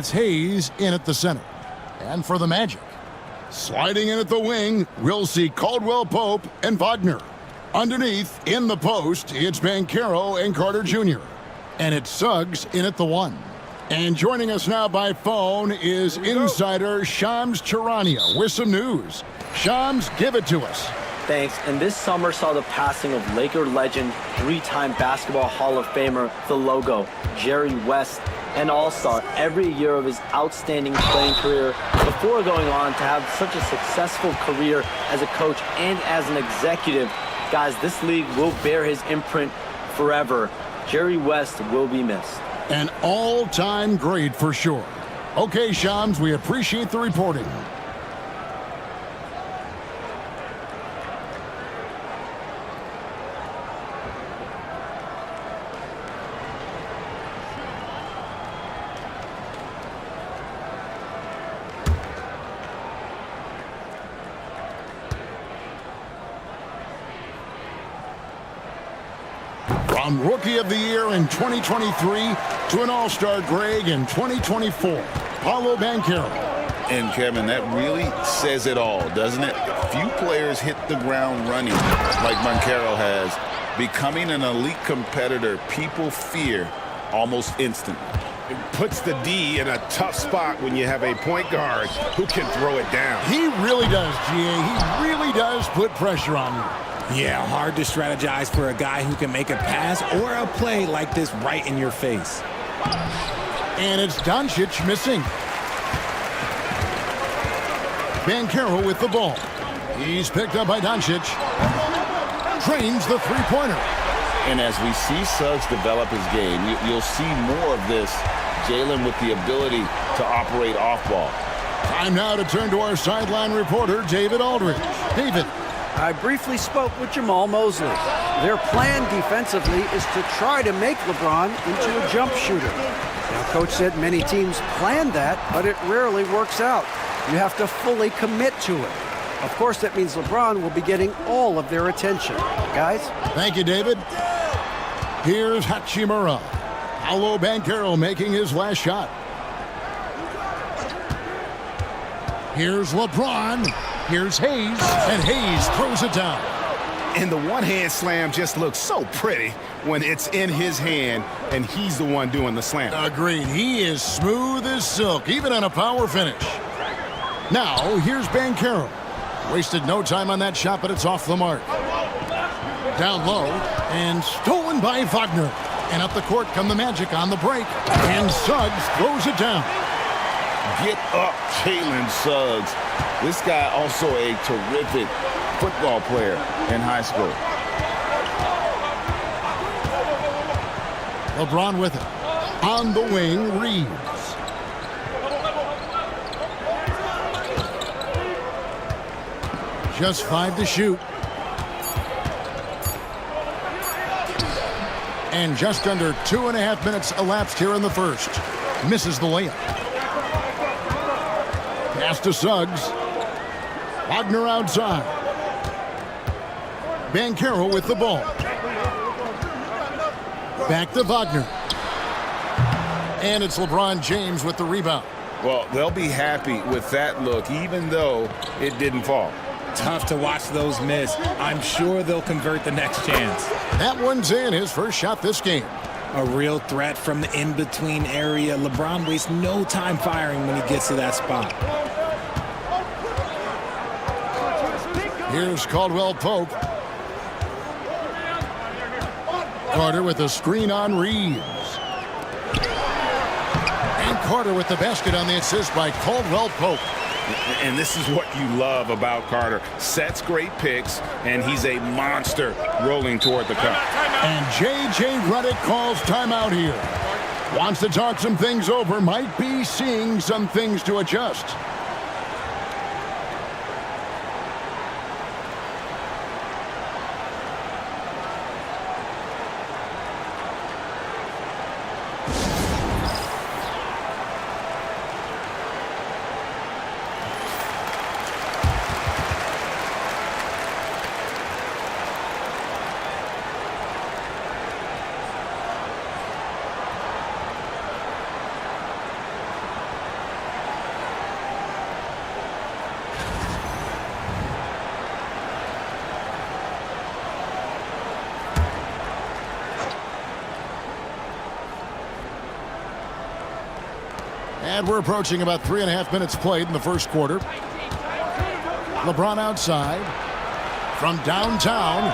It's Hayes in at the center. And for the Magic, sliding in at the wing, we'll see Caldwell Pope and Wagner. Underneath, in the post, it's Banchero and Carter Jr. And it's Suggs in at the 1. And joining us now by phone is insider Shams Charania with some news. Shams, give it to us. Thanks. And this summer saw the passing of Laker legend, 3-time Basketball Hall of Famer, the logo, Jerry West, an all-star every year of his outstanding playing career before going on to have such a successful career as a coach and as an executive. Guys, this league will bear his imprint forever. Jerry West will be missed. An all-time great for sure. Okay, Shams, we appreciate the reporting. From Rookie of the Year in 2023 to an All-Star Greg in 2024, Paolo Banchero. And Kevin, that really says it all, doesn't it? Few players hit the ground running like Banchero has. Becoming an elite competitor, people fear almost instantly. It puts the D in a tough spot when you have a point guard who can throw it down. He really does, GA. He really does put pressure on you. Yeah, hard to strategize for a guy who can make a pass or a play like this right in your face. And it's Doncic missing. Banchero with the ball. He's picked up by Doncic. Trains the three-pointer. And as we see Suggs develop his game, you'll see more of this. Jalen with the ability to operate off ball. Time now to turn to our sideline reporter, David Aldridge. David. I briefly spoke with Jamal Mosley. Their plan defensively is to try to make LeBron into a jump shooter. Now, Coach said many teams plan that, but it rarely works out. You have to fully commit to it. Of course, that means LeBron will be getting all of their attention. Guys? Thank you, David. Here's Hachimura. Paolo Banchero making his last shot. Here's LeBron. Here's Hayes, and Hayes throws it down. And the one-hand slam just looks so pretty when it's in his hand and he's the one doing the slam. Agreed. He is smooth as silk, even on a power finish. Now, here's Banchero. Wasted no time on that shot, but it's off the mark. Down low, and stolen by Wagner. And up the court come the Magic on the break. And Suggs throws it down. Get up, Jalen Suggs. This guy also a terrific football player in high school. LeBron with it. On the wing, Reeves. Just 5 to shoot. And just under 2.5 minutes elapsed here in the first. Misses the layup. Pass to Suggs. Wagner outside. Banchero with the ball. Back to Wagner. And it's LeBron James with the rebound. Well, they'll be happy with that look, even though it didn't fall. Tough to watch those miss. I'm sure they'll convert the next chance. That one's in, his first shot this game. A real threat from the in-between area. LeBron wastes no time firing when he gets to that spot. Here's Caldwell Pope. Carter with a screen on Reeves. And Carter with the basket on the assist by Caldwell Pope. And this is what you love about Carter. Sets great picks, and he's a monster rolling toward the cup. And J.J. Redick calls timeout here. Wants to talk some things over. Might be seeing some things to adjust. And we're approaching about 3.5 minutes played in the first quarter. LeBron outside. From downtown.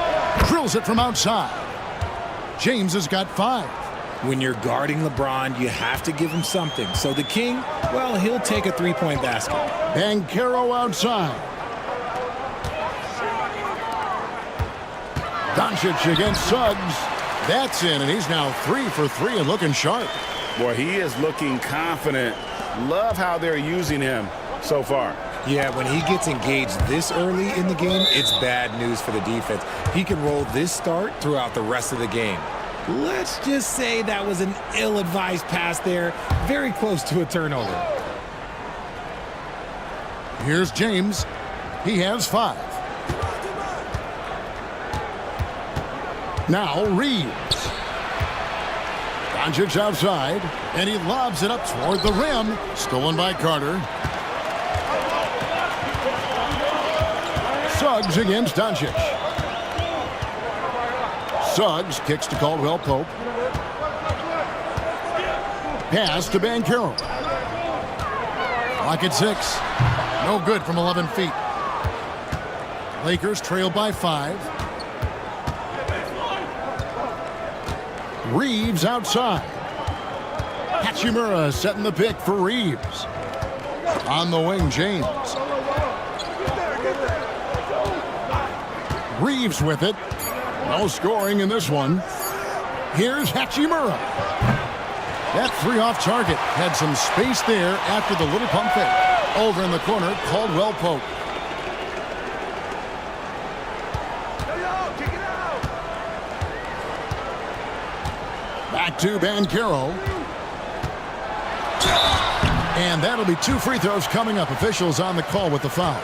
Drills it from outside. James has got 5. When you're guarding LeBron, you have to give him something. So the King, well, he'll take a three-point basket. Banchero outside. Doncic against Suggs. That's in, and he's now 3 for 3 and looking sharp. Boy, he is looking confident. Love how they're using him so far. Yeah, when he gets engaged this early in the game, it's bad news for the defense. He can roll this start throughout the rest of the game. Let's just say that was an ill-advised pass there. Very close to a turnover. Here's James. He has 5. Now Reeves. Doncic outside, and he lobs it up toward the rim. Stolen by Carter. Suggs against Doncic. Suggs kicks to Caldwell Pope. Pass to Banchero. Clock at 6. No good from 11 feet. Lakers trail by 5. Reeves outside. Hachimura setting the pick for Reeves. On the wing, James. Reeves with it. No scoring in this one. Here's Hachimura. That 3 off target had some space there after the little pump fake. Over in the corner, Caldwell Pope. Back to Banchero. And that'll be 2 free throws coming up. Officials on the call with the foul.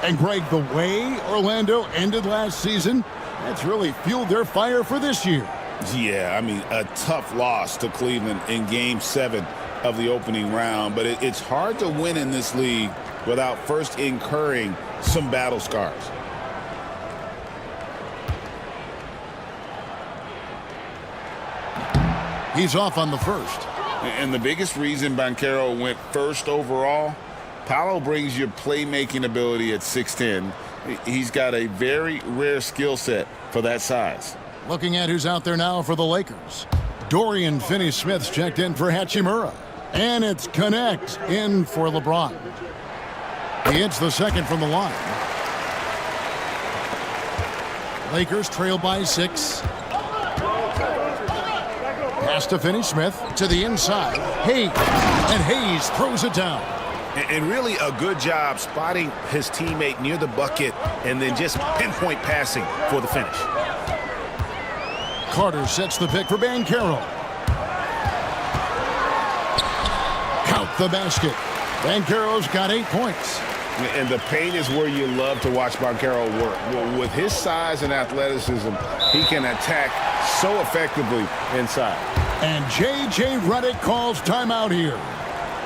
And Greg, the way Orlando ended last season, that's really fueled their fire for this year. Yeah, I mean, a tough loss to Cleveland in Game 7 of the opening round. But it's hard to win in this league without first incurring some battle scars. He's off on the first. And the biggest reason Banchero went first overall, Paolo brings you playmaking ability at 6'10". He's got a very rare skill set for that size. Looking at who's out there now for the Lakers. Dorian Finney-Smith's checked in for Hachimura. And it's Connect in for LeBron. He hits the second from the line. Lakers trail by 6. Pass to Finney-Smith to the inside. Hayes. And Hayes throws it down. And really a good job spotting his teammate near the bucket and then just pinpoint passing for the finish. Carter sets the pick for Banchero. Count the basket. Banchero's got 8 points. And the paint is where you love to watch Banchero work. Well, with his size and athleticism, he can attack so effectively inside. And J.J. Redick calls timeout here.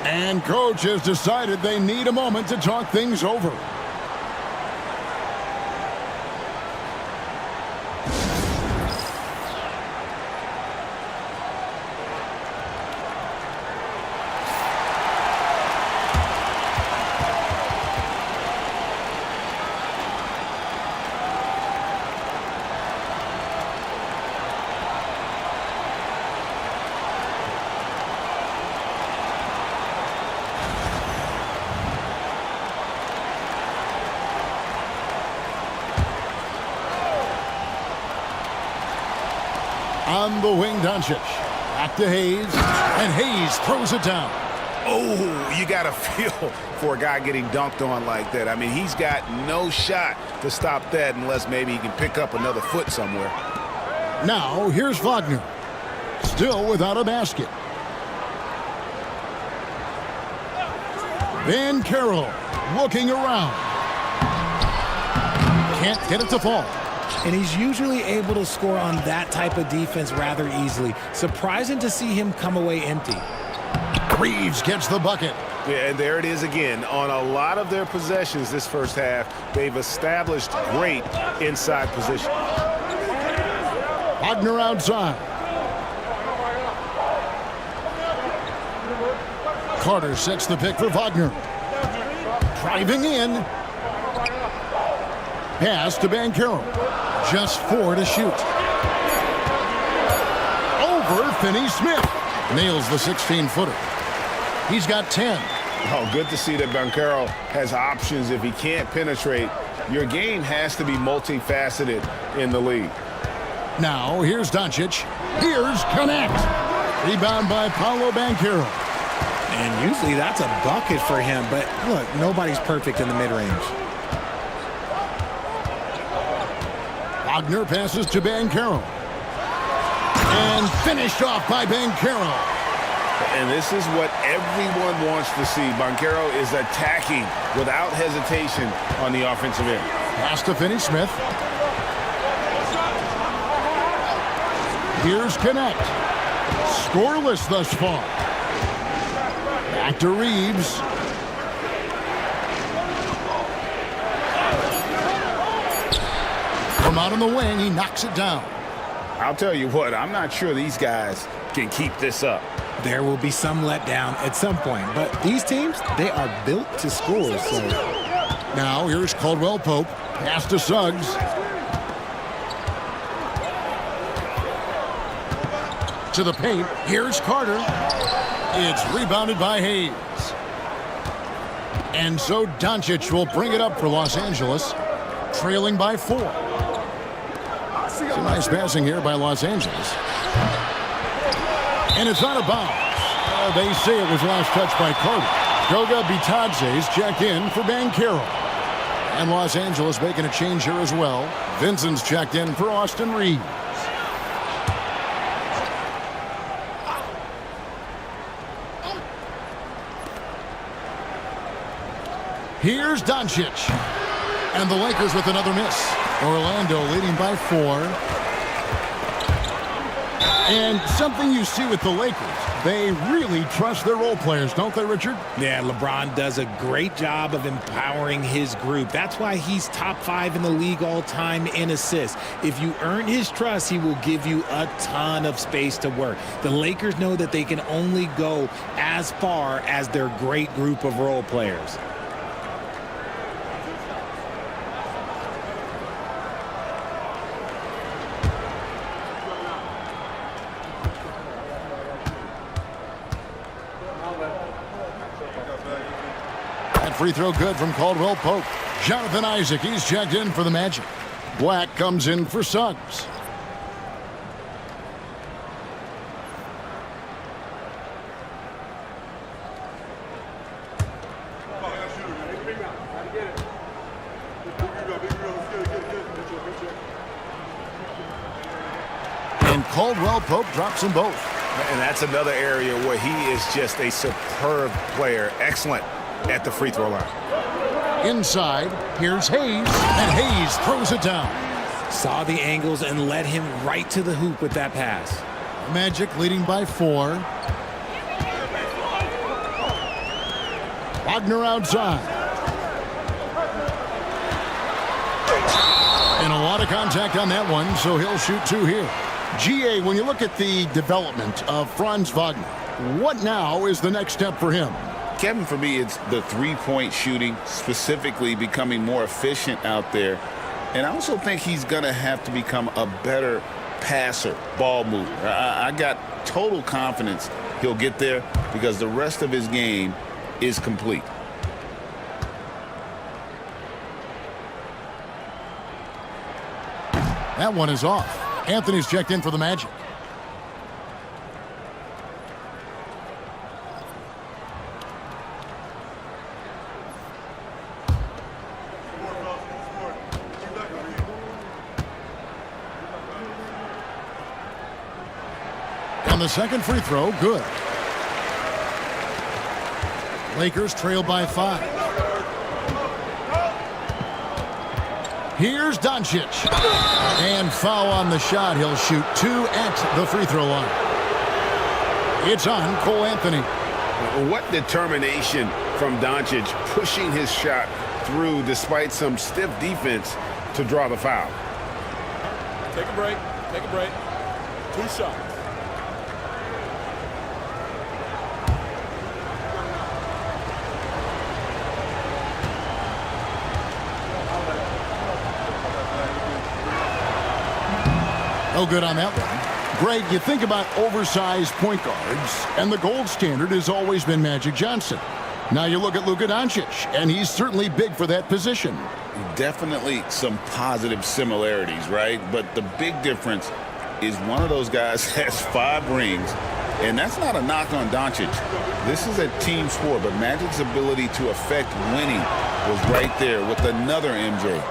And coach has decided they need a moment to talk things over. On the wing, Doncic. Back to Hayes. And Hayes throws it down. Oh, you got to feel for a guy getting dunked on like that. I mean, he's got no shot to stop that unless maybe he can pick up another foot somewhere. Now, here's Wagner. Still without a basket. Banchero looking around. Can't get it to fall. And he's usually able to score on that type of defense rather easily. Surprising to see him come away empty. Reeves gets the bucket. Yeah, and there it is again. On a lot of their possessions this first half, they've established great inside position. Wagner outside. Carter sets the pick for Wagner. Driving in. Pass to Banchero. Just 4 to shoot. Over Finney-Smith. Nails the 16-footer. He's got 10. Oh, good to see that Banchero has options if he can't penetrate. Your game has to be multifaceted in the league. Now, here's Doncic. Here's Connect. Rebound by Paolo Banchero. And usually that's a bucket for him, but look, nobody's perfect in the mid-range. Wagner passes to Banchero. And finished off by Banchero. And this is what everyone wants to see. Banchero is attacking without hesitation on the offensive end. Pass to Finney-Smith. Here's Connect. Scoreless thus far. Back to Reeves. From out on the wing, he knocks it down. I'll tell you what, I'm not sure these guys can keep this up. There will be some letdown at some point, but these teams, they are built to score. So now here's Caldwell Pope. Pass to Suggs. To the paint. Here's Carter. It's rebounded by Hayes. And so Doncic will bring it up for Los Angeles, trailing by 4. Some nice passing here by Los Angeles. And it's out of bounds. They say it was last touched by Carter. Goga Bitadze's checked in for Banchero. And Los Angeles making a change here as well. Vincent's checked in for Austin Reeves. Here's Doncic. And the Lakers with another miss. Orlando leading by 4. And something you see with the Lakers, they really trust their role players, don't they, Richard? yeah, LeBron does a great job of empowering his group. That's why he's top 5 in the league all time in assists. If you earn his trust, he will give you a ton of space to work. The Lakers know that they can only go as far as their great group of role players. Free throw good from Caldwell Pope. Jonathan Isaac, he's checked in for the Magic. Black comes in for Suggs. And Caldwell Pope drops them both. And that's another area where he is just a superb player. Excellent at the free throw line. Inside, here's Hayes, and Hayes throws it down. Saw the angles and led him right to the hoop with that pass. Magic leading by 4. Wagner outside. And a lot of contact on that one, so he'll shoot 2 here. GA, when you look at the development of Franz Wagner, what now is the next step for him? Kevin, for me, it's the three-point shooting, specifically becoming more efficient out there. And I also think he's going to have to become a better passer, ball mover. I got total confidence he'll get there because the rest of his game is complete. That one is off. Anthony's checked in for the Magic. The second free throw, good. Lakers trail by 5. Here's Doncic. And foul on the shot. He'll shoot 2 at the free throw line. It's on Cole Anthony. What determination from Doncic, pushing his shot through despite some stiff defense to draw the foul. Take a break. Take a break. 2 shots. No good on that one. Greg, you think about oversized point guards, and the gold standard has always been Magic Johnson. Now you look at Luka Doncic, and he's certainly big for that position. Definitely some positive similarities, right? But the big difference is one of those guys has 5 rings, and that's not a knock on Doncic. This is a team sport, but Magic's ability to affect winning was right there with another MJ,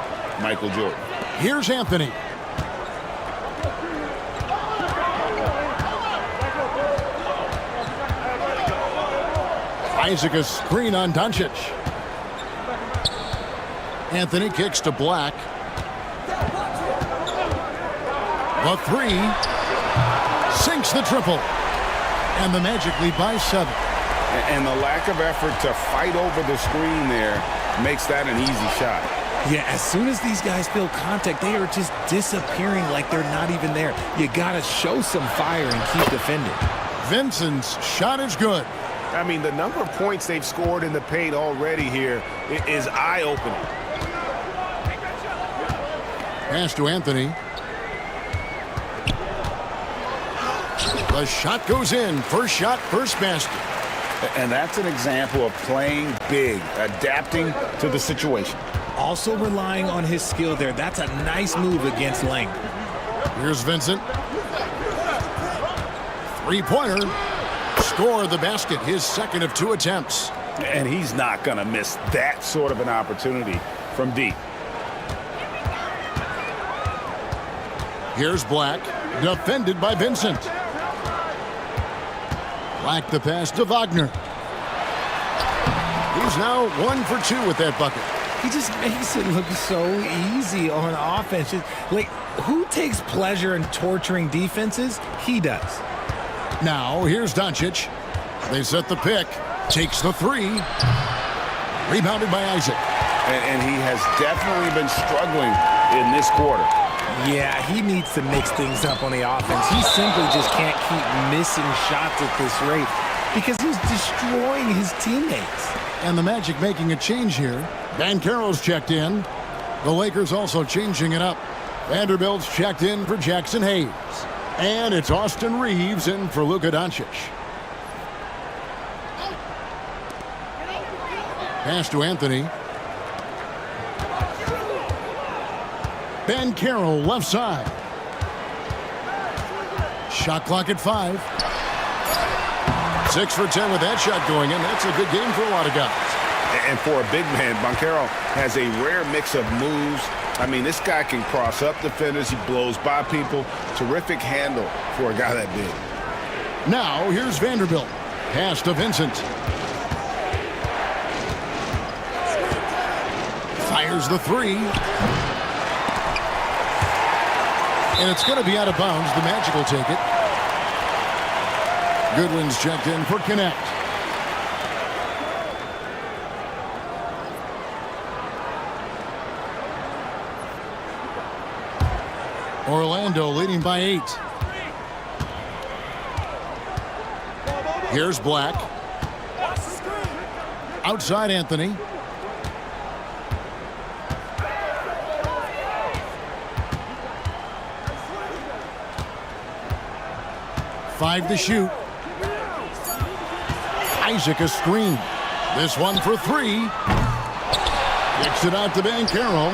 Michael Jordan. Here's Anthony. Isaac a screen on Doncic. Anthony kicks to Black. The 3 sinks the triple, and the Magic lead by 7. And the lack of effort to fight over the screen there makes that an easy shot. Yeah, as soon as these guys feel contact, they are just disappearing like they're not even there. You got to show some fire and keep defending. Vincent's shot is good. I mean, the number of points they've scored in the paint already here is eye-opening. Pass to Anthony. The shot goes in. First shot, first basket. And that's an example of playing big, adapting to the situation. Also relying on his skill there. That's a nice move against length. Here's Vincent. Three-pointer. Score the basket, his second of 2 attempts. And he's not going to miss that sort of an opportunity from deep. Here's Black, defended by Vincent. Black the pass to Wagner. He's now 1 for 2 with that bucket. He just makes it look so easy on offense. Like, who takes pleasure in torturing defenses? He does. Now, here's Doncic. They set the pick. Takes the 3. Rebounded by Isaac. And he has definitely been struggling in this quarter. Yeah, he needs to mix things up on the offense. He simply just can't keep missing shots at this rate because he's destroying his teammates. And the Magic making a change here. Banchero's checked in. The Lakers also changing it up. Vanderbilt's checked in for Jackson Hayes. And it's Austin Reeves in for Luka Doncic. Pass to Anthony. Banchero left side. Shot clock at 5. 6 for 10 with that shot going in. That's a good game for a lot of guys. And for a big man, Banchero has a rare mix of moves. I mean, this guy can cross up defenders. He blows by people. Terrific handle for a guy that big. Now, here's Vanderbilt. Pass to Vincent. Fires the 3. And it's going to be out of bounds. The Magic will take it. Goodwin's checked in for Connect. Orlando leading by 8. Here's Black. Outside Anthony. Five to shoot. Isaac a screen. This one for 3. Kicks it out to Banchero.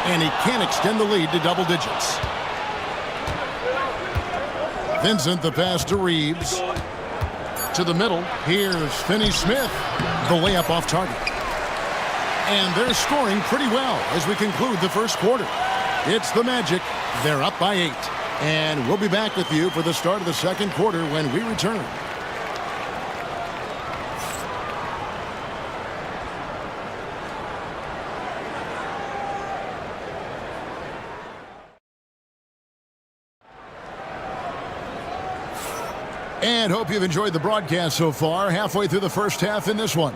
And he can't extend the lead to double digits. Vincent the pass to Reeves. To the middle. Here's Finney-Smith. The layup off target. And they're scoring pretty well as we conclude the first quarter. It's the Magic. They're up by 8. And we'll be back with you for the start of the second quarter when we return. And hope you've enjoyed the broadcast so far. Halfway through the first half in this one.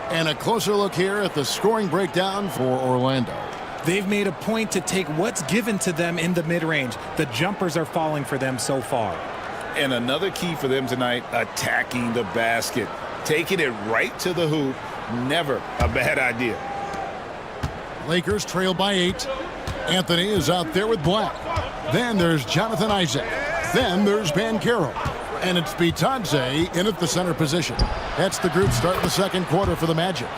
And a closer look here at the scoring breakdown for Orlando. They've made a point to take what's given to them in the mid-range. The jumpers are falling for them so far. And another key for them tonight, attacking the basket. Taking it right to the hoop, never a bad idea. Lakers trail by 8. Anthony is out there with Black. Then there's Jonathan Isaac. Then there's Banchero. And it's Bitadze in at the center position. That's the group starting the second quarter for the Magic.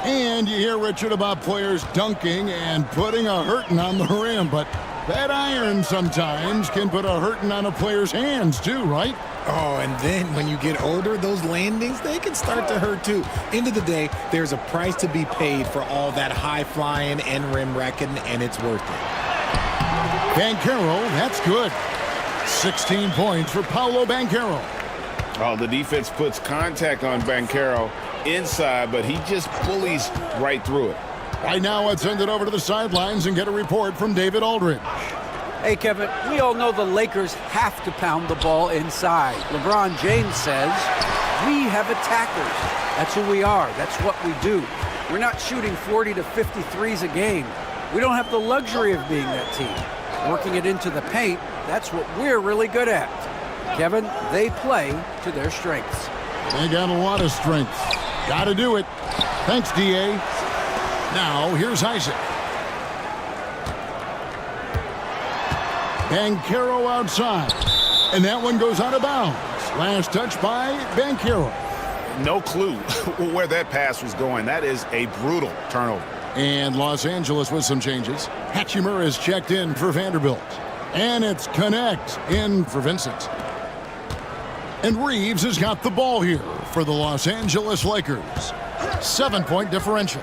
And you hear, Richard, about players dunking and putting a hurting on the rim, but that iron sometimes can put a hurting on a player's hands too, right? Oh, and then when you get older, those landings, they can start to hurt too. End of the day, there's a price to be paid for all that high-flying and rim wrecking, and it's worth it. Banchero, that's good. 16 points for Paolo Banchero. Oh, the defense puts contact on Banchero inside, but he just bullies right through it. Right now, let's send it over to the sidelines and get a report from David Aldridge. Hey, Kevin, we all know the Lakers have to pound the ball inside. LeBron James says, we have attackers. That's who we are. That's what we do. We're not shooting 40 to 50 threes a game. We don't have the luxury of being that team. Working it into the paint, that's what we're really good at. Kevin, they play to their strengths. They got a lot of strength. Got to do it. Thanks, D.A. Now, here's Isaac. Banchero outside. And that one goes out of bounds. Last touch by Banchero. No clue where that pass was going. That is a brutal turnover. And Los Angeles with some changes. Hachimura is checked in for Vanderbilt. And it's Connect in for Vincent. And Reeves has got the ball here for the Los Angeles Lakers. 7-point differential.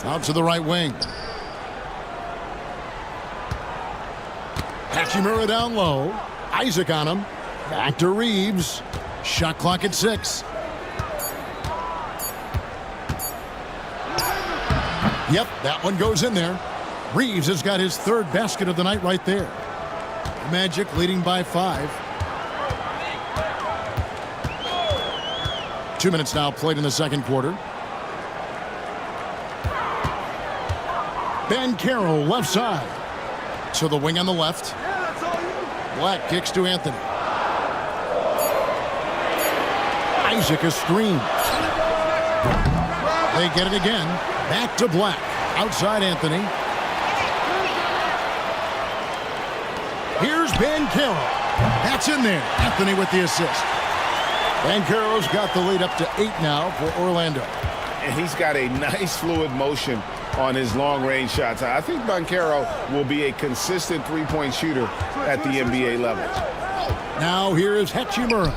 Out to the right wing. Hachimura down low. Isaac on him. Back to Reeves. Shot clock at 6. Yep, that one goes in there. Reeves has got his third basket of the night right there. Magic leading by 5. 2 minutes now played in the second quarter. Banchero left side. To the wing on the left. Black kicks to Anthony. Isaac a screen. They get it again. Back to Black. Outside Anthony. Here's Banchero. That's in there. Anthony with the assist. Banchero's got the lead up to 8 now for Orlando. And he's got a nice fluid motion on his long-range shots. I think Banchero will be a consistent three-point shooter at the NBA level. Now here is Hachimura.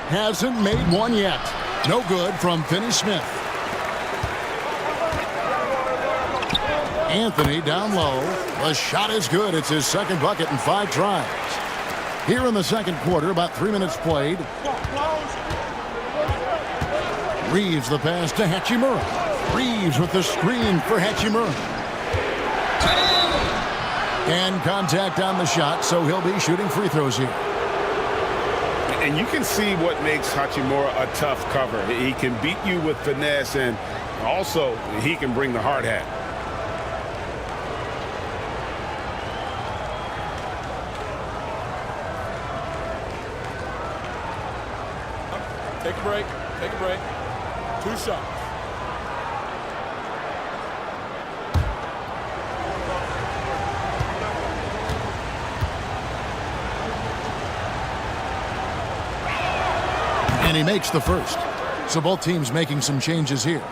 Hasn't made one yet. No good from Finney Smith. Anthony down low. The shot is good. It's his second bucket in 5 tries. Here in the second quarter, about 3 minutes played. Reeves the pass to Hachimura. Reeves with the screen for Hachimura. And contact on the shot, so he'll be shooting free throws here. And you can see what makes Hachimura a tough cover. He can beat you with finesse, and also he can bring the hard hat. Take a break. Take a break. 2 shots. And he makes the first. So both teams making some changes here.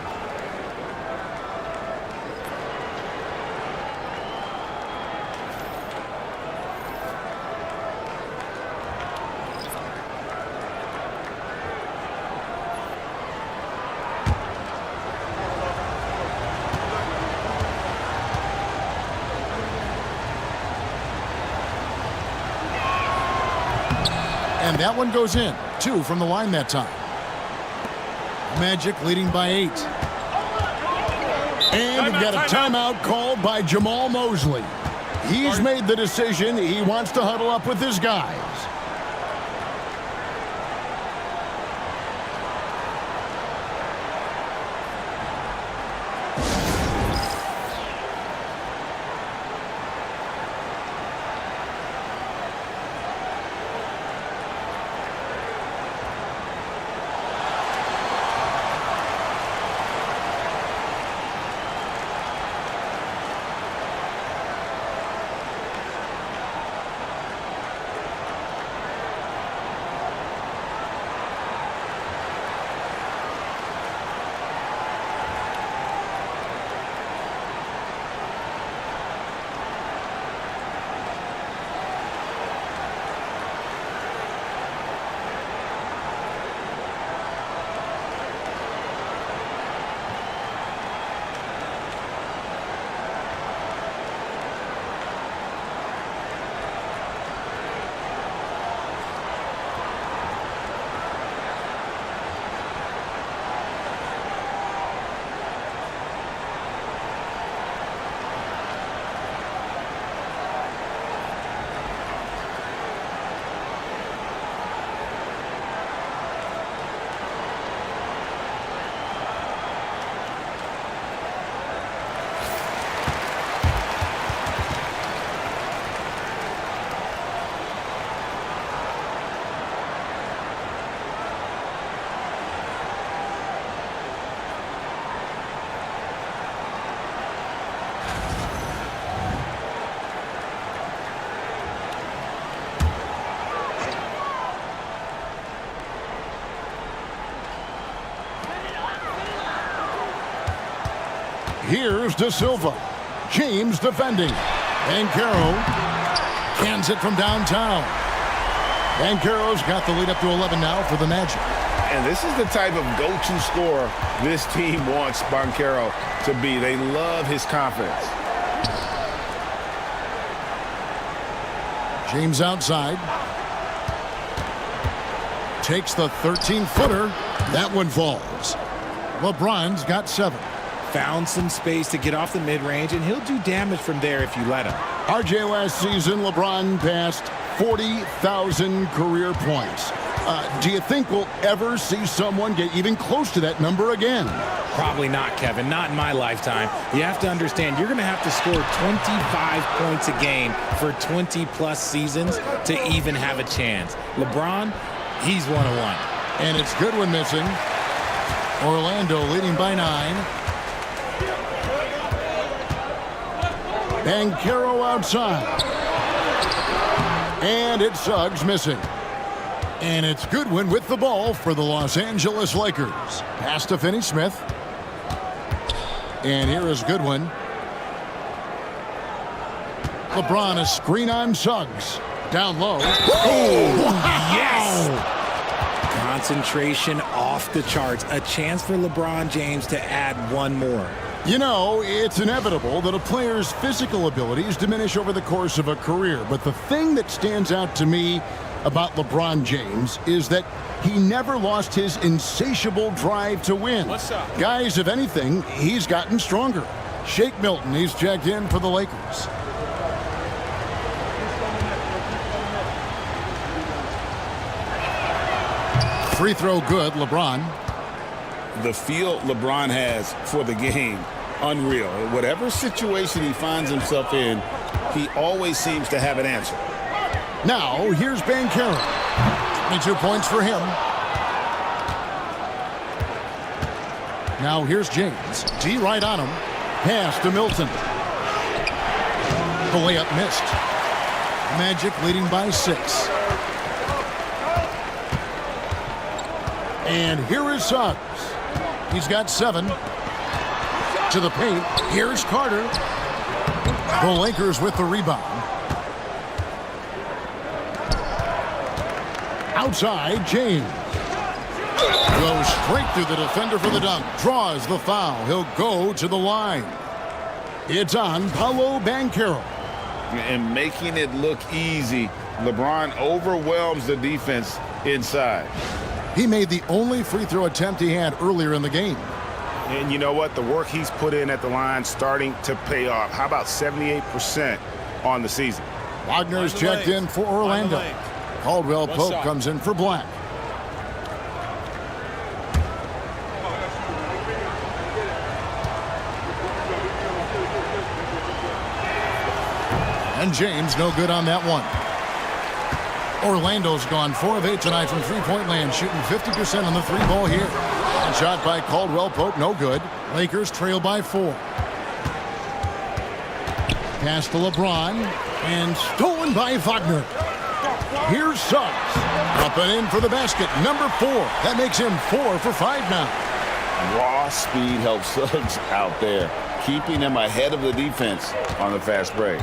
And that one goes in. 2 from the line that time. Magic leading by 8. And we've got a timeout called by Jamal Mosley. He's made the decision. He wants to huddle up with his guys. Here's De Silva. James defending. Banchero cans it from downtown. Banchero's got the lead up to 11 now for the Magic. And this is the type of go-to scorer this team wants Banchero to be. They love his confidence. James outside. Takes the 13-footer. That one falls. LeBron's got 7. Found some space to get off the mid-range, and he'll do damage from there if you let him. RJ, last season, LeBron passed 40,000 career points. Do you think we'll ever see someone get even close to that number again? Probably not, Kevin. Not in my lifetime. You have to understand, you're going to have to score 25 points a game for 20-plus seasons to even have a chance. LeBron, he's 101. And it's Goodwin missing. Orlando leading by 9. Banchero outside. And it's Suggs missing. And it's Goodwin with the ball for the Los Angeles Lakers. Pass to Finney-Smith. And here is Goodwin. LeBron, a screen on Suggs. Down low. Oh, wow. Yes! Concentration off the charts. A chance for LeBron James to add one more. You know, it's inevitable that a player's physical abilities diminish over the course of a career. But the thing that stands out to me about LeBron James is that he never lost his insatiable drive to win. Guys, if anything, he's gotten stronger. Shake Milton, he's checked in for the Lakers. Free throw good, LeBron. The feel LeBron has for the game, unreal. Whatever situation he finds himself in, he always seems to have an answer. Now, here's Banchero. 22 points for him. Now, here's James. D right on him. Pass to Milton. The layup missed. Magic leading by 6. And here is Suggs. He's got 7. To the paint. Here's Carter. The Lakers with the rebound. Outside, James. Goes straight through the defender for the dunk. Draws the foul. He'll go to the line. It's on Paolo Banchero. And making it look easy, LeBron overwhelms the defense inside. He made the only free throw attempt he had earlier in the game. And you know what? The work he's put in at the line starting to pay off. How about 78% on the season? Wagner's checked in for Orlando. Caldwell Pope comes in for Black. And James no good on that one. Orlando's gone 4 of 8 tonight from three-point land, shooting 50% on the 3-ball here. And shot by Caldwell Pope, no good. Lakers trail by 4. Pass to LeBron, and stolen by Wagner. Here's Suggs. Up and in for the basket, number 4. That makes him 4 for 5 now. Raw speed helps Suggs out there, keeping him ahead of the defense on the fast break.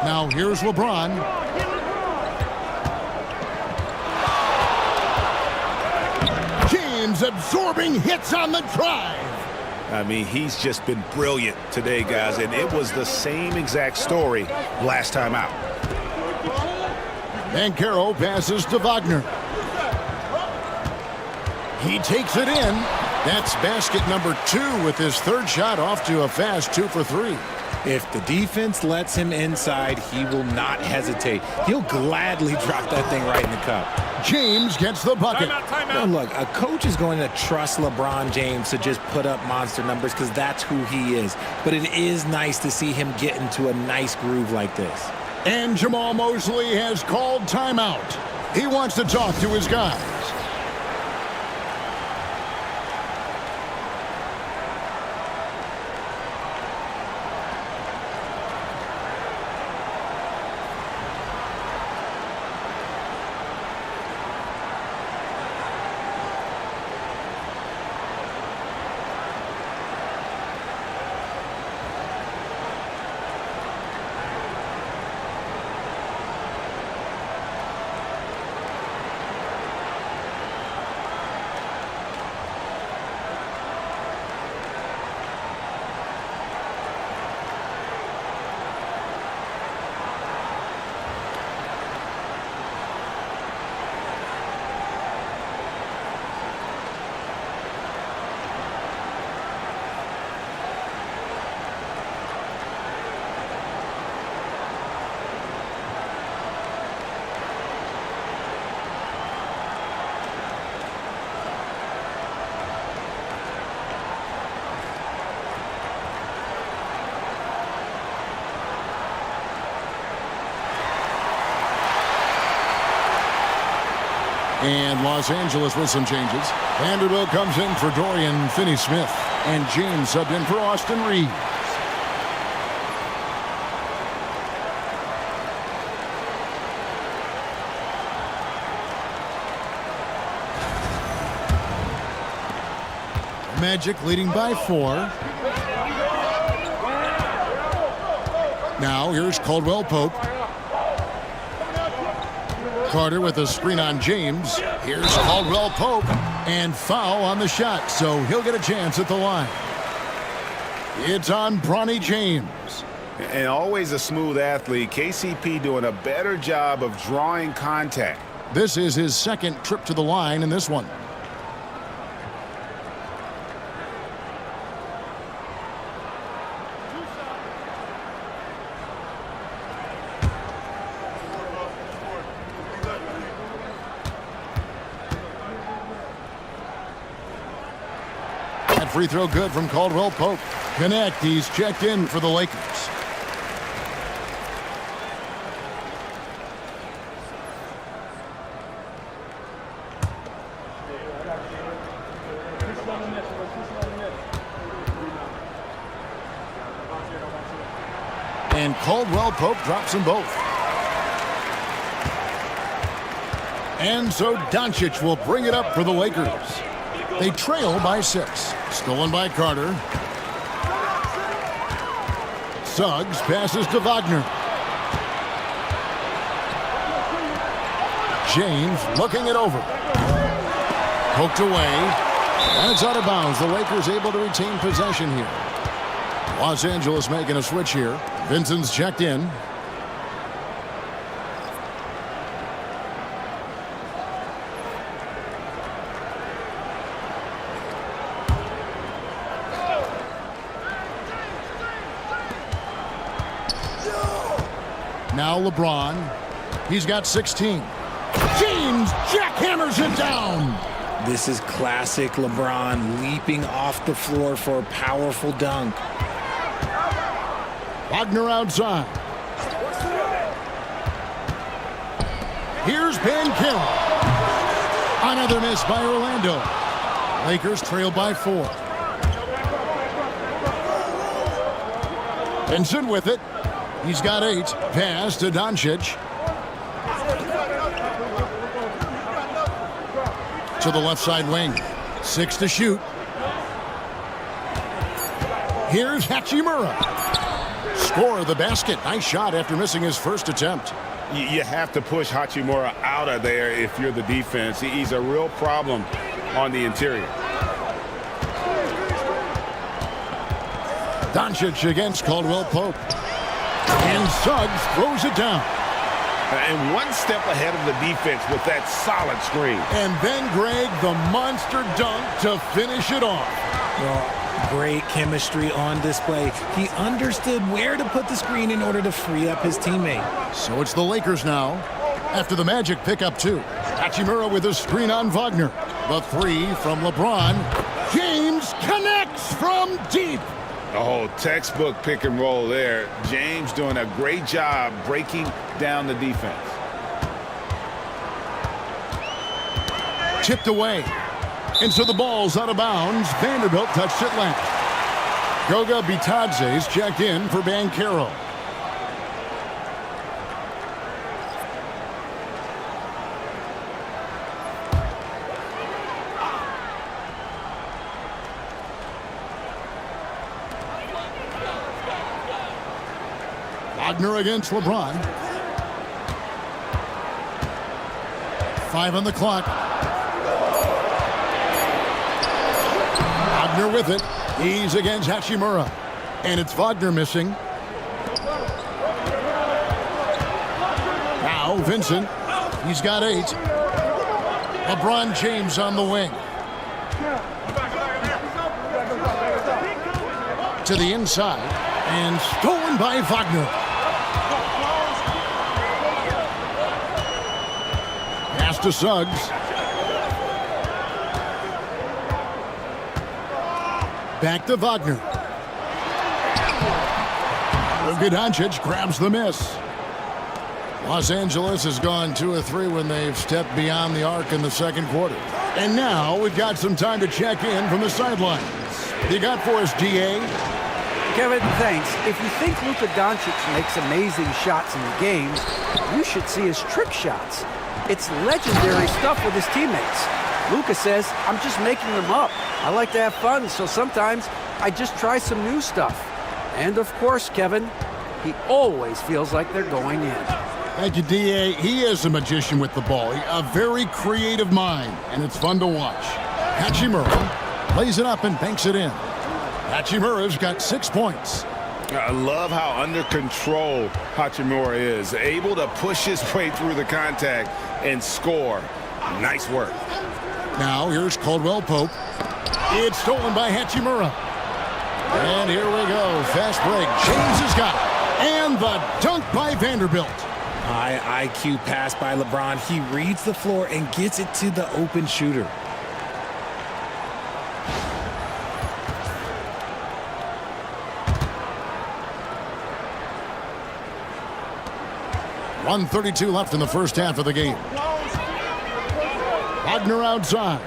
Now here's LeBron. James absorbing hits on the drive. I mean, he's just been brilliant today, guys, and it was the same exact story last time out. Banchero passes to Wagner. He takes it in. That's basket number 2 with his 3rd shot off to a fast 2 for 3. If the defense lets him inside, he will not hesitate. He'll gladly drop that thing right in the cup. James gets the bucket. Now, look, a coach is going to trust LeBron James to just put up monster numbers because that's who he is. But it is nice to see him get into a nice groove like this. And Jamal Mosley has called timeout. He wants to talk to his guys. And Los Angeles with some changes. Vanderbilt comes in for Dorian Finney-Smith. And James subbed in for Austin Reeves. Magic leading by 4. Now here's Caldwell Pope. Carter with a screen on James. Here's Caldwell Pope. And foul on the shot, so he'll get a chance at the line. It's on Bronny James. And always a smooth athlete. KCP doing a better job of drawing contact. This is his second trip to the line in this one. Free throw good from Caldwell Pope. Connect, he's checked in for the Lakers. And Caldwell Pope drops them both. And so Doncic will bring it up for the Lakers. They trail by 6. Stolen by Carter. Suggs passes to Wagner. James looking it over. Poked away. And it's out of bounds. The Lakers able to retain possession here. Los Angeles making a switch here. Vincent's checked in. Now LeBron. He's got 16. James jackhammers it down. This is classic LeBron leaping off the floor for a powerful dunk. Wagner outside. Here's Banchero. Another miss by Orlando. Lakers trail by 4. Vincent with it. He's got 8. Pass to Doncic. To the left side wing. 6 to shoot. Here's Hachimura. Score the basket. Nice shot after missing his first attempt. You have to push Hachimura out of there if you're the defense. He's a real problem on the interior. Doncic against Caldwell Pope. And Suggs throws it down. And one step ahead of the defense with that solid screen. And then Greg, the monster dunk to finish it off. Well, great chemistry on display. He understood where to put the screen in order to free up his teammate. So it's the Lakers now. After the Magic pick up 2. Hachimura with a screen on Wagner. The 3 from LeBron. James connects from deep. Oh, textbook pick and roll there. James doing a great job breaking down the defense. Tipped away. And so the ball's out of bounds. Vanderbilt touched it last. Goga Bitadze's checked in for Banchero. Wagner against LeBron. 5 on the clock. Wagner with it. He's against Hachimura. And it's Wagner missing. Now Vincent. He's got 8. LeBron James on the wing. To the inside. And stolen by Wagner. Pass to Suggs. Back to Wagner. Luka Doncic grabs the miss. Los Angeles has gone 2 of 3 when they've stepped beyond the arc in the second quarter. And now we've got some time to check in from the sidelines. You got for us, DA? Kevin, thanks. If you think Luka Doncic makes amazing shots in the games, you should see his trick shots. It's legendary stuff with his teammates. Luka says, I'm just making them up. I like to have fun, so sometimes I just try some new stuff. And of course, Kevin, he always feels like they're going in. Thank you, DA. He is a magician with the ball. A very creative mind, and it's fun to watch. Hachimura plays it up and banks it in. Hachimura's got 6 points. I love how under control Hachimura is. Able to push his way through the contact and score. Nice work. Now here's Caldwell Pope. It's stolen by Hachimura. And here we go. Fast break. James has got it. And the dunk by Vanderbilt. High IQ pass by LeBron. He reads the floor and gets it to the open shooter. .132 left in the first half of the game. Wagner outside.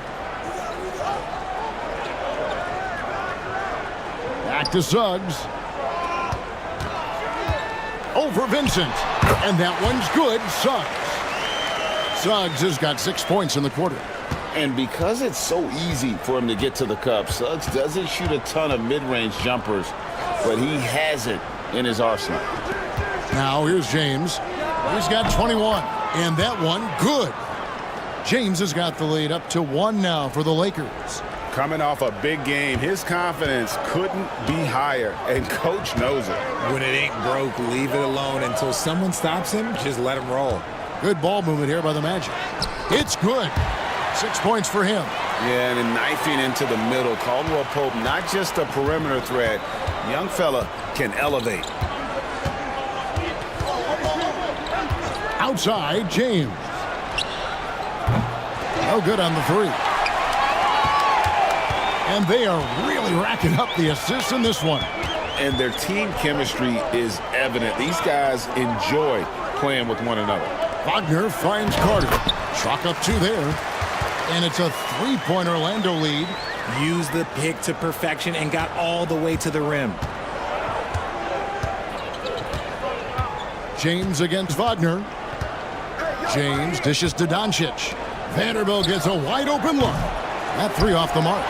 Back to Suggs. Over Vincent. And that one's good. Suggs has got 6 points in the quarter. And because it's so easy for him to get to the cup, Suggs doesn't shoot a ton of mid-range jumpers, but he has it in his arsenal. Now here's James. He's got 21. And that one, good. James has got the lead up to 1 now for the Lakers. Coming off a big game, his confidence couldn't be higher, and Coach knows it. When it ain't broke, leave it alone until someone stops him. Just let him roll. Good ball movement here by the Magic. It's good. 6 points for him. Yeah, and then knifing into the middle. Caldwell Pope, not just a perimeter threat. Young fella can elevate. Outside, James. No good on the 3. And they are really racking up the assists in this one. And their team chemistry is evident. These guys enjoy playing with one another. Wagner finds Carter. Chalk up 2 there. And it's a 3-point Orlando lead. Used the pick to perfection and got all the way to the rim. James against Wagner. James dishes to Doncic. Vanderbilt gets a wide open look. That 3 off the mark.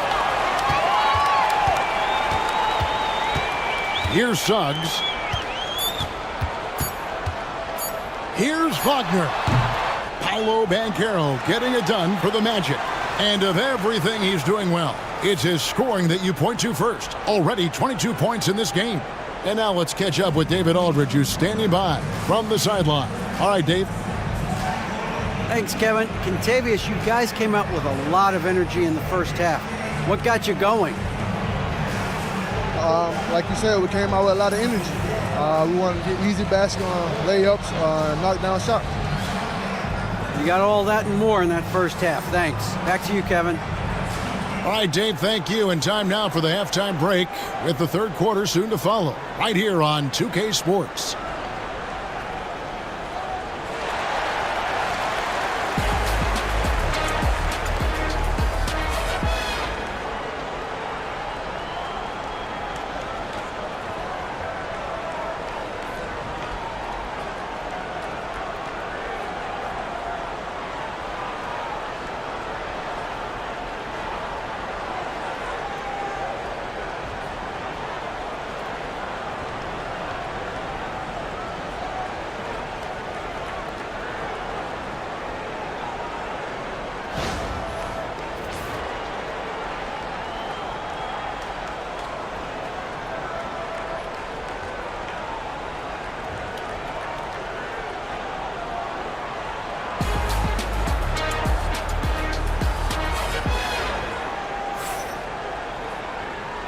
Here's Suggs. Here's Wagner. Paolo Banchero getting it done for the Magic. And of everything he's doing well, it's his scoring that you point to first. Already 22 points in this game. And now let's catch up with David Aldridge, who's standing by from the sideline. All right, Dave. Thanks, Kevin. Contavious, you guys came out with a lot of energy in the first half. What got you going? Like you said, we came out with a lot of energy. We wanted to get easy basket layups, knock down shots. You got all that and more in that first half. Thanks. Back to you, Kevin. All right, Dave, thank you. And time now for the halftime break with the third quarter soon to follow right here on 2K Sports.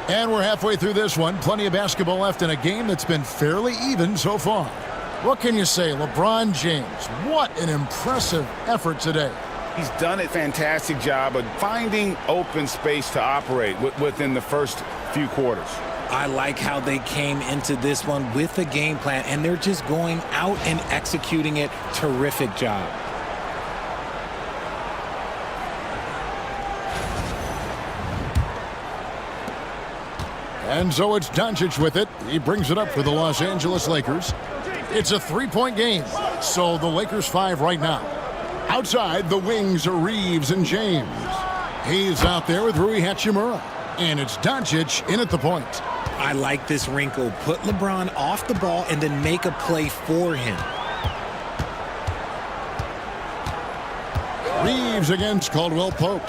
And we're halfway through this one. Plenty of basketball left in a game that's been fairly even so far. What can you say? LeBron James, what an impressive effort today. He's done a fantastic job of finding open space to operate within the first few quarters. I like how they came into this one with a game plan, and they're just going out and executing it. Terrific job. And so it's Doncic with it. He brings it up for the Los Angeles Lakers. It's a three-point game, so the Lakers 5 right now. Outside, the wings are Reeves and James. He's out there with Rui Hachimura. And it's Doncic in at the point. I like this wrinkle. Put LeBron off the ball and then make a play for him. Reeves against Caldwell Pope.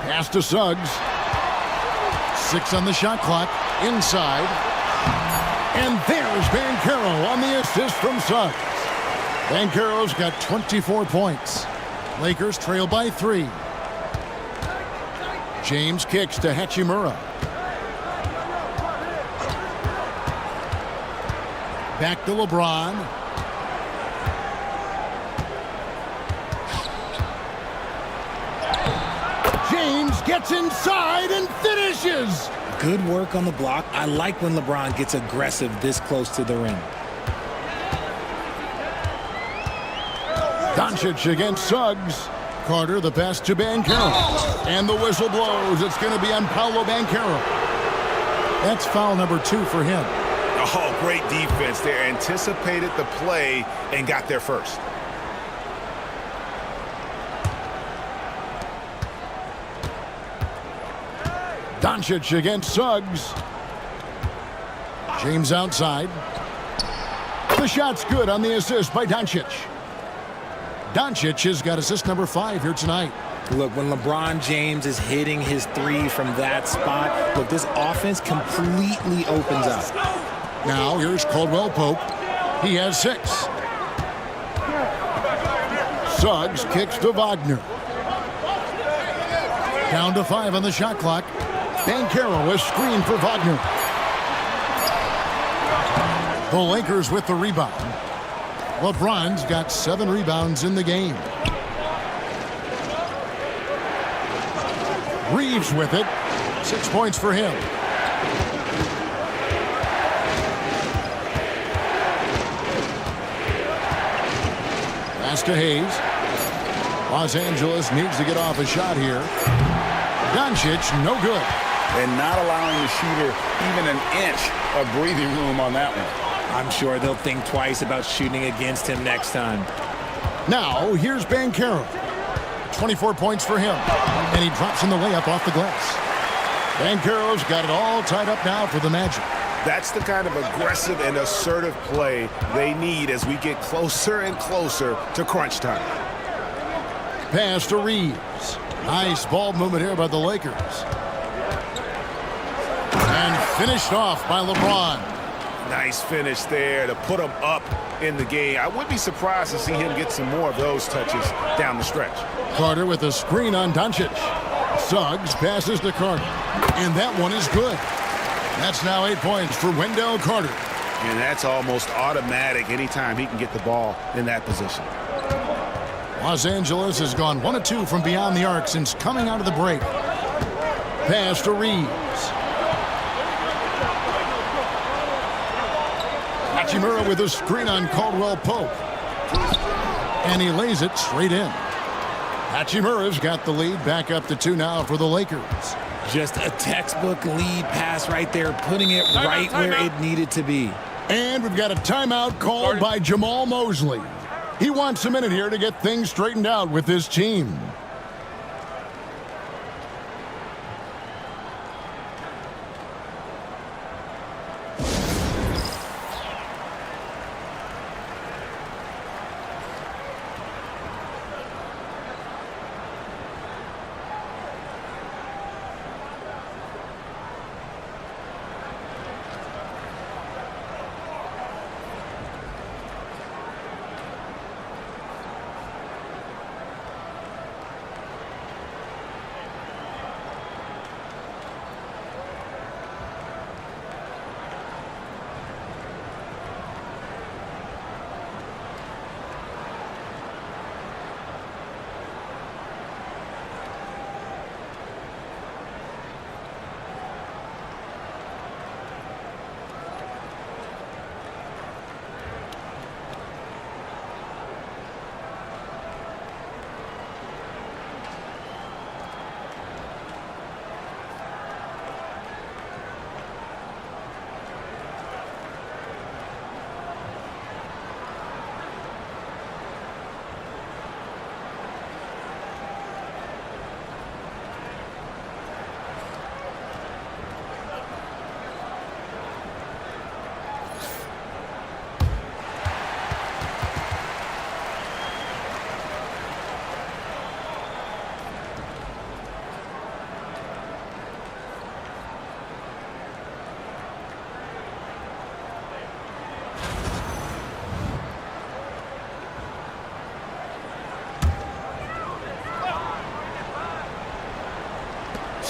Pass to Suggs. 6 on the shot clock. Inside. And there's Banchero on the assist from Suggs. Banchero's got 24 points. Lakers trail by 3. James kicks to Hachimura. Back to LeBron. James gets inside and finishes. Good work on the block. I like when LeBron gets aggressive this close to the rim. Doncic against Suggs. Carter, the pass to Banchero. And the whistle blows. It's going to be on Paolo Banchero. That's foul number 2 for him. Oh, great defense there. Anticipated the play and got there first. Doncic against Suggs. James outside. The shot's good on the assist by Doncic. Doncic has got assist number 5 here tonight. Look, when LeBron James is hitting his 3 from that spot, look, this offense completely opens up. Now here's Caldwell Pope. He has 6. Suggs kicks to Wagner. Down to 5 on the shot clock. Banchero is screened for Wagner. The Lakers with the rebound. LeBron's got 7 rebounds in the game. Reeves with it. 6 points for him. Pass to Hayes. Los Angeles needs to get off a shot here. Doncic, no good. And not allowing the shooter even an inch of breathing room on that one. I'm sure they'll think twice about shooting against him next time. Now, here's Banchero. 24 points for him. And he drops in the layup off the glass. Banchero's got it all tied up now for the Magic. That's the kind of aggressive and assertive play they need as we get closer and closer to crunch time. Pass to Reeves. Nice ball movement here by the Lakers. And finished off by LeBron. Nice finish there to put him up in the game. I wouldn't be surprised to see him get some more of those touches down the stretch. Carter with a screen on Doncic. Suggs passes to Carter. And that one is good. That's now 8 points for Wendell Carter. And that's almost automatic anytime he can get the ball in that position. Los Angeles has gone 1 of 2 from beyond the arc since coming out of the break. Pass to Reeves. Hachimura with a screen on Caldwell Pope. And he lays it straight in. Hachimura's got the lead back up to 2 now for the Lakers. Just a textbook lead pass right there, putting it right where it needed to be. And we've got a timeout called by Jamal Mosley. He wants a minute here to get things straightened out with his team.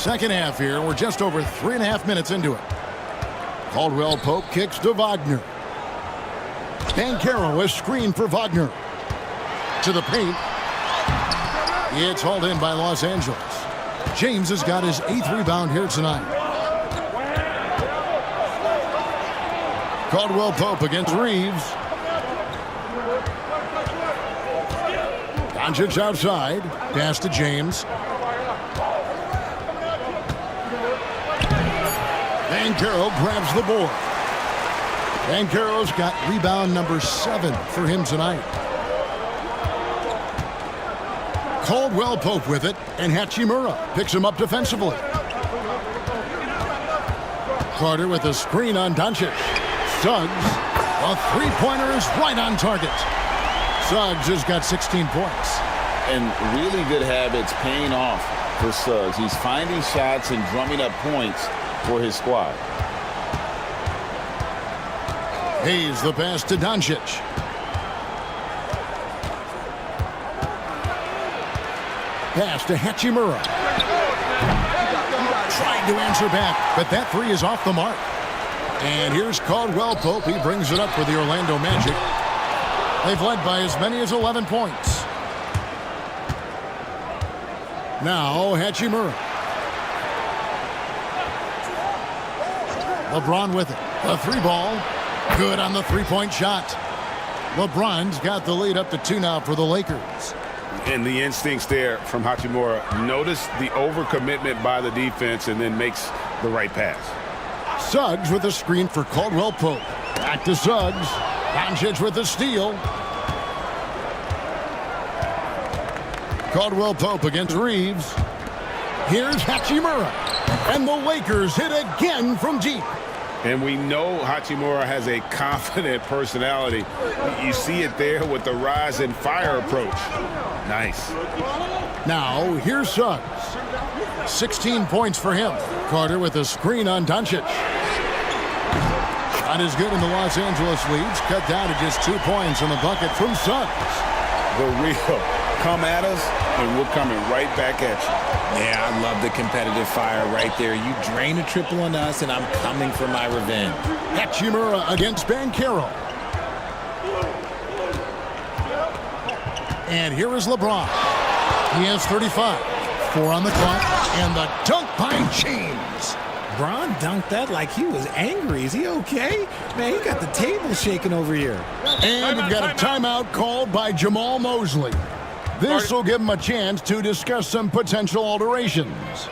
second half here. We're just over 3.5 minutes into it. Caldwell Pope kicks to Wagner. Banchero is screened for Wagner. To the paint. It's hauled in by Los Angeles. James has got his 8th rebound here tonight. Caldwell Pope against Reeves. Doncic outside. Pass to James. Banchero grabs the board. Banchero's got rebound number 7 for him tonight. Caldwell Pope with it, and Hachimura picks him up defensively. Carter with a screen on Doncic. Suggs, a three-pointer is right on target. Suggs has got 16 points. And really good habits paying off for Suggs. He's finding shots and drumming up points for his squad. Hayes the pass to Doncic. Pass to Hachimura. Tried to answer back, but that three is off the mark. And here's Caldwell Pope. He brings it up for the Orlando Magic. They've led by as many as 11 points. Now Hachimura. LeBron with it. A 3-ball. Good on the three-point shot. LeBron's got the lead up to 2 now for the Lakers. And the instincts there from Hachimura. Notice the overcommitment by the defense and then makes the right pass. Suggs with a screen for Caldwell Pope. Back to Suggs. Doncic with the steal. Caldwell Pope against Reeves. Here's Hachimura. And the Lakers hit again from deep. And we know Hachimura has a confident personality. You see it there with the rise and fire approach. Nice. Now, here's Suggs. 16 points for him. Carter with a screen on Doncic. Shot is good, and the Los Angeles leads cut down to just 2 points in the bucket from Suggs. The real come at us, and we're coming right back at you. Yeah, I love the competitive fire right there. You drain a triple on us, and I'm coming for my revenge. Hachimura against Banchero. And here is LeBron. He has 35. 4 on the clock, and the dunk by James. Bron dunked that like he was angry. Is he okay? Man, he got the table shaking over here. And we've got a timeout called by Jamal Mosley. This will give him a chance to discuss some potential alterations.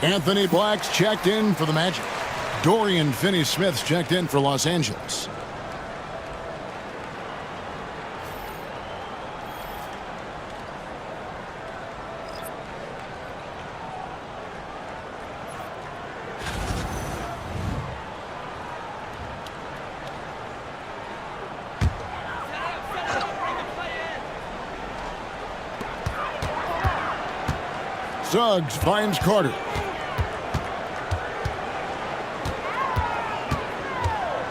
Anthony Black's checked in for the Magic. Dorian Finney-Smith's checked in for Los Angeles. Suggs finds Carter.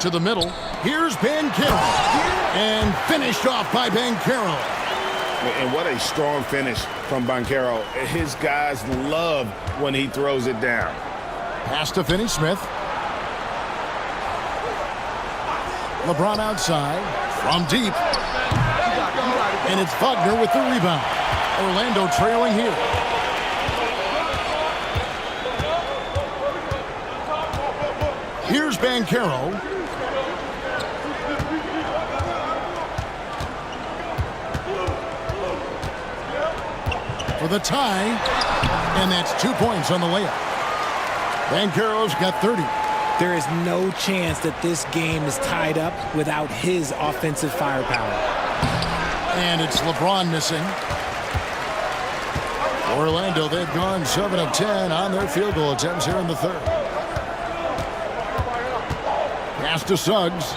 To the middle. Here's Banchero. And finished off by Banchero. And what a strong finish from Banchero. His guys love when he throws it down. Pass to Finney-Smith. LeBron outside. From deep. And it's Wagner with the rebound. Orlando trailing here. Here's Banchero. For the tie, and that's 2 points on the layup. Banchero's got 30. There is no chance that this game is tied up without his offensive firepower. And it's LeBron missing. Orlando, they've gone 7 of 10 on their field goal attempts here in the third. Pass to Suggs.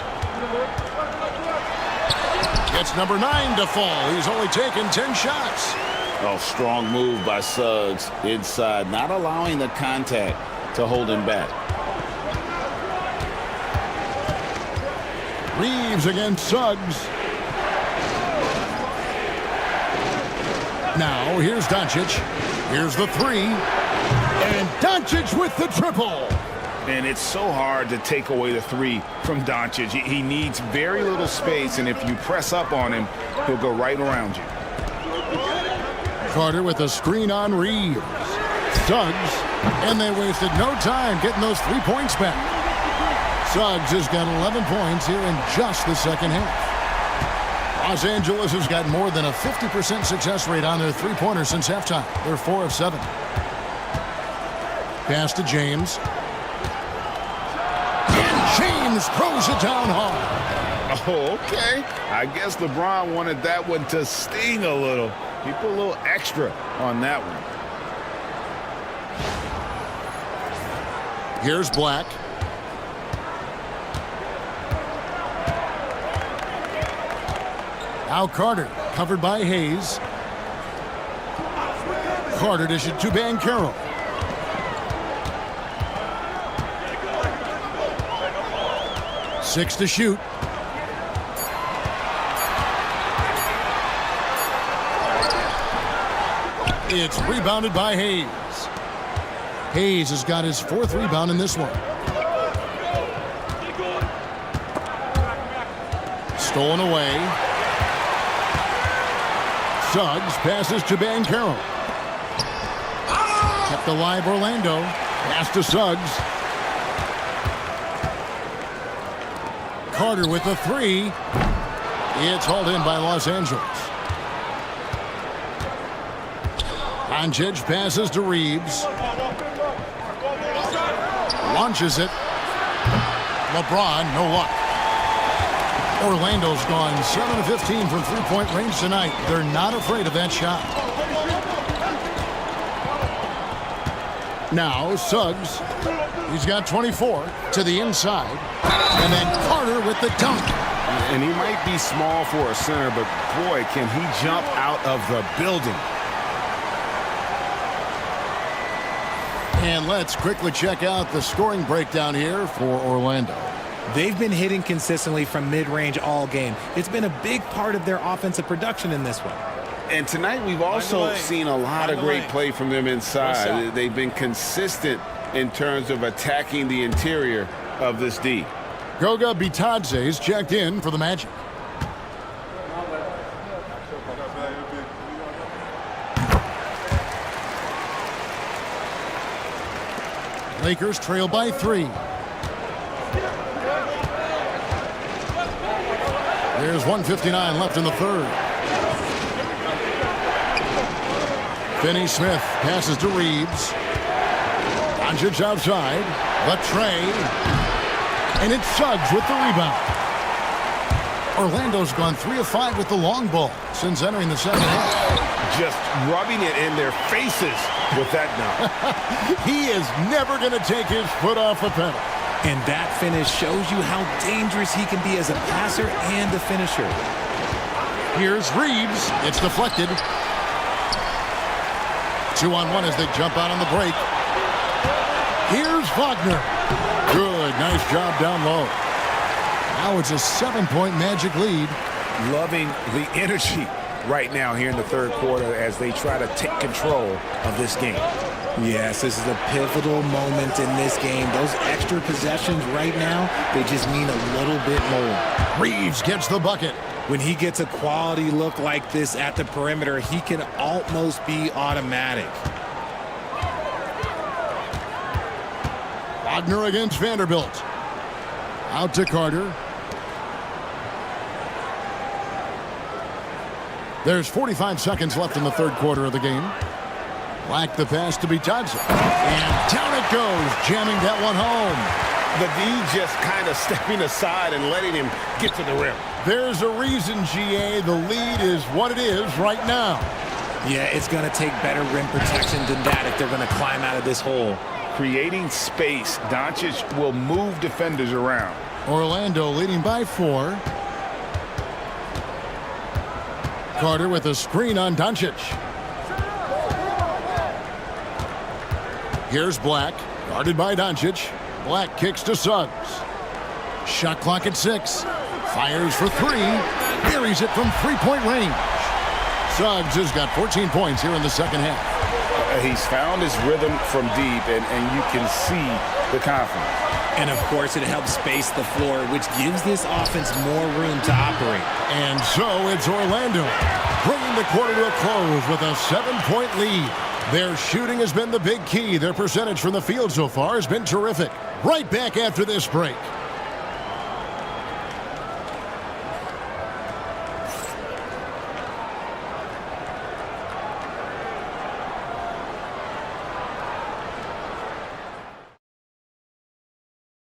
Gets number 9 to fall. He's only taken 10 shots. Oh, strong move by Suggs inside, not allowing the contact to hold him back. Reeves against Suggs. Now, here's Doncic. Here's the three. And Doncic with the triple. And it's so hard to take away the three from Doncic. He needs very little space, and if you press up on him, he'll go right around you. Carter with a screen on Reeves. Suggs. And they wasted no time getting those 3 points back. Suggs has got 11 points here in just the second half. Los Angeles has got more than a 50% success rate on their three-pointers since halftime. They're 4 of 7. Pass to James. And James throws it down hard. Oh, okay. I guess LeBron wanted that one to sting a little. He put a little extra on that one. Here's Black. Now Carter, covered by Hayes. Carter dished it to Banchero. Six to shoot. It's rebounded by Hayes. Hayes has got his 4th rebound in this one. Stolen away. Suggs passes to Banchero. Kept alive Orlando. Pass to Suggs. Carter with the three. It's hauled in by Los Angeles. Doncic passes to Reeves. Launches it. LeBron, no luck. Orlando's gone 7 of 15 from three-point range tonight. They're not afraid of that shot. Now Suggs. He's got 24 to the inside. And then Carter with the dunk. And he might be small for a center, but boy, can he jump out of the building. And let's quickly check out the scoring breakdown here for Orlando. They've been hitting consistently from mid-range all game. It's been a big part of their offensive production in this one. And tonight we've also seen a lot of great play from them inside. They've been consistent in terms of attacking the interior of this D. Goga Bitadze is checked in for the Magic. Lakers trail by 3. There's 1:59 left in the third. Finney-Smith passes to Reeves. Doncic outside. The tray. And it's Suggs with the rebound. Orlando's gone 3 of 5 with the long ball since entering the second half. Just rubbing it in their faces with that dunk. He is never going to take his foot off the pedal. And that finish shows you how dangerous he can be as a passer and a finisher. Here's Reeves. It's deflected. 2-on-1 as they jump out on the break. Here's Wagner. Good, nice job down low. Now it's a 7-point Magic lead. Loving the energy right now here in the third quarter as they try to take control of this game. Yes, this is a pivotal moment in this game. Those extra possessions right now, they just mean a little bit more. Reeves gets the bucket. When he gets a quality look like this at the perimeter, he can almost be automatic. Wagner against Vanderbilt. Out to Carter. There's 45 seconds left in the third quarter of the game. Black the pass to Bitadze. And down it goes, jamming that one home. The D just kind of stepping aside and letting him get to the rim. There's a reason, GA, the lead is what it is right now. Yeah, it's going to take better rim protection than that if they're going to climb out of this hole. Creating space, Doncic will move defenders around. Orlando leading by 4. Carter with a screen on Doncic. Here's Black, guarded by Doncic. Black kicks to Suggs. Shot clock at 6. Fires for 3. Buries it from three-point range. Suggs has got 14 points here in the second half. He's found his rhythm from deep, and you can see the confidence. And, of course, it helps space the floor, which gives this offense more room to operate. And so it's Orlando bringing the quarter to a close with a 7-point lead. Their shooting has been the big key. Their percentage from the field so far has been terrific. Right back after this break.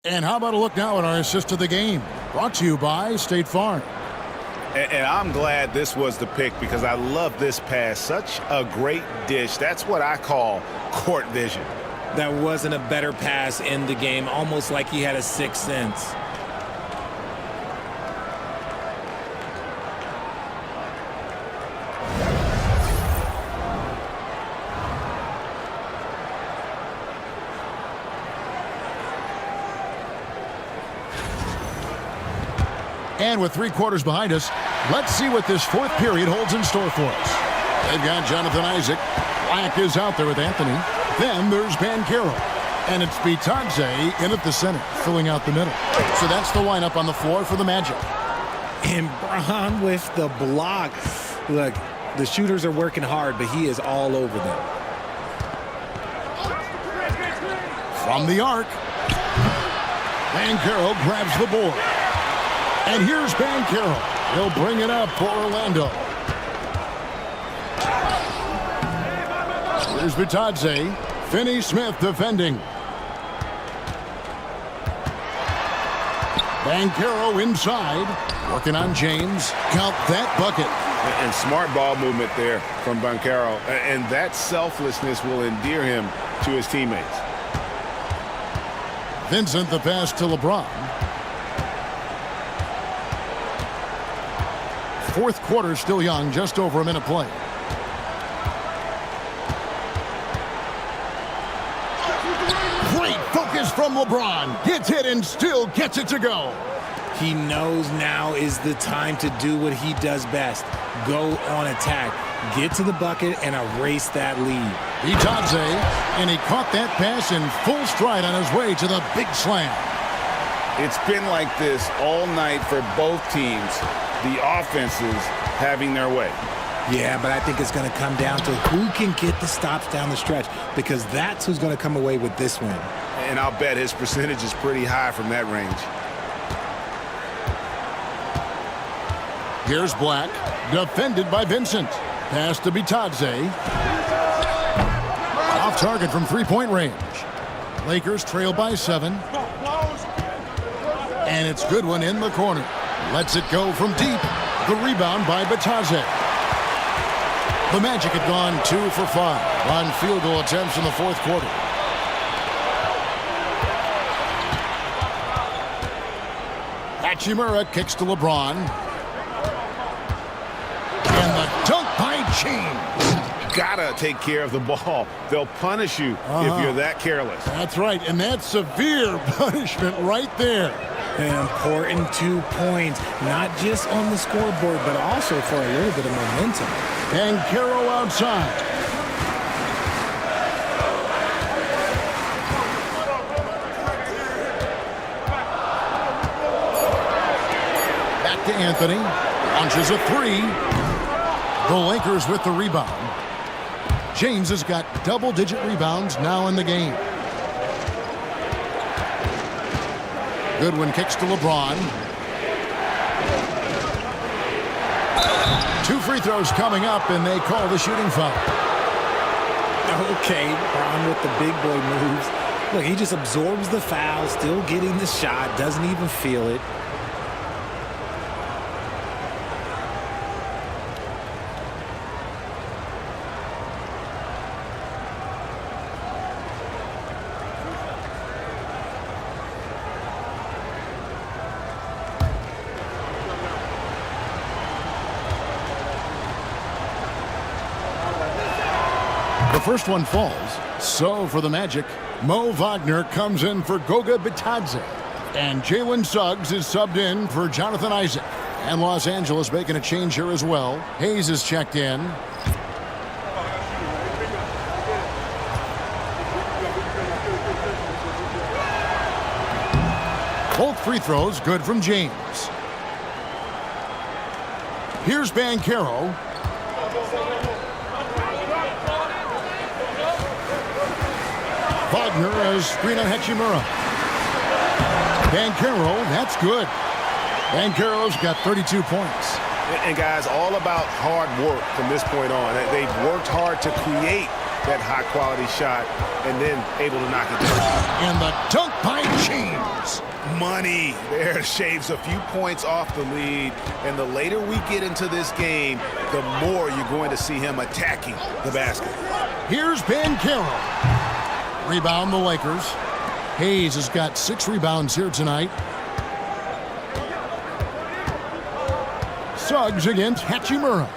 And how about a look now at our assist of the game? Brought to you by State Farm. And I'm glad this was the pick because I love this pass. Such a great dish. That's what I call court vision. That wasn't a better pass in the game, almost like he had a sixth sense. And with 3 quarters behind us, let's see what this fourth period holds in store for us. They've got Jonathan Isaac. Black is out there with Anthony. Then there's Banchero. And it's Bitadze in at the center, filling out the middle. So that's the lineup on the floor for the Magic. And Braun with the block. Look, the shooters are working hard, but he is all over them. From the arc, Banchero grabs the board. And here's Banchero. He'll bring it up for Orlando. Here's Bitadze. Finney-Smith defending. Banchero inside. Working on James. Count that bucket. And smart ball movement there from Banchero. And that selflessness will endear him to his teammates. Vincent the pass to LeBron. Fourth quarter still young, just over a minute play. Great focus from LeBron. Gets hit and still gets it to go. He knows now is the time to do what he does best. Go on attack. Get to the bucket and erase that lead. Bitadze, and he caught that pass in full stride on his way to the big slam. It's been like this all night for both teams. The offenses having their way. Yeah, but I think it's going to come down to who can get the stops down the stretch, because that's who's going to come away with this win. And I'll bet his percentage is pretty high from that range. Here's Black, defended by Vincent. Pass to Bitadze. Off target from three-point range. Lakers trail by 7. And it's Goodwin in the corner. Lets it go from deep. The rebound by Bitadze. The Magic had gone 2 for 5 on field goal attempts in the fourth quarter. Hachimura kicks to LeBron. And the dunk by James. Gotta take care of the ball. They'll punish you if you're that careless. That's right, and that's severe punishment right there. An important 2 points, not just on the scoreboard, but also for a little bit of momentum. And Carroll outside. Back to Anthony. Launches a three. The Lakers with the rebound. James has got double-digit rebounds now in the game. Goodwin kicks to LeBron. 2 free throws coming up, and they call the shooting foul. Okay, Braun with the big boy moves. Look, he just absorbs the foul, still getting the shot, doesn't even feel it. The first one falls. So for the Magic, Mo Wagner comes in for Goga Bitadze. And Jalen Suggs is subbed in for Jonathan Isaac. And Los Angeles making a change here as well. Hayes is checked in. Both free throws good from James. Here's Banchero. Wagner has screen on Hachimura. Banchero, that's good. Banchero's got 32 points. And guys, all about hard work from this point on. They've worked hard to create that high-quality shot and then able to knock it down. And the dunk by James. Money there shaves a few points off the lead. And the later we get into this game, the more you're going to see him attacking the basket. Here's Banchero. Rebound the Lakers. Hayes has got 6 rebounds here tonight. Suggs against Hachimura.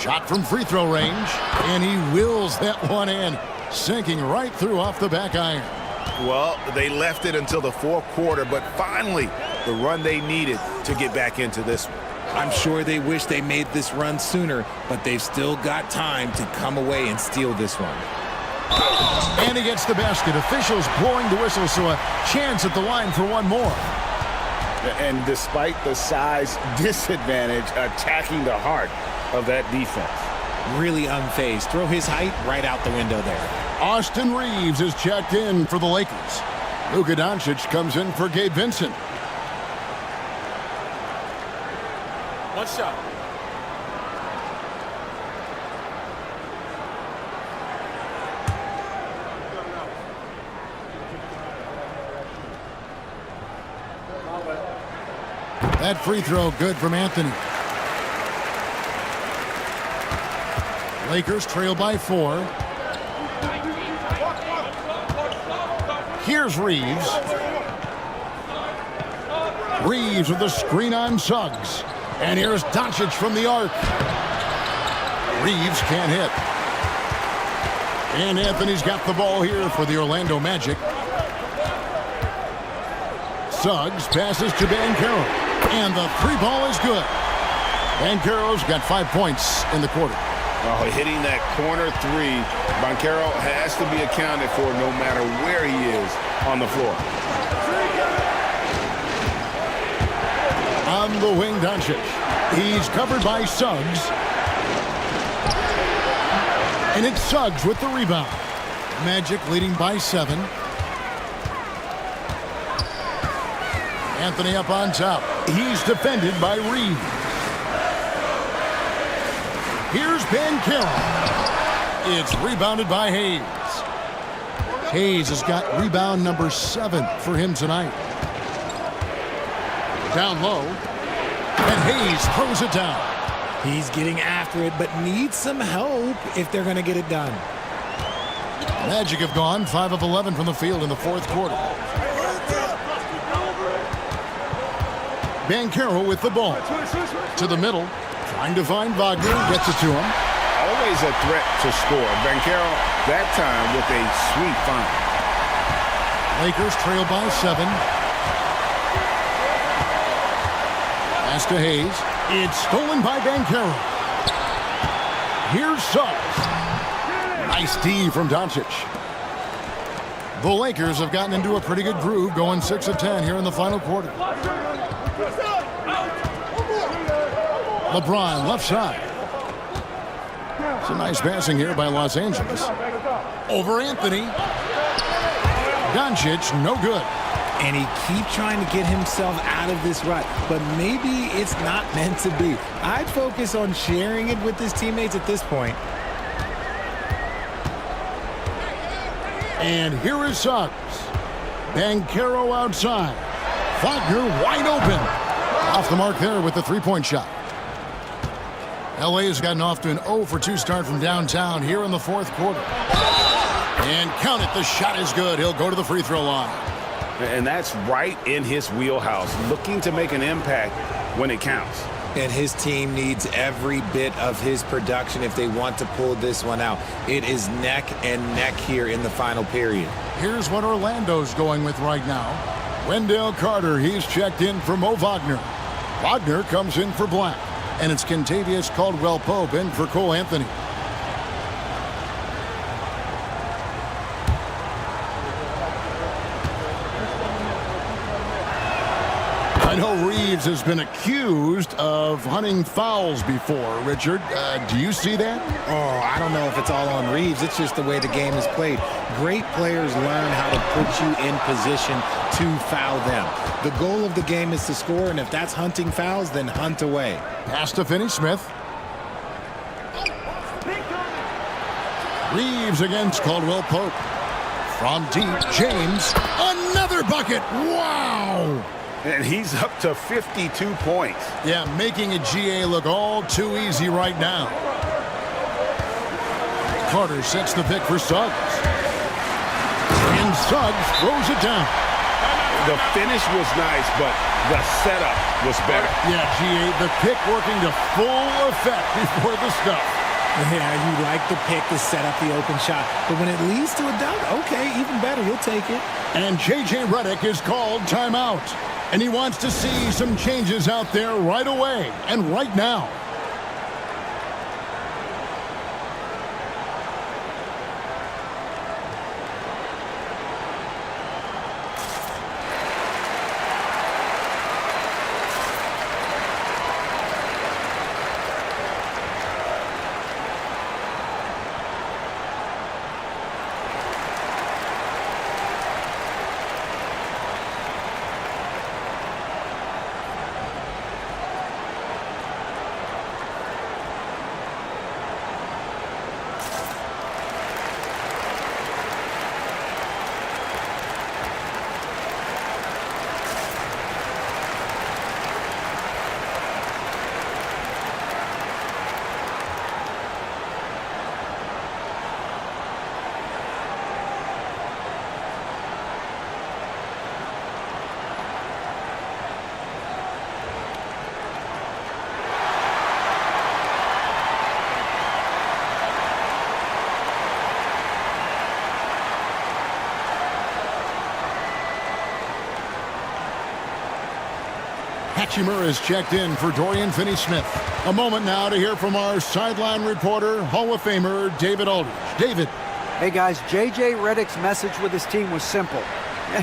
Shot from free throw range, and he wills that one in, sinking right through off the back iron. Well, they left it until the fourth quarter, but finally the run they needed to get back into this one. I'm sure they wish they made this run sooner, but they've still got time to come away and steal this one. And he gets the basket. Officials blowing the whistle, so a chance at the line for one more. And despite the size disadvantage, attacking the heart of that defense. Really unfazed. Throw his height right out the window there. Austin Reeves is checked in for the Lakers. Luka Doncic comes in for Gabe Vincent. One shot. That free throw good from Anthony. Lakers trail by 4. Here's Reeves. Reeves with the screen on Suggs. And here's Doncic from the arc. Reeves can't hit. And Anthony's got the ball here for the Orlando Magic. Suggs passes to Banchero. And the 3 ball is good. Banchero's got 5 points in the quarter. Oh, hitting that corner 3, Banchero has to be accounted for no matter where he is on the floor. On the wing, Doncic. He's covered by Suggs. And it's Suggs with the rebound. Magic leading by 7. Anthony up on top. He's defended by Reeves. Here's Banchero. It's rebounded by Hayes. Hayes has got rebound number 7 for him tonight. Down low. And Hayes throws it down. He's getting after it, but needs some help if they're going to get it done. Magic have gone 5 of 11 from the field in the fourth quarter. Banchero with the ball. To the middle. Trying to find Wagner. Gets it to him. Always a threat to score. Banchero that time with a sweet find. Lakers trail by 7. Pass to Hayes. It's stolen by Banchero. Here's Suggs. Nice D from Doncic. The Lakers have gotten into a pretty good groove, going 6 of 10 here in the final quarter. LeBron left side. Some nice passing here by Los Angeles. Over Anthony. Doncic, no good. And he keeps trying to get himself out of this rut, but maybe it's not meant to be. I'd focus on sharing it with his teammates at this point. And here is Suggs. Banchero outside. Wagner wide open. Off the mark there with the three-point shot. LA has gotten off to an 0 for 2 start from downtown here in the fourth quarter. And count it, the shot is good. He'll go to the free throw line. And that's right in his wheelhouse, looking to make an impact when it counts. And his team needs every bit of his production if they want to pull this one out. It is neck and neck here in the final period. Here's what Orlando's going with right now. Wendell Carter, he's checked in for Mo Wagner. Wagner comes in for Black. And it's Kentavious Caldwell-Pope in for Cole Anthony. I know Reeves has been accused of hunting fouls before. Richard, do you see that? Oh, I don't know if it's all on Reeves. It's just the way the game is played. Great players learn how to put you in position to foul them. The goal of the game is to score, and if that's hunting fouls, then hunt away. Pass to Finney-Smith. Reeves against Caldwell-Pope. From deep, James. Another bucket. Wow! And he's up to 52 points. Yeah, making a GA look all too easy right now. Carter sets the pick for Suggs. And Suggs throws it down. The finish was nice, but the setup was better. Yeah, GA, the pick working to full effect before the stuff. Yeah, you like the pick to set up the open shot. But when it leads to a dunk, okay, even better. You'll take it. And J.J. Redick is called timeout. And he wants to see some changes out there right away and right now. Hachimura is checked in for Dorian Finney-Smith. A moment now to hear from our sideline reporter, Hall of Famer David Aldridge. David. Hey guys, J.J. Redick's message with his team was simple.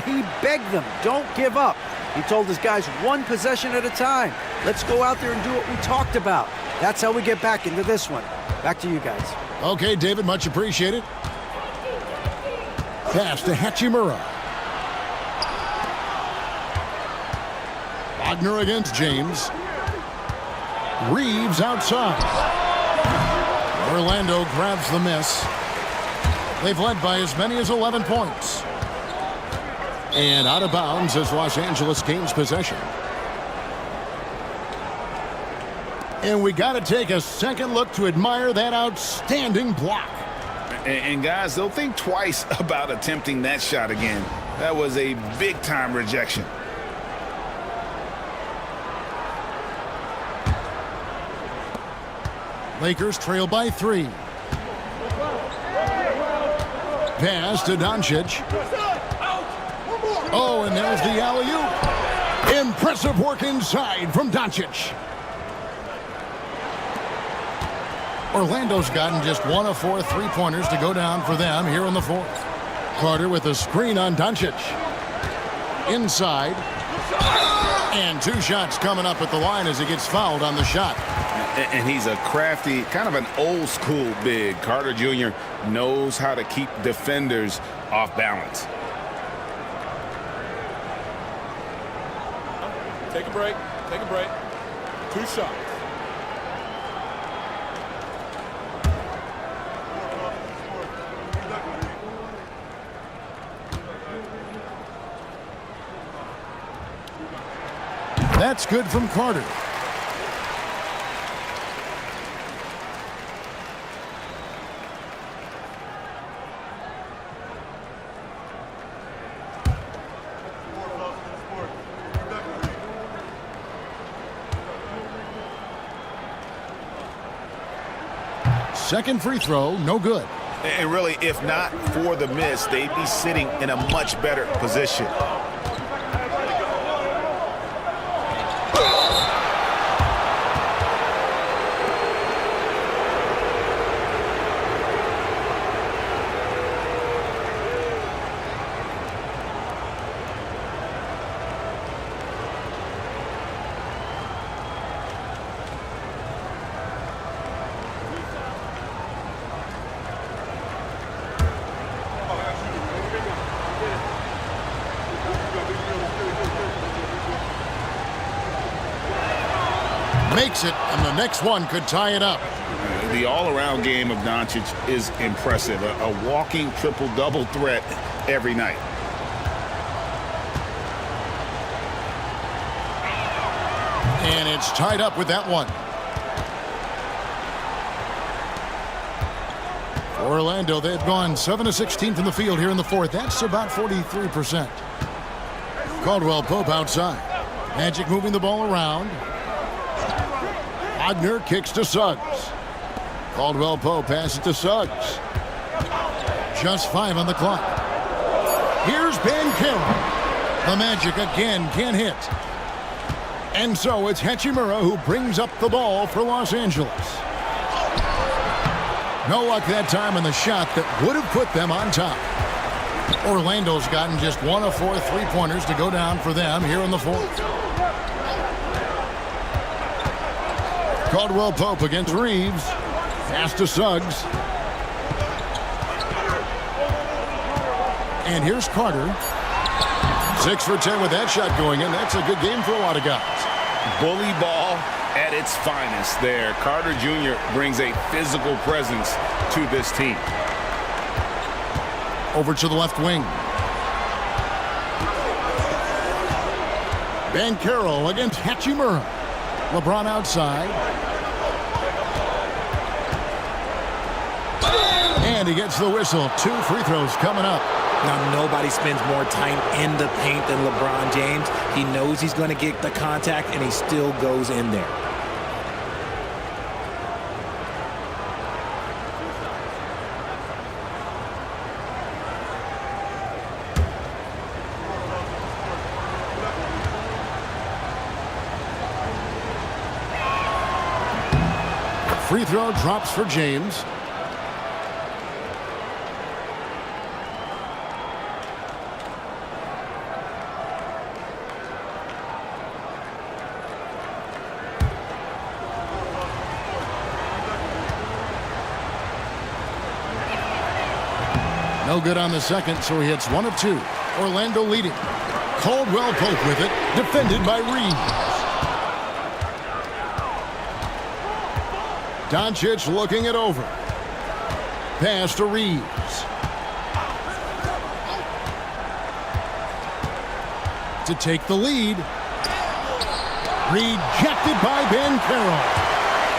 He begged them, don't give up. He told his guys one possession at a time. Let's go out there and do what we talked about. That's how we get back into this one. Back to you guys. Okay, David, much appreciated. Pass to Hachimura. Wagner against James. Reeves outside. Orlando grabs the miss. They've led by as many as 11 points. And out of bounds as Los Angeles gains possession. And we got to take a second look to admire that outstanding block. And guys, they'll think twice about attempting that shot again. That was a big-time rejection. Lakers trail by 3. Pass to Doncic. Oh, and there's the alley-oop. Impressive work inside from Doncic. Orlando's gotten just 1 of 4 3-pointers to go down for them here in the fourth. Carter with a screen on Doncic. Inside. And 2 shots coming up at the line as he gets fouled on the shot. And he's a crafty, kind of an old school big. Carter Jr. knows how to keep defenders off balance. Take a break. Take a break. 2 shots. That's good from Carter. Second free throw, no good. And really, if not for the miss, they'd be sitting in a much better position. Makes it, and the next one could tie it up. The all-around game of Doncic is impressive. A walking triple-double threat every night. And it's tied up with that one. For Orlando, they've gone 7 of 16 from the field here in the fourth. That's about 43%. Caldwell Pope outside. Magic moving the ball around. Wagner kicks to Suggs. Caldwell Pope passes to Suggs. Just 5 on the clock. Here's Banchero. The Magic again can't hit. And so it's Hachimura who brings up the ball for Los Angeles. No luck that time in the shot that would have put them on top. Orlando's gotten just 1 of 4 3-pointers to go down for them here in the fourth. Caldwell Pope against Reeves. Pass to Suggs. And here's Carter. 6 for 10 with that shot going in. That's a good game for a lot of guys. Bully ball at its finest there. Carter Jr. brings a physical presence to this team. Over to the left wing. Banchero against Hachimura. LeBron outside. And he gets the whistle. 2 free throws coming up. Now, nobody spends more time in the paint than LeBron James. He knows he's going to get the contact, and he still goes in there. Free throw drops for James. No good on the second, so he hits 1 of 2. Orlando leading. Caldwell Pope with it, defended by Reeves. Doncic looking it over. Pass to Reeves. To take the lead. Rejected by Banchero.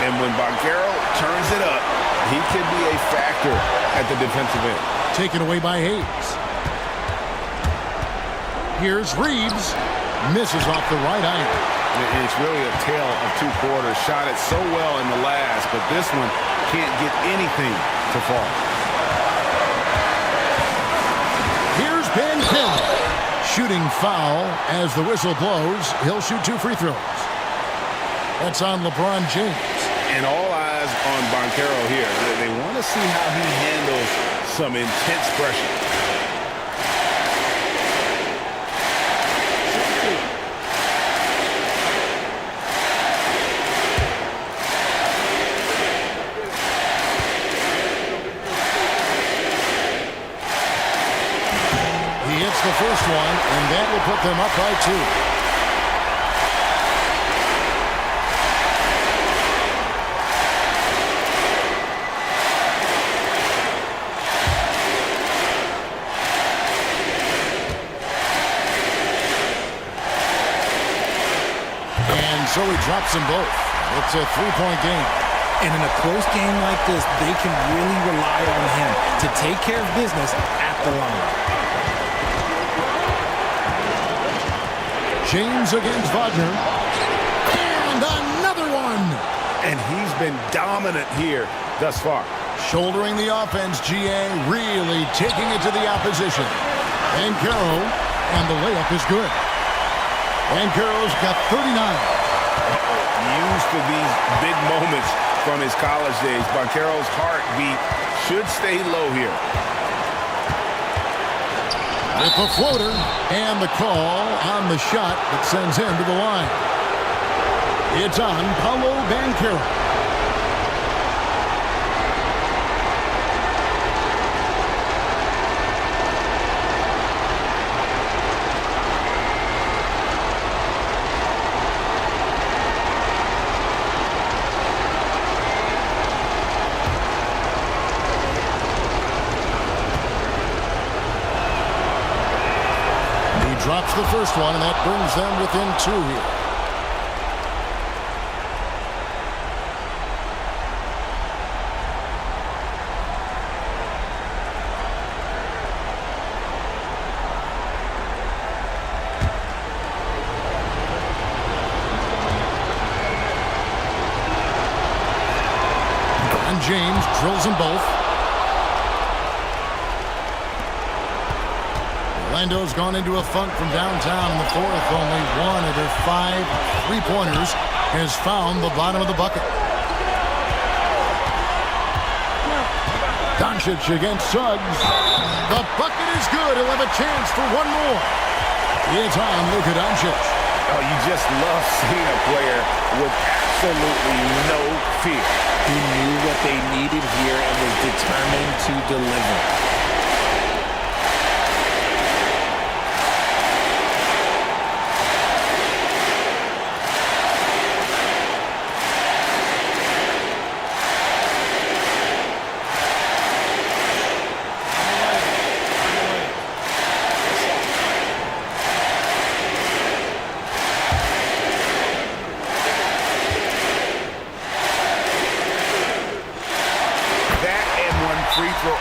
And when Banchero turns it up, he can be a factor at the defensive end. Taken away by Hayes. Here's Reeves. Misses off the right iron. It's really a tale of 2 quarters. Shot it so well in the last, but this one can't get anything to fall. Here's Banchero. shooting foul. As the whistle blows, he'll shoot 2 free throws. That's on LeBron James. And all eyes on Banchero here. They want to see how he handles some intense pressure. He hits the first one, and that will put them up by 2. So he drops them both. It's a 3-point game. And in a close game like this, they can really rely on him to take care of business at the line. James against Wagner. And another one. And he's been dominant here thus far. Shouldering the offense, GA really taking it to the opposition. And Caro, and the layup is good. And Caro's got 39. Used to these big moments from his college days. Banchero's heartbeat should stay low here. With the floater and the call on the shot that sends him to the line. It's on Paolo Banchero. Drops the first one, and that brings them within 2 here. And James drills them both. Orlando's gone into a funk from downtown in the 4th. Only 1 of their 5 3-pointers has found the bottom of the bucket. Doncic against Suggs. The bucket is good. He'll have a chance for one more. It's on Luka Doncic. Oh, you just love seeing a player with absolutely no fear. He knew what they needed here and was determined to deliver.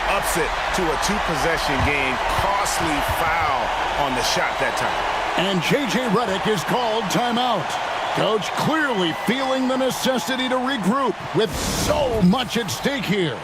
Ups it to a 2-possession game. Costly foul on the shot that time. And J.J. Redick is called timeout. Coach clearly feeling the necessity to regroup with so much at stake here.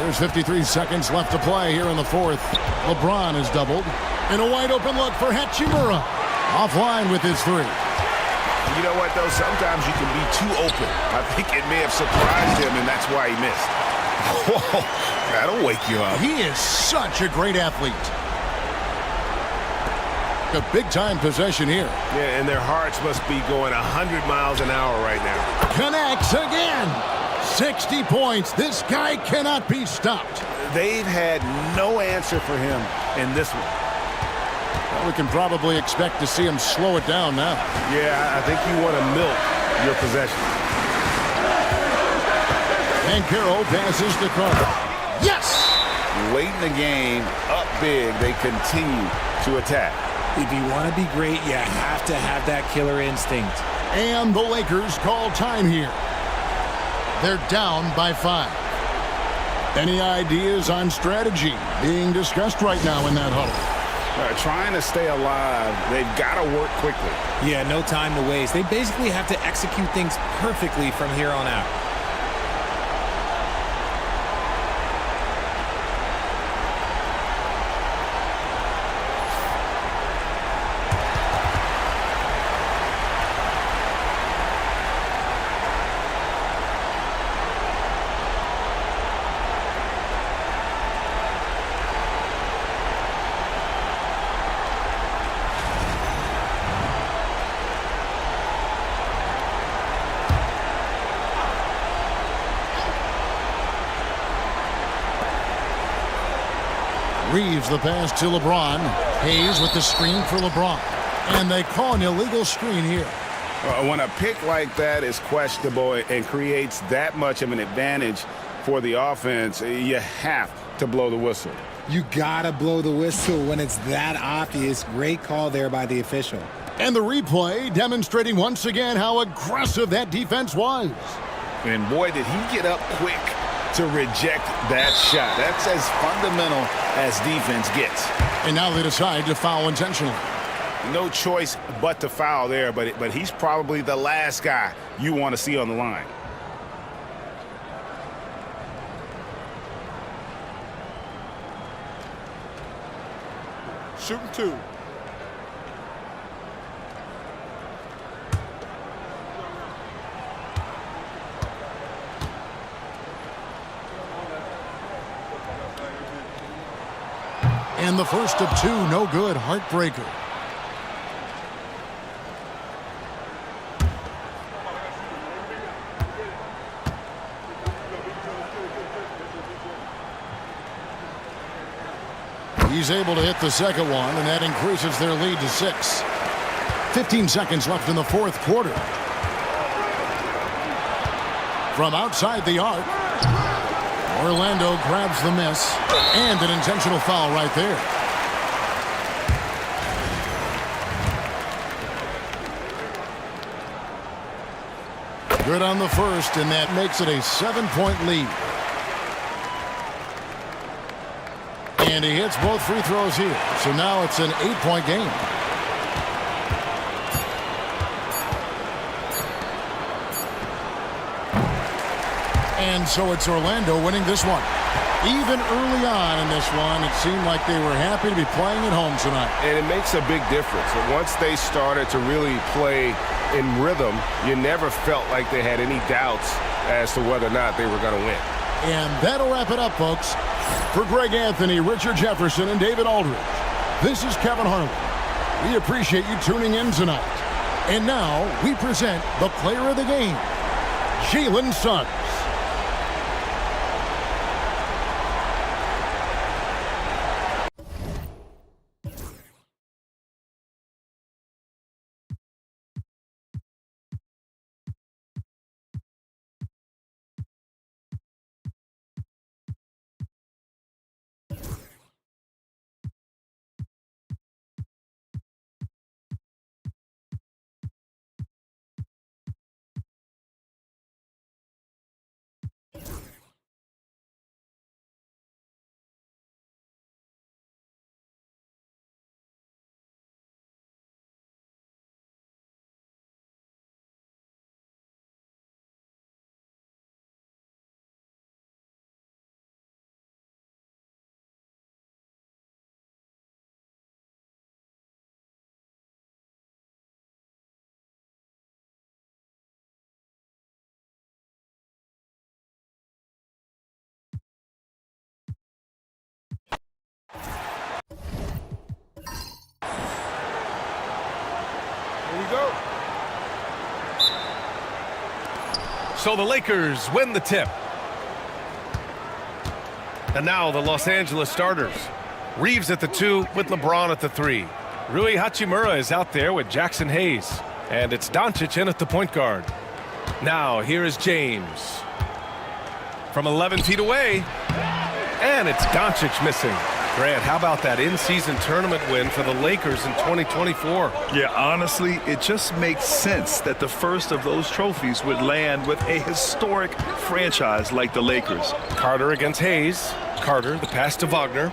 There's 53 seconds left to play here in the 4th. LeBron is doubled. And a wide open look for Hachimura. Offline with his 3. You know what, though? Sometimes you can be too open. I think it may have surprised him, and that's why he missed. Whoa, that'll wake you up. He is such a great athlete. A big-time possession here. Yeah, and their hearts must be going 100 miles an hour right now. Connects again. 60 points. This guy cannot be stopped. They've had no answer for him in this one. Well, we can probably expect to see him slow it down now. Yeah, I think you want to milk your possession. And Carroll passes to Carter. Yes! Late in the game, up big, they continue to attack. If you want to be great, you have to have that killer instinct. And the Lakers call time here. They're down by 5. Any ideas on strategy being discussed right now in that huddle? Trying to stay alive, they've got to work quickly. Yeah, no time to waste. They basically have to execute things perfectly from here on out. Reeves the pass to LeBron. Hayes with the screen for LeBron. And they call an illegal screen here. When a pick like that is questionable and creates that much of an advantage for the offense, you have to blow the whistle. You gotta blow the whistle when it's that obvious. Great call there by the official. And the replay demonstrating once again how aggressive that defense was. And boy, did he get up quick to reject that shot. That's as fundamental as defense gets. And now they decide to foul intentionally. No choice but to foul there, but he's probably the last guy you want to see on the line. Shooting 2. And the first of 2, no good. Heartbreaker. He's able to hit the second one, and that increases their lead to 6. 15 seconds left in the fourth quarter. From outside the arc, Orlando grabs the miss, and an intentional foul right there. Good on the first, and that makes it a 7-point lead. And he hits both free throws here, so now it's an 8-point game. And so it's Orlando winning this one. Even early on in this one, it seemed like they were happy to be playing at home tonight. And it makes a big difference. And once they started to really play in rhythm, you never felt like they had any doubts as to whether or not they were going to win. And that'll wrap it up, folks. For Greg Anthony, Richard Jefferson, and David Aldridge, this is Kevin Harlan. We appreciate you tuning in tonight. And now we present the player of the game, Jalen Suggs. So the Lakers win the tip. And now the Los Angeles starters. Reeves at the 2 with LeBron at the 3. Rui Hachimura is out there with Jackson Hayes. And it's Doncic in at the point guard. Now here is James. From 11 feet away. And it's Doncic missing. Grant, how about that in-season tournament win for the Lakers in 2024? Yeah, honestly, it just makes sense that the first of those trophies would land with a historic franchise like the Lakers. Carter against Hayes. Carter, the pass to Wagner.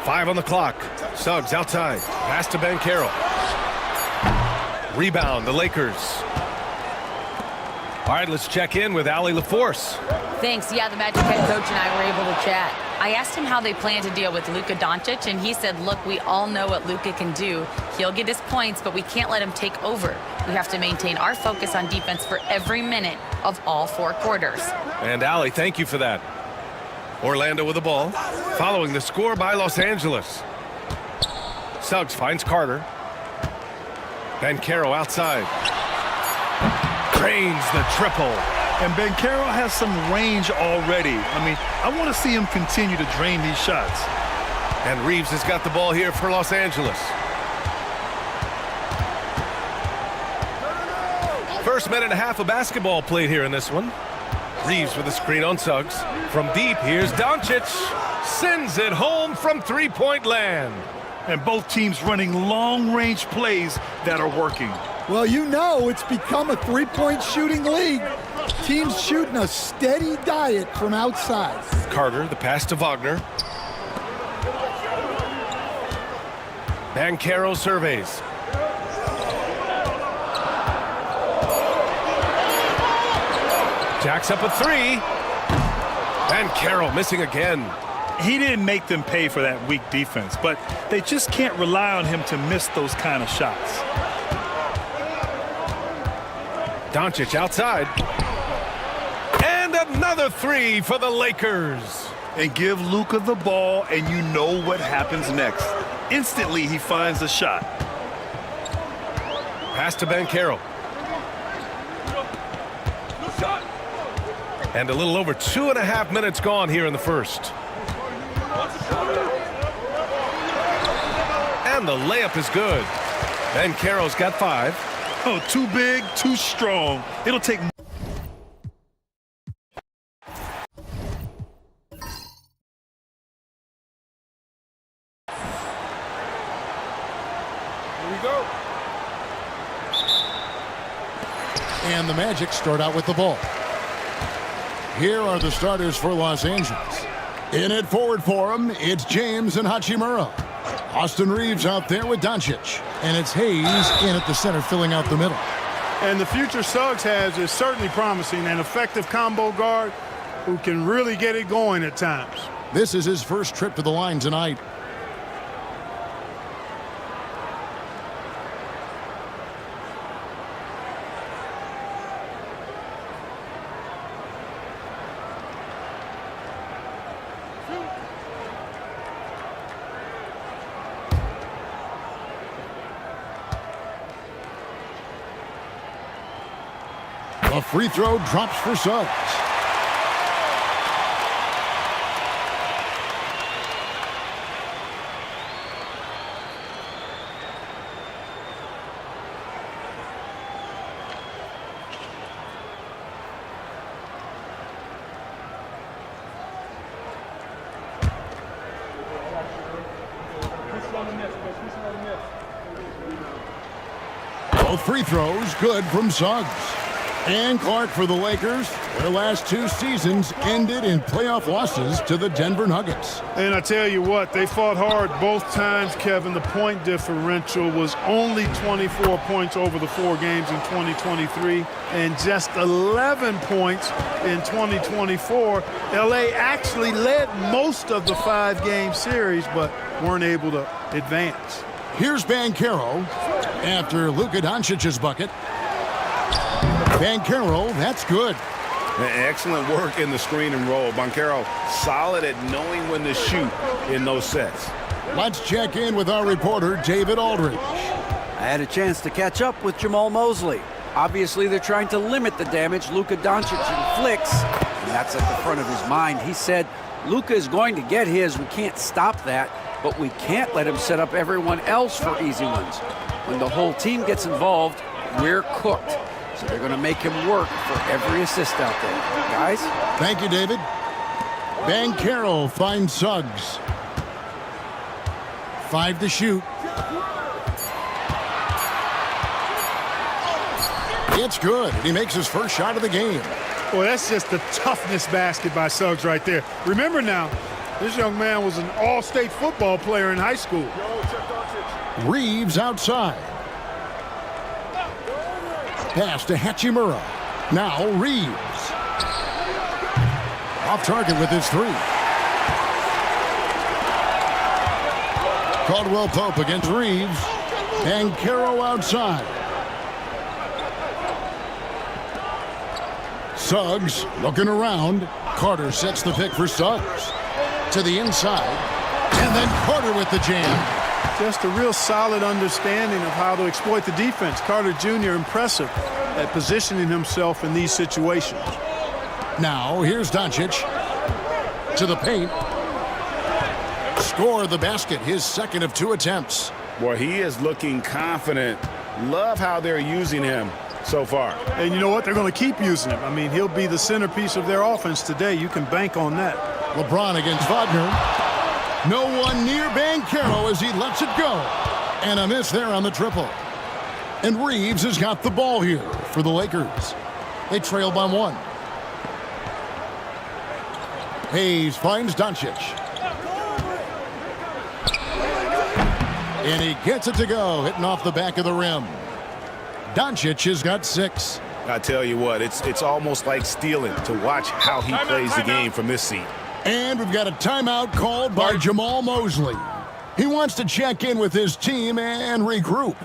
5 on the clock. Suggs outside. Pass to Banchero. Rebound, the Lakers. All right, let's check in with Allie LaForce. Thanks. Yeah, the Magic head coach and I were able to chat. I asked him how they plan to deal with Luka Doncic, and he said, look, we all know what Luka can do. He'll get his points, but we can't let him take over. We have to maintain our focus on defense for every minute of all 4 quarters. And Allie, thank you for that. Orlando with the ball, following the score by Los Angeles. Suggs finds Carter. Banchero outside. Drains the triple. And Banchero has some range already. I mean, I want to see him continue to drain these shots. And Reeves has got the ball here for Los Angeles. First minute and a half of basketball played here in this one. Reeves with a screen on Suggs. From deep, here's Doncic. Sends it home from three-point land. And both teams running long-range plays that are working. Well, you know it's become a three-point shooting league. Teams shooting a steady diet from outside. Carter, the pass to Wagner. Banchero surveys. Jacks up a 3. Banchero missing again. He didn't make them pay for that weak defense, but they just can't rely on him to miss those kind of shots. Doncic outside. And another 3 for the Lakers. And give Luka the ball, and you know what happens next. Instantly, he finds a shot. Pass to Banchero. And a little over 2.5 minutes gone here in the first. And the layup is good. Banchero's got 5. Oh, too big, too strong. It'll take. Here we go. And the Magic start out with the ball. Here are the starters for Los Angeles. In it forward for them, it's James and Hachimura. Austin Reeves out there with Doncic. And it's Hayes in at the center, filling out the middle. And the future Suggs has is certainly promising, an effective combo guard who can really get it going at times. This is his first trip to the line tonight. A free throw drops for Suggs. Both free throws good from Suggs. And Clark for the Lakers. Their last 2 seasons ended in playoff losses to the Denver Nuggets. And I tell you what, they fought hard both times, Kevin. The point differential was only 24 points over the 4 games in 2023 and just 11 points in 2024. LA actually led most of the 5-game series, but weren't able to advance. Here's Banchero after Luka Doncic's bucket. Banchero, that's good. Excellent work in the screen and roll. Banchero solid at knowing when to shoot in those sets. Let's check in with our reporter, David Aldridge. I had a chance to catch up with Jamal Mosley. Obviously, they're trying to limit the damage Luka Doncic inflicts, and that's at the front of his mind. He said, Luka is going to get his. We can't stop that, but we can't let him set up everyone else for easy ones. When the whole team gets involved, we're cooked. So they're going to make him work for every assist out there. Guys? Thank you, David. Banchero finds Suggs. 5 to shoot. It's good. He makes his first shot of the game. Well, that's just the toughness basket by Suggs right there. Remember now, this young man was an all-state football player in high school. Reeves outside. Pass to Hachimura. Now Reeves. Off target with his 3. Caldwell Pope against Reeves. Banchero outside. Suggs looking around. Carter sets the pick for Suggs. To the inside. And then Carter with the jam. Just a real solid understanding of how to exploit the defense. Carter Jr. impressive at positioning himself in these situations. Now here's Doncic. To the paint. Score the basket, his second of 2 attempts. Boy, he is looking confident. Love how they're using him so far. And you know what? They're going to keep using him. I mean, he'll be the centerpiece of their offense today. You can bank on that. LeBron against Wagner. No one near Banchero as he lets it go. And a miss there on the triple. And Reeves has got the ball here for the Lakers. They trail by 1. Hayes finds Doncic. And he gets it to go, hitting off the back of the rim. Doncic has got 6. I tell you what, it's almost like stealing to watch how he plays the game from this seat. And we've got a timeout called by Jamal Mosley. He wants to check in with his team and regroup.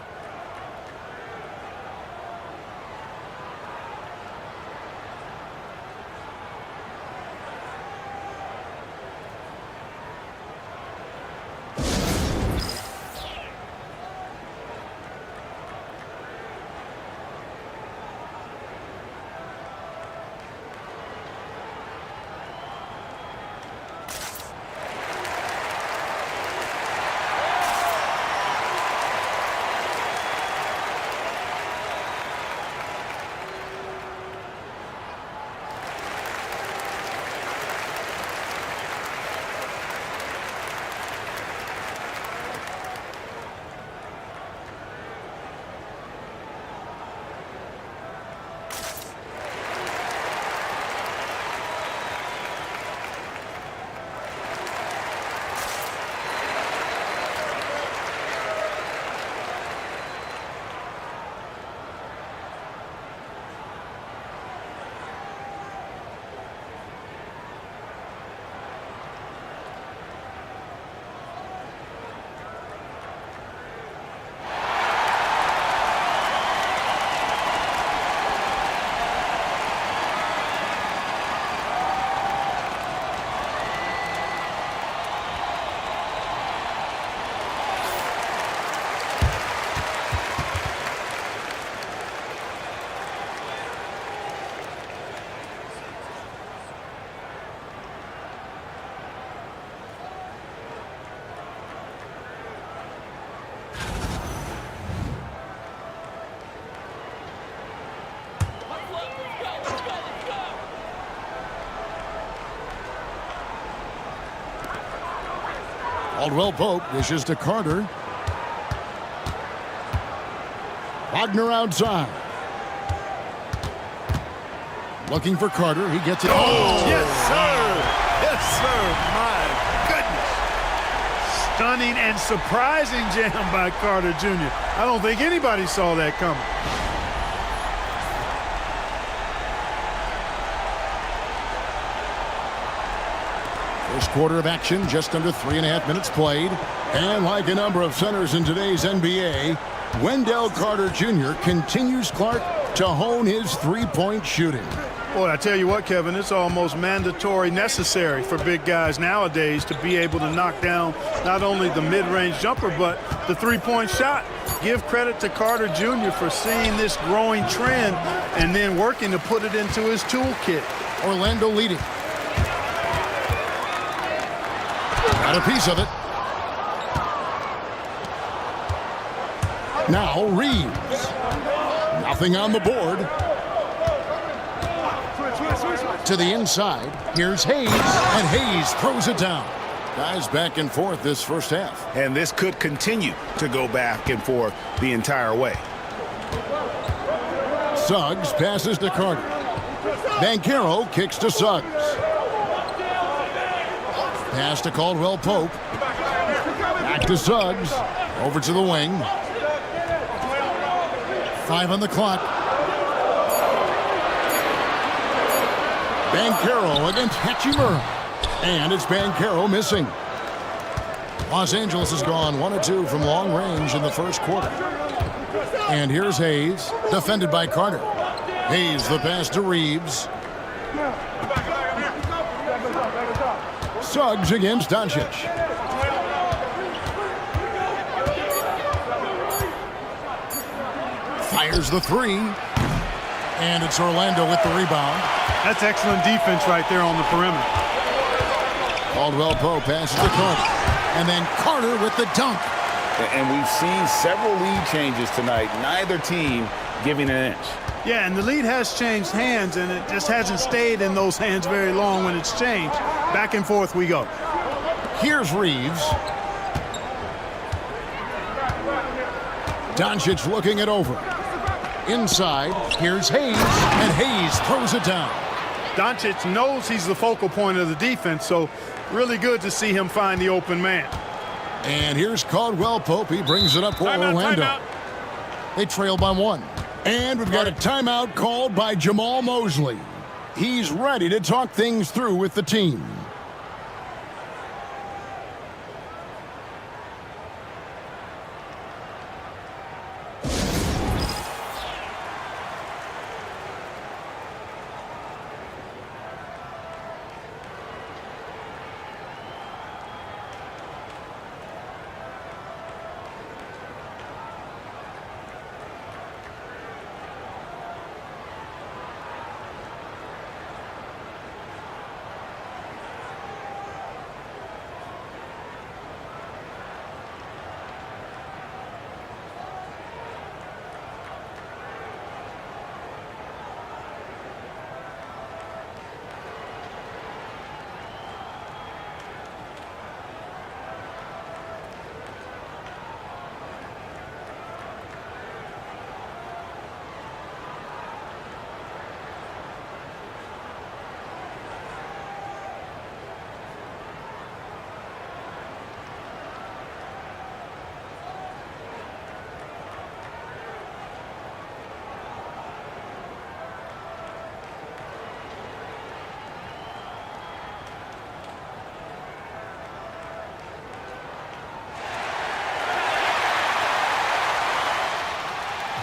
Caldwell Pope dishes to Carter. Wagner outside. Looking for Carter. He gets it. Oh, yes, sir. Yes, sir. My goodness. Stunning and surprising jam by Carter Jr. I don't think anybody saw that coming. First quarter of action, just under 3.5 minutes played. And like a number of centers in today's NBA, Wendell Carter Jr. continues, Clark, to hone his three-point shooting. Boy, I tell you what, Kevin, it's almost mandatory necessary for big guys nowadays to be able to knock down not only the mid-range jumper, but the three-point shot. Give credit to Carter Jr. for seeing this growing trend and then working to put it into his toolkit. Orlando leading. Got a piece of it. Now Reeves. Nothing on the board. To the inside. Here's Hayes. And Hayes throws it down. Guys back and forth this first half. And this could continue to go back and forth the entire way. Suggs passes to Carter. Banchero kicks to Suggs. Pass to Caldwell Pope. Back to Suggs. Over to the wing. 5 on the clock. Banchero against Hachimura. And it's Banchero missing. Los Angeles has gone 1 of 2 from long range in the first quarter. And here's Hayes, defended by Carter. Hayes the pass to Reeves. Suggs against Doncic. Fires the 3. And it's Orlando with the rebound. That's excellent defense right there on the perimeter. Caldwell Pope passes to Carter. And then Carter with the dunk. And we've seen several lead changes tonight. Neither team giving an inch. Yeah, and the lead has changed hands, and it just hasn't stayed in those hands very long when it's changed. Back and forth we go. Here's Reeves. Doncic looking it over. Inside, here's Hayes, and Hayes throws it down. Doncic knows he's the focal point of the defense, so really good to see him find the open man. And here's Caldwell Pope. He brings it up for Orlando. Timeout. They trail by 1. And we've got a timeout called by Jamal Mosley. He's ready to talk things through with the team.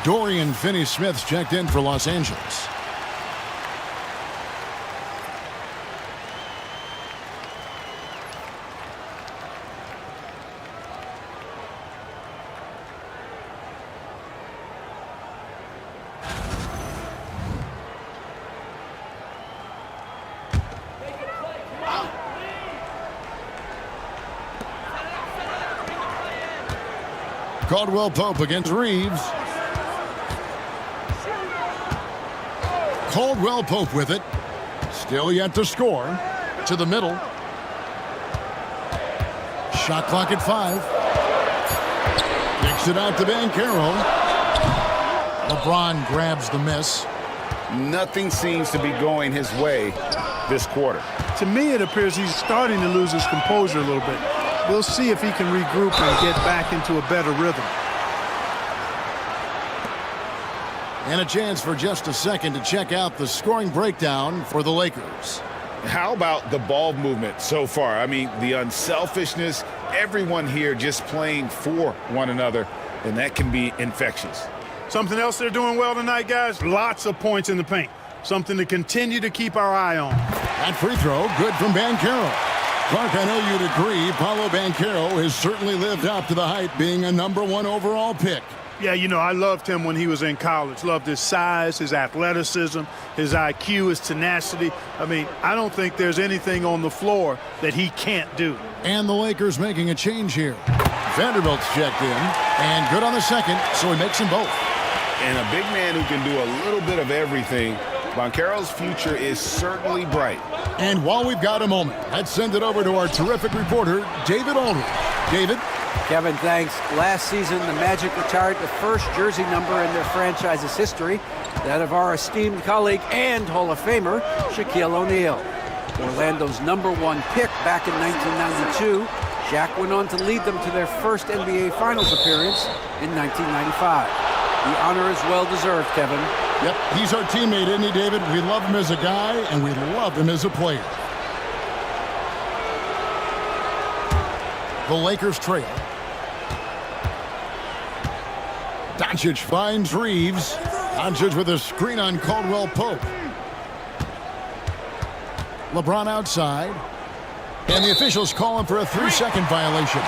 Dorian Finney-Smith's checked in for Los Angeles. Caldwell Pope against Reeves. Caldwell Pope with it. Still yet to score. To the middle. Shot clock at 5. Kicks it out to Banchero. LeBron grabs the miss. Nothing seems to be going his way this quarter. To me, it appears he's starting to lose his composure a little bit. We'll see if he can regroup and get back into a better rhythm. And a chance for just a second to check out the scoring breakdown for the Lakers. How about the ball movement so far? I mean, the unselfishness, everyone here just playing for one another, and that can be infectious. Something else they're doing well tonight, guys, lots of points in the paint. Something to continue to keep our eye on. That free throw, good from Banchero. Clark, I know you'd agree, Paolo Banchero has certainly lived up to the hype, being a #1 overall pick. Yeah, you know, I loved him when he was in college. Loved his size, his athleticism, his IQ, his tenacity. I mean, I don't think there's anything on the floor that he can't do. And the Lakers making a change here. Vanderbilt's checked in, and good on the second, so he makes them both. And a big man who can do a little bit of everything Banchero's future is certainly bright. And while we've got a moment, let's send it over to our terrific reporter, David Aldridge. David? Kevin, thanks. Last season, the Magic retired the first jersey number in their franchise's history, that of our esteemed colleague and Hall of Famer, Shaquille O'Neal. Orlando's #1 pick back in 1992, Shaq went on to lead them to their first NBA Finals appearance in 1995. The honor is well-deserved, Kevin. Yep, he's our teammate, isn't he, David? We love him as a guy, and we love him as a player. The Lakers trail. Doncic finds Reeves. Doncic with a screen on Caldwell Pope. LeBron outside. And the officials call him for a 3-second violation.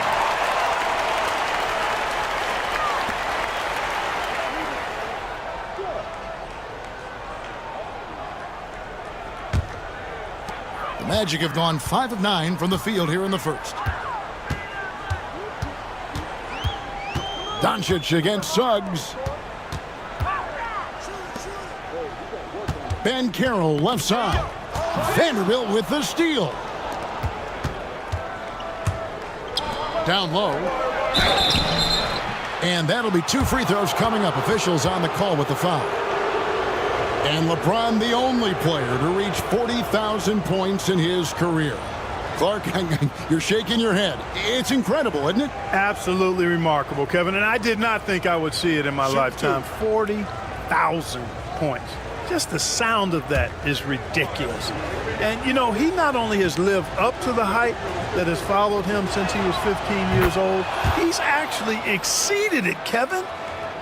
The Magic have gone 5 of 9 from the field here in the first. Doncic against Suggs. Ben Carroll left side. Vanderbilt with the steal. Down low. And that'll be 2 free throws coming up. Officials on the call with the foul. And LeBron, the only player to reach 40,000 points in his career. Clark, you're shaking your head. It's incredible, isn't it? Absolutely remarkable, Kevin. And I did not think I would see it in my lifetime. 40,000 points. Just the sound of that is ridiculous. And, you know, he not only has lived up to the hype that has followed him since he was 15 years old, he's actually exceeded it, Kevin,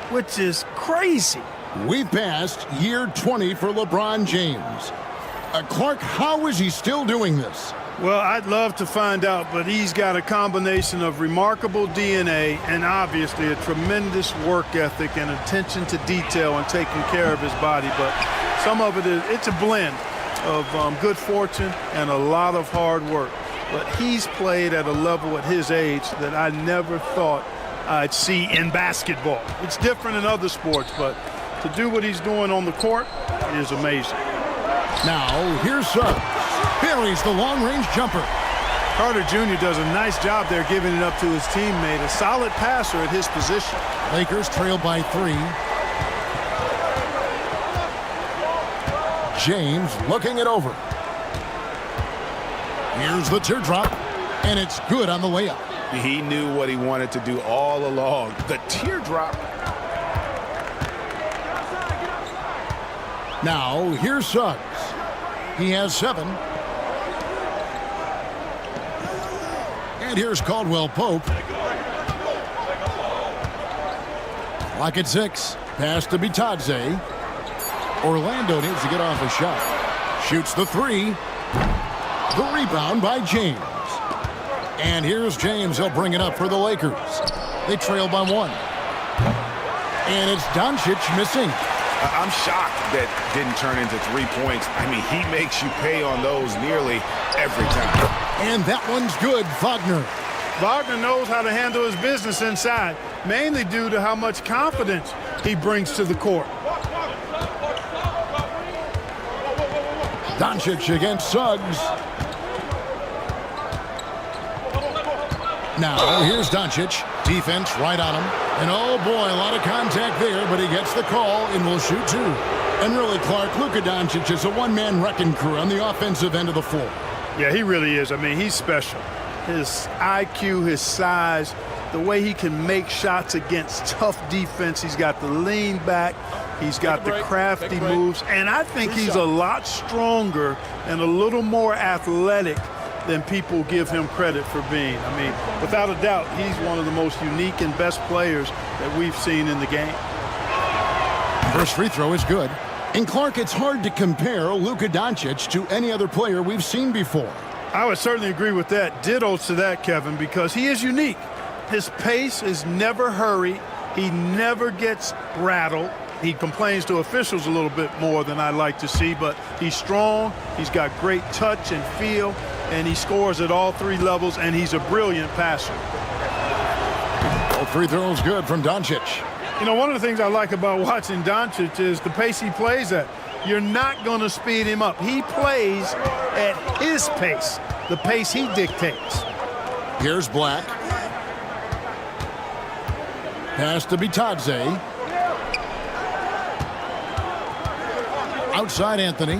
which is crazy. We've passed year 20 for LeBron James. Clark, how is he still doing this? Well, I'd love to find out, but he's got a combination of remarkable DNA and obviously a tremendous work ethic and attention to detail and taking care of his body. But some of it's a blend of good fortune and a lot of hard work. But he's played at a level at his age that I never thought I'd see in basketball. It's different in other sports, but to do what he's doing on the court is amazing. Now, here's Suggs. Buries the long-range jumper. Carter Jr. does a nice job there giving it up to his teammate. A solid passer at his position. Lakers trail by 3. James looking it over. Here's the teardrop, and it's good on the layup. He knew what he wanted to do all along. The teardrop. Now, here's Suggs. He has 7. And here's Caldwell Pope. Clock at 6. Pass to Bitadze. Orlando needs to get off a shot. Shoots the 3. The rebound by James. And here's James. He'll bring it up for the Lakers. They trail by 1. And it's Doncic missing. I'm shocked that didn't turn into 3 points. I mean, he makes you pay on those nearly every time. And that one's good, Wagner. Wagner knows how to handle his business inside, mainly due to how much confidence he brings to the court. Doncic against Suggs. Now, here's Doncic. Defense right on him. And oh boy, a lot of contact there, but he gets the call and will shoot 2. And really, Clark, Luka Doncic is a one-man wrecking crew on the offensive end of the floor. Yeah, he really is. I mean, he's special. His IQ, his size, the way he can make shots against tough defense. He's got the lean back. He's got the crafty moves. And I think he's a lot stronger and a little more athletic than people give him credit for being. I mean, without a doubt, he's one of the most unique and best players that we've seen in the game. First free throw is good. And Clark, it's hard to compare Luka Doncic to any other player we've seen before. I would certainly agree with that. Ditto to that, Kevin, because he is unique. His pace is never hurried. He never gets rattled. He complains to officials a little bit more than I like to see, but he's strong. He's got great touch and feel, and he scores at all 3 levels, and he's a brilliant passer. All free throws good from Doncic. You know, one of the things I like about watching Doncic is the pace he plays at. you're not going to speed him up. He plays at his pace, the pace he dictates. Here's Black. Pass to Bitadze. Outside Anthony.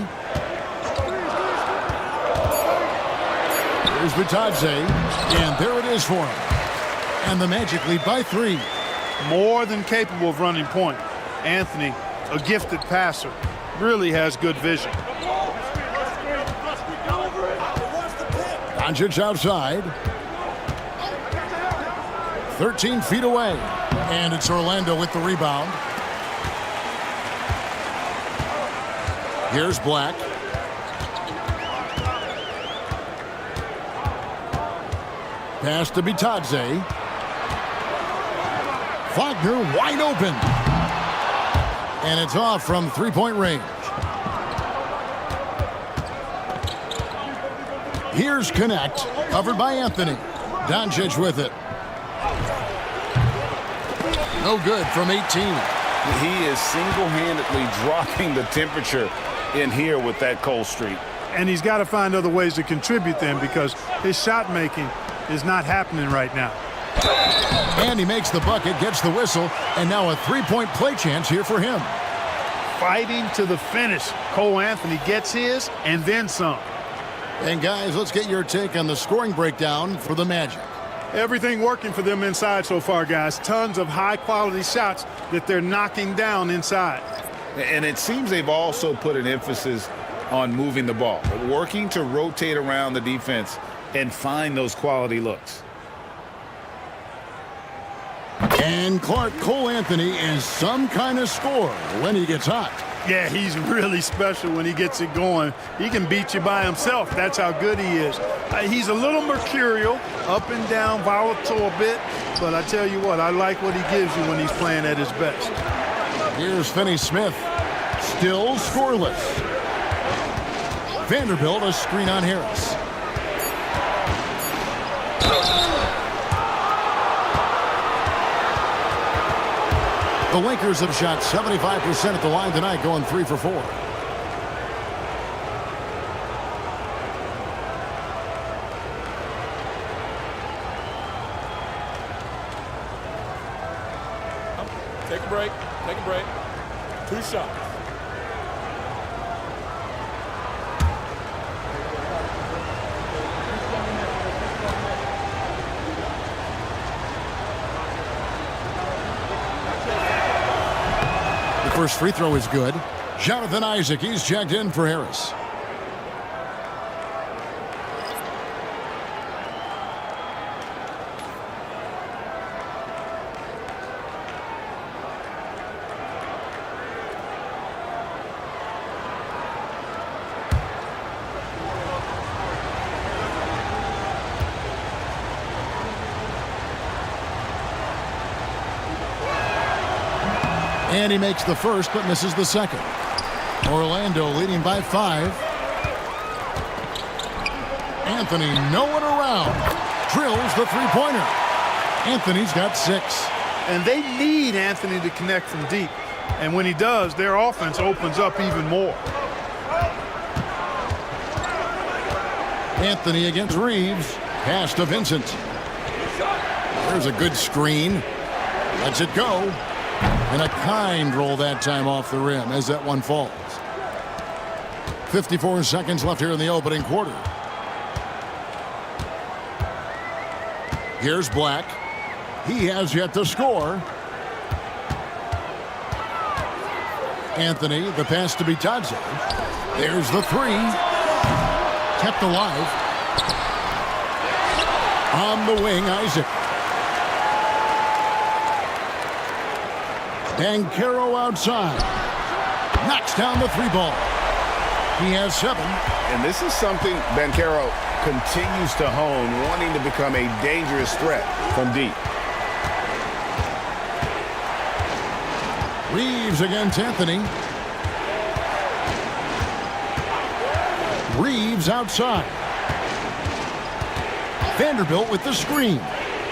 Here's Bitadze. And there it is for him. And the Magic lead by 3. More than capable of running point. Anthony, a gifted passer, really has good vision. Doncic outside. 13 feet away. And it's Orlando with the rebound. Here's Black. Pass to Bitadze. Wagner wide open. And it's off from three-point range. Here's Connect, covered by Anthony. Doncic with it. No good from 18. He is single-handedly dropping the temperature in here with that cold streak. And he's got to find other ways to contribute then, because his shot making is not happening right now. And he makes the bucket, gets the whistle, and now a three-point play chance here for him. Fighting to the finish. Cole Anthony gets his and then some. And guys, let's get your take on the scoring breakdown for the Magic. Everything working for them inside so far, guys. Tons of high-quality shots that they're knocking down inside. And it seems they've also put an emphasis on moving the ball, working to rotate around the defense and find those quality looks. And Clark, Cole Anthony is some kind of scorer when he gets hot. Yeah, he's really special when he gets it going. He can beat you by himself. That's how good he is. He's a little mercurial, up and down, volatile a bit. But I tell you what, I like what he gives you when he's playing at his best. Here's Finney-Smith, still scoreless. Vanderbilt, a screen on Harris. The Lakers have shot 75% at the line tonight, going 3 for 4. Take a break. Take a break. 2 shots. First free throw is good. Jonathan Isaac, he's checked in for Harris. And he makes the first, but misses the second. Orlando leading by 5. Anthony, no one around. Drills the three-pointer. Anthony's got 6. And they need Anthony to connect from deep. And when he does, their offense opens up even more. Anthony against Reeves. Pass to Vincent. There's a good screen. Lets it go. And a kind roll that time off the rim as that one falls. 54 seconds left here in the opening quarter. Here's Black. He has yet to score. Anthony, the pass to Bitadze. There's the 3. Kept alive. On the wing, Isaac. Banchero outside. Knocks down the 3 ball. He has 7. And this is something Banchero continues to hone, wanting to become a dangerous threat from deep. Reeves against Anthony. Reeves outside. Vanderbilt with the screen.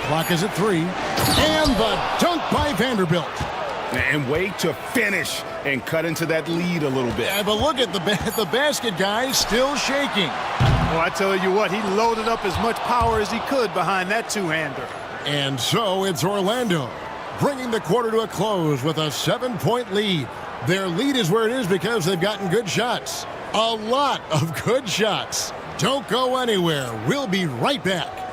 Clock is at 3. And the dunk by Vanderbilt. And way to finish and cut into that lead a little bit. Yeah, but look at the basket, guys, still shaking. Well, I tell you what, he loaded up as much power as he could behind that two-hander. And so it's Orlando bringing the quarter to a close with a 7-point lead. Their lead is where it is because they've gotten good shots. A lot of good shots. Don't go anywhere. We'll be right back.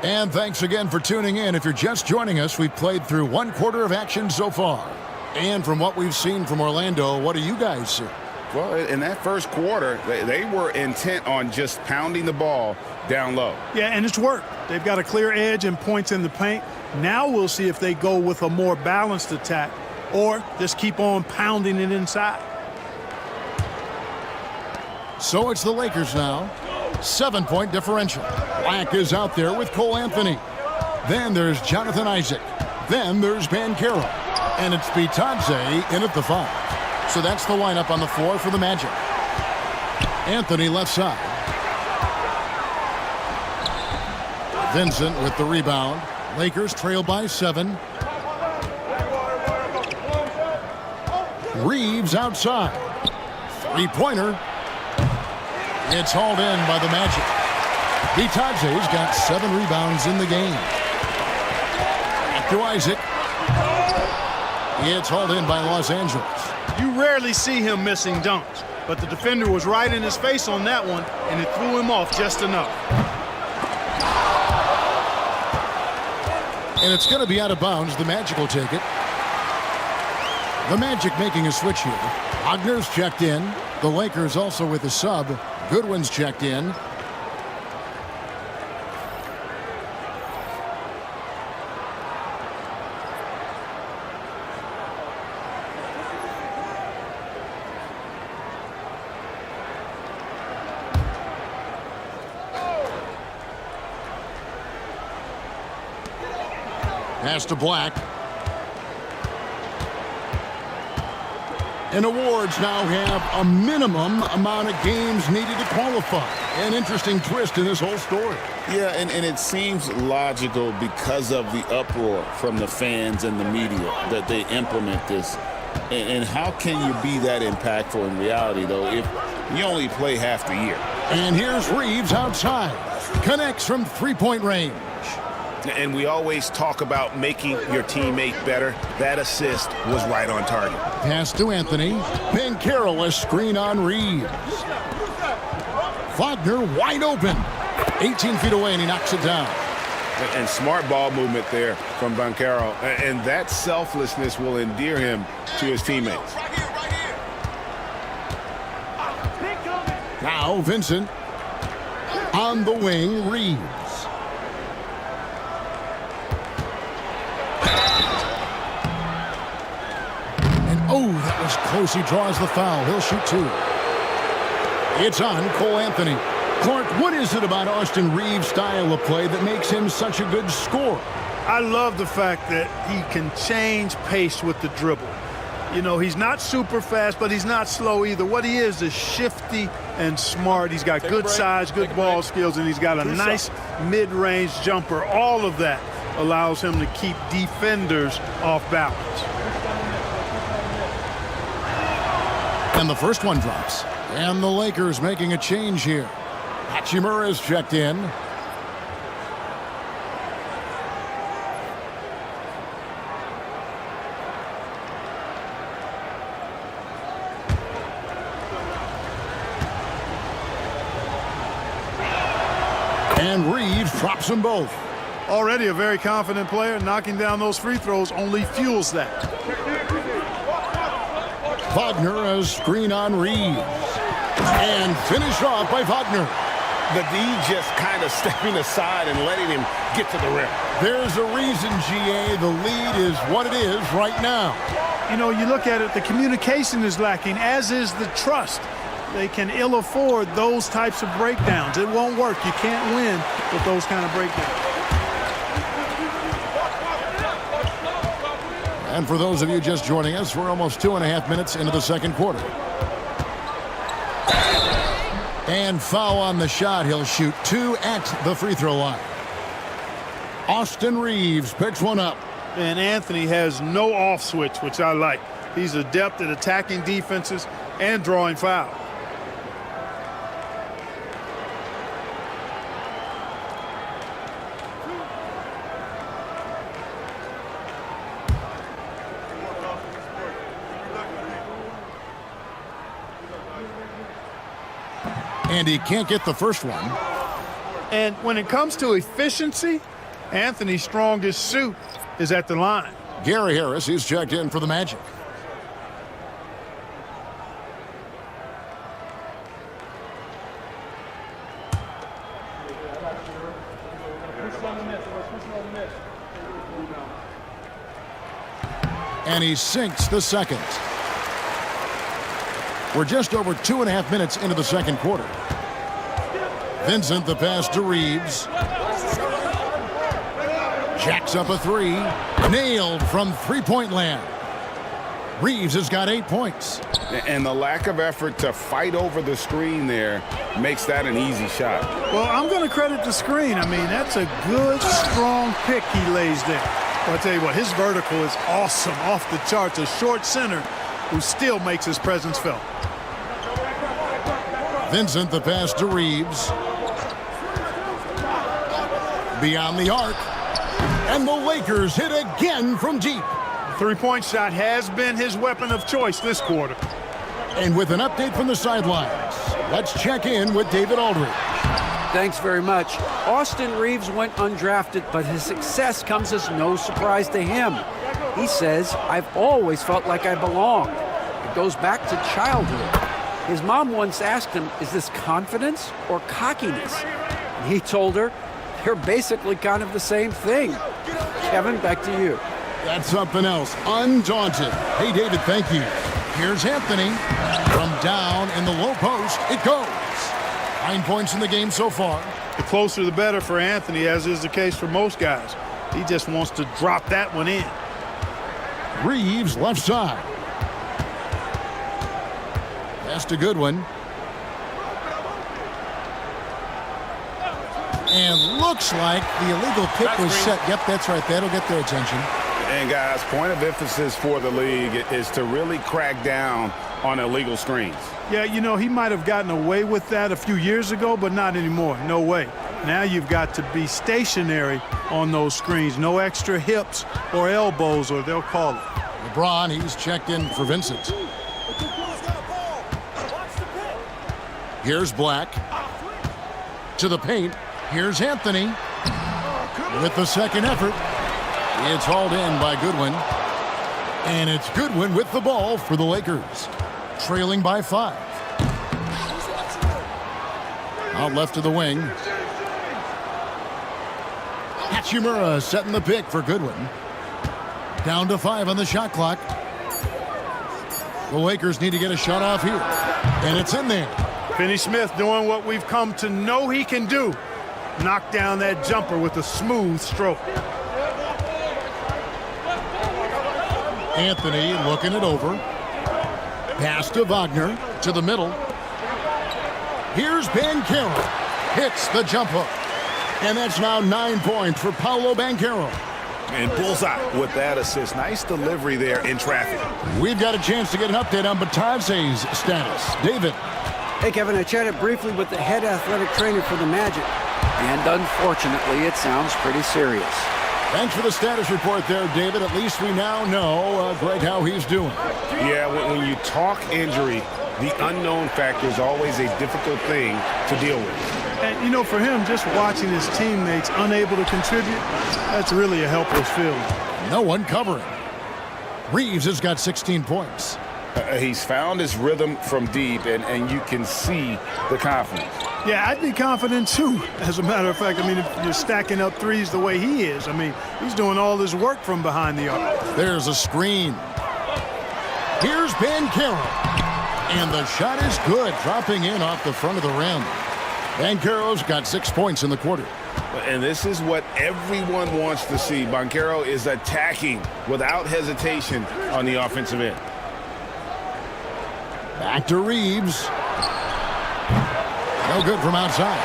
And thanks again for tuning in. If you're just joining us, we've played through one quarter of action so far. And from what we've seen from Orlando, what do you guys see? Well, in that first quarter, they were intent on just pounding the ball down low. Yeah, and it's worked. They've got a clear edge and points in the paint. Now we'll see if they go with a more balanced attack or just keep on pounding it inside. So it's the Lakers now. 7-point differential. Black is out there with Cole Anthony. Then there's Jonathan Isaac. Then there's Banchero. And it's Bitadze in at the 5. So that's the lineup on the floor for the Magic. Anthony left side. Vincent with the rebound. Lakers trail by 7. Reeves outside. Three-pointer. It's hauled in by the Magic. Bitadze's got 7 rebounds in the game. Back to Isaac. It's hauled in by Los Angeles. You rarely see him missing dunks, but the defender was right in his face on that one, and it threw him off just enough. And it's going to be out of bounds. The Magic will take it. The Magic making a switch here. Wagner's checked in. The Lakers also with a sub. Goodwin's checked in. Pass to Black. And awards now have a minimum amount of games needed to qualify. An interesting twist in this whole story. Yeah, and it seems logical because of the uproar from the fans and the media that they implement this. And how can you be that impactful in reality, though, if you only play half the year? And here's Reeves outside. Connects from three-point range. And we always talk about making your teammate better. That assist was right on target. Pass to Anthony. Banchero, a screen on Reeves. Wagner wide open. 18 feet away, and he knocks it down. And smart ball movement there from Banchero. And that selflessness will endear him to his teammates. Now Vincent. On the wing, Reeves. Oh, that was close. He draws the foul. He'll shoot 2. It's on Cole Anthony. Clark, what is it about Austin Reeves' style of play that makes him such a good scorer? I love the fact that he can change pace with the dribble. You know, he's not super fast, but he's not slow either. What he is shifty and smart. He's got good size, good ball skills, and he's got a nice mid-range jumper. All of that allows him to keep defenders off balance. And the first one drops. And the Lakers making a change here. Hachimura's checked in. And Reeves drops them both. Already a very confident player. Knocking down those free throws only fuels that. Wagner, a screen on Reeves. And finished off by Wagner. The D just kind of stepping aside and letting him get to the rim. There's a reason, GA, the lead is what it is right now. You know, you look at it, the communication is lacking, as is the trust. They can ill afford those types of breakdowns. It won't work. You can't win with those kind of breakdowns. And for those of you just joining us, we're almost 2.5 minutes into the second quarter. And foul on the shot. He'll shoot 2 at the free throw line. Austin Reeves picks one up. And Anthony has no off switch, which I like. He's adept at attacking defenses and drawing fouls. And he can't get the first one. And when it comes to efficiency, Anthony's strongest suit is at the line. Gary Harris, he's checked in for the Magic. And he sinks the second. We're just over 2.5 minutes into the second quarter. Vincent, the pass to Reeves. Jacks up a three. Nailed from three-point land. Reeves has got 8 points. And the lack of effort to fight over the screen there makes that an easy shot. Well, I'm going to credit the screen. I mean, that's a good, strong pick he lays there. But I'll tell you what, his vertical is awesome, off the charts. A short center who still makes his presence felt. Vincent, the pass to Reeves. Beyond the arc. And the Lakers hit again from deep. Three-point shot has been his weapon of choice this quarter. And with an update from the sidelines, let's check in with David Aldridge. Thanks very much. Austin Reeves went undrafted, but his success comes as no surprise to him. He says, "I've always felt like I belong." It goes back to childhood. His mom once asked him, "Is this confidence or cockiness?" And he told her, "They're basically kind of the same thing." Kevin, back to you. That's something else. Undaunted. Hey, David, thank you. Here's Anthony. From down in the low post, it goes. 9 points in the game so far. The closer the better for Anthony, as is the case for most guys. He just wants to drop that one in. Reeves left side. That's a good one. And looks like the illegal pick was set. Yep, that's right. That'll get their attention. And guys, point of emphasis for the league is to really crack down on illegal screens. Yeah, you know, he might have gotten away with that a few years ago, but not anymore. No way. Now you've got to be stationary on those screens. No extra hips or elbows, or they'll call it. LeBron, he's checked in for Vincent. Here's Black. To the paint. Here's Anthony. With the second effort. It's hauled in by Goodwin. And it's Goodwin with the ball for the Lakers. Trailing by 5. Out left to the wing. Hachimura setting the pick for Goodwin. Down to 5 on the shot clock. The Lakers need to get a shot off here. And it's in there. Finney Smith doing what we've come to know he can do. Knock down that jumper with a smooth stroke. Anthony looking it over. Pass to Wagner to the middle. Here's Banchero. Hits the jump hook. And that's now 9 points for Paolo Banchero. And bullseye with that assist. Nice delivery there in traffic. We've got a chance to get an update on Batase's status. David. Hey, Kevin, I chatted briefly with the head athletic trainer for the Magic. And unfortunately, it sounds pretty serious. Thanks for the status report there, David. At least we now know, Greg, how he's doing. Yeah, when you talk injury, the unknown factor is always a difficult thing to deal with. And, you know, for him, just watching his teammates unable to contribute, that's really a helpless feeling. No one covering. Reeves has got 16 points. He's found his rhythm from deep, and you can see the confidence. Yeah, I'd be confident, too, as a matter of fact. I mean, if you're stacking up threes the way he is, I mean, he's doing all this work from behind the arc. There's a screen. Here's Banchero. And the shot is good, dropping in off the front of the rim. Banchero's got 6 points in the quarter. And this is what everyone wants to see. Banchero is attacking without hesitation on the offensive end. Back to Reeves. No good from outside.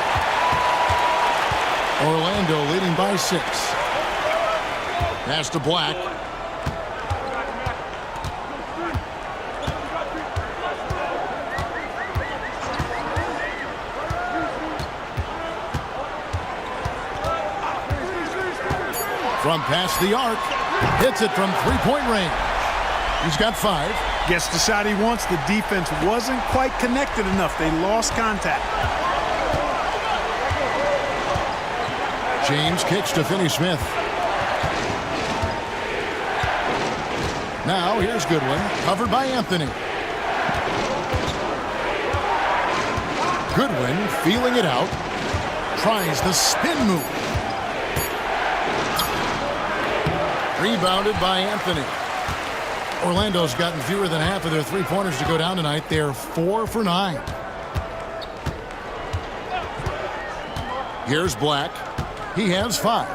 Orlando leading by 6. Pass to Black. From past the arc. Hits it from three-point range. He's got 5. Gets the shot he wants. The defense wasn't quite connected enough. They lost contact. James kicks to Finney-Smith. Now here's Goodwin, covered by Anthony. Goodwin feeling it out. Tries the spin move. Rebounded by Anthony. Orlando's gotten fewer than half of their three-pointers to go down tonight. They're 4 for 9. Here's Black. He has 5.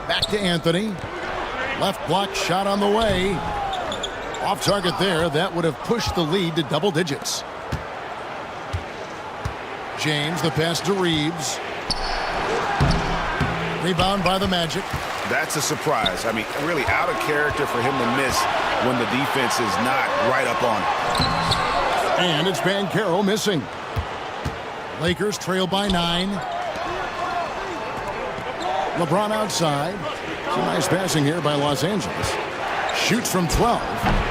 Back to Anthony. Left block shot on the way. Off target there. That would have pushed the lead to double digits. James, the pass to Reeves. Rebound by the Magic. That's a surprise. I mean, really out of character for him to miss when the defense is not right up on him. And it's Banchero missing. Lakers trail by 9. LeBron outside. Some nice passing here by Los Angeles. Shoots from 12.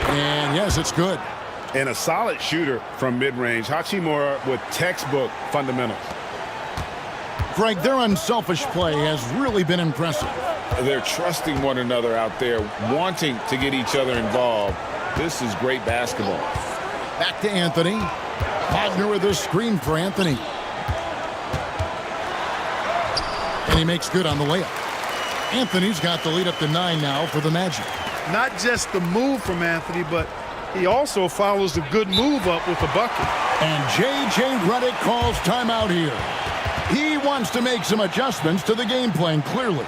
And yes, it's good. And a solid shooter from mid-range. Hachimura with textbook fundamentals. Greg, their unselfish play has really been impressive. They're trusting one another out there, wanting to get each other involved. This is great basketball. Back to Anthony. Wagner with a screen for Anthony. And he makes good on the layup. Anthony's got the lead up to 9 now for the Magic. Not just the move from Anthony, but he also follows a good move up with the bucket. And J.J. Redick calls timeout here. He wants to make some adjustments to the game plan, clearly.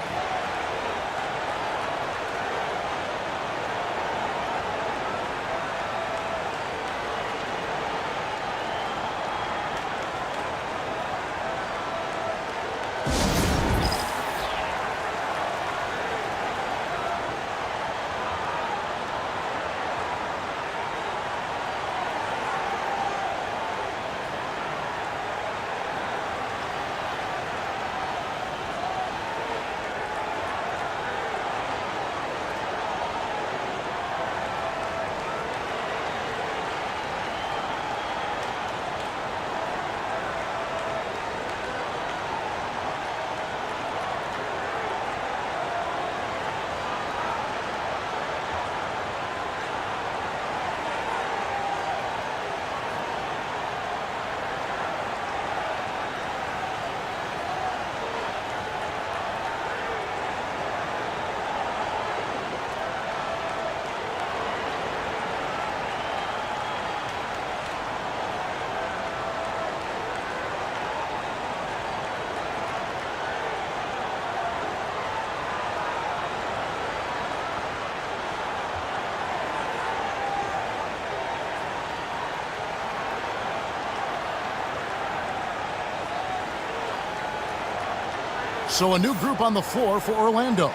So a new group on the floor for Orlando.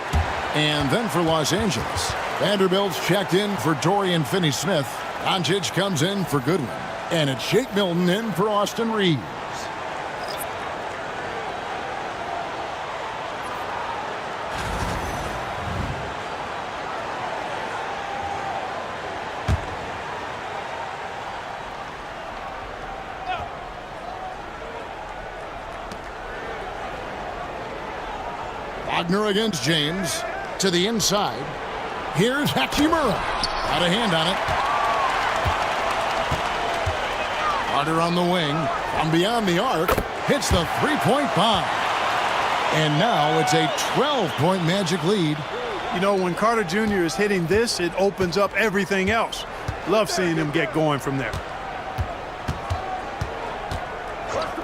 And then for Los Angeles. Vanderbilt's checked in for Dorian Finney-Smith. Doncic comes in for Goodwin. And it's Shake Milton in for Austin Reeves. Wagner against James. To the inside. Here's Hachimura. Got a hand on it. Carter on the wing. From beyond the arc. Hits the three-point bomb. And now it's a 12-point Magic lead. You know, when Carter Jr. is hitting this, it opens up everything else. Love seeing him get going from there.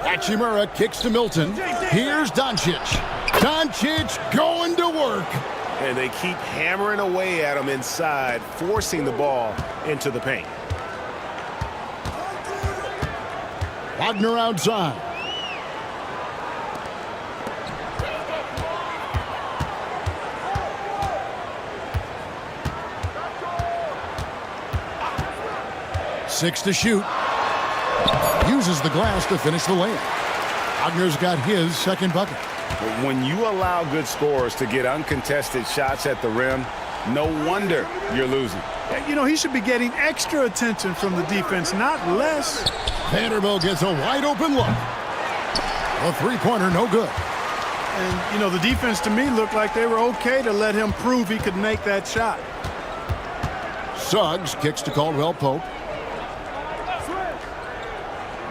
Hachimura kicks to Milton. Here's Doncic. Doncic going to work. And they keep hammering away at him inside, forcing the ball into the paint. Wagner outside. 6 to shoot. Uses the glass to finish the layup. Wagner's got his second bucket. When you allow good scorers to get uncontested shots at the rim, no wonder you're losing. You know, he should be getting extra attention from the defense, not less. Vanderbilt gets a wide open look. A three-pointer, no good. And, you know, the defense to me looked like they were okay to let him prove he could make that shot. Suggs kicks to Caldwell Pope.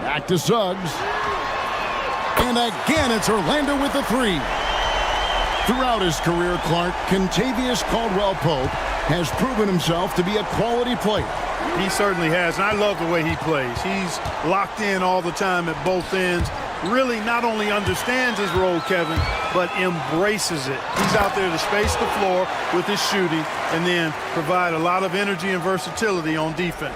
Back to Suggs. And again, it's Orlando with the three. Throughout his career, Clark, Kentavious Caldwell Pope has proven himself to be a quality player. He certainly has, and I love the way he plays. He's locked in all the time at both ends. Really not only understands his role, Kevin, but embraces it. He's out there to space the floor with his shooting and then provide a lot of energy and versatility on defense.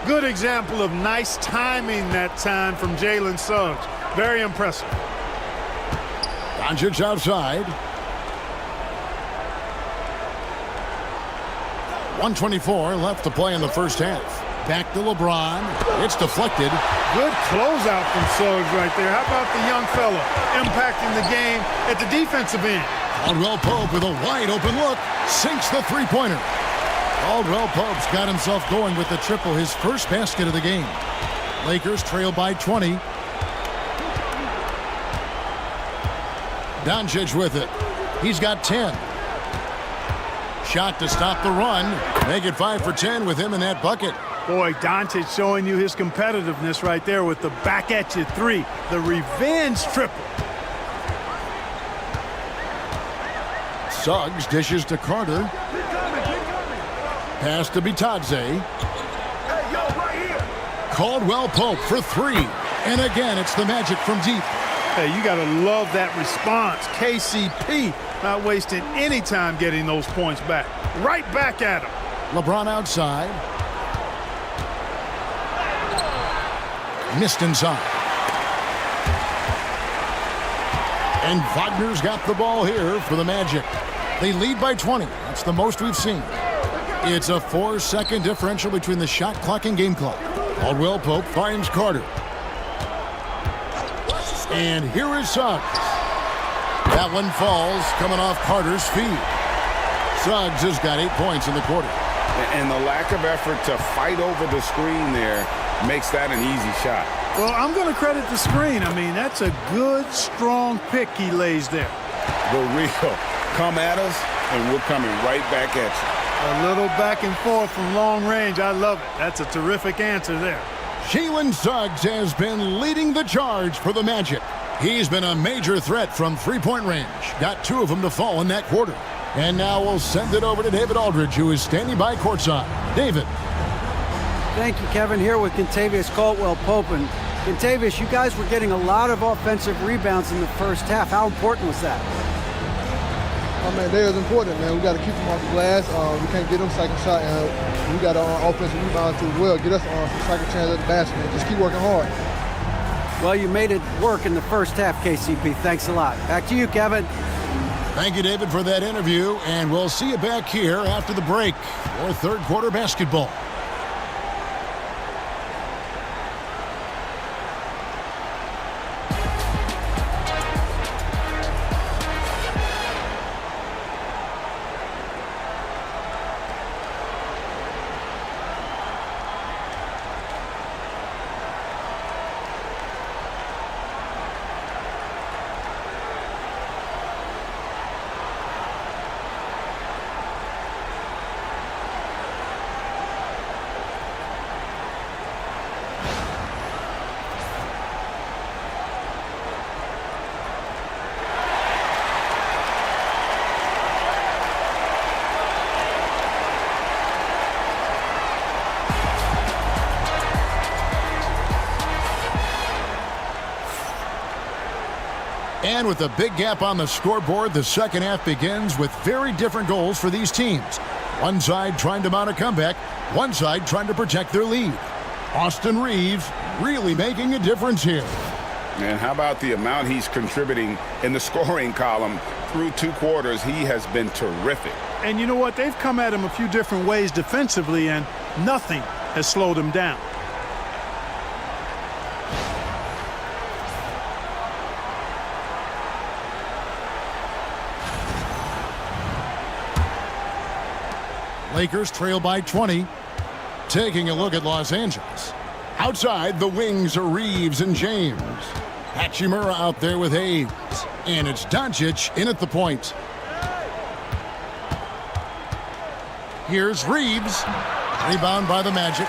Good example of nice timing that time from Jalen Suggs. Very impressive. Doncic outside. 1:24 left to play in the first half. Back to LeBron. It's deflected. Good closeout from Suggs right there. How about the young fella impacting the game at the defensive end? Caldwell Pope with a wide open look. Sinks the three-pointer. Caldwell Pope's got himself going with the triple, his first basket of the game. Lakers trail by 20. Doncic with it. He's got 10. Shot to stop the run. Make it 5 for 10 with him in that bucket. Boy, Doncic showing you his competitiveness right there with the back at you three. The revenge triple. Suggs dishes to Carter. Pass to Bitadze. Caldwell Pope for three. And again, it's the Magic from deep. Hey, you got to love that response. KCP not wasting any time getting those points back. Right back at him. LeBron outside. Missed inside. And Wagner's got the ball here for the Magic. They lead by 20. That's the most we've seen. It's a 4-second differential between the shot clock and game clock. Caldwell Pope finds Carter. And here is Suggs. That one falls, coming off Carter's feet. Suggs has got 8 points in the quarter. And the lack of effort to fight over the screen there makes that an easy shot. Well, I'm going to credit the screen. I mean, that's a good, strong pick he lays there. The real come at us, and we're coming right back at you. A little back and forth from long range. I love it. That's a terrific answer there. Jalen Suggs has been leading the charge for the Magic. He's been a major threat from three-point range. Got 2 of them to fall in that quarter. And now we'll send it over to David Aldridge, who is standing by courtside. David. Thank you, Kevin. Here with Kentavious Caldwell-Pope. And Kentavious, you guys were getting a lot of offensive rebounds in the first half. How important was that? I mean, they was important, man. We got to keep them off the glass. We can't get them second shot, and we got offensive rebounds as well. Get us some second chance at the basket, man. Just keep working hard. Well, you made it work in the first half, KCP. Thanks a lot. Back to you, Kevin. Thank you, David, for that interview, and we'll see you back here after the break for third quarter basketball. And with a big gap on the scoreboard, the second half begins with very different goals for these teams. One side trying to mount a comeback, one side trying to protect their lead. Austin Reeves really making a difference here. And how about the amount he's contributing in the scoring column through 2 quarters? He has been terrific. And you know what? They've come at him a few different ways defensively, and nothing has slowed him down. Lakers trail by 20. Taking a look at Los Angeles. Outside, the wings are Reeves and James. Hachimura out there with Hayes. And it's Doncic in at the point. Here's Reeves. Rebound by the Magic.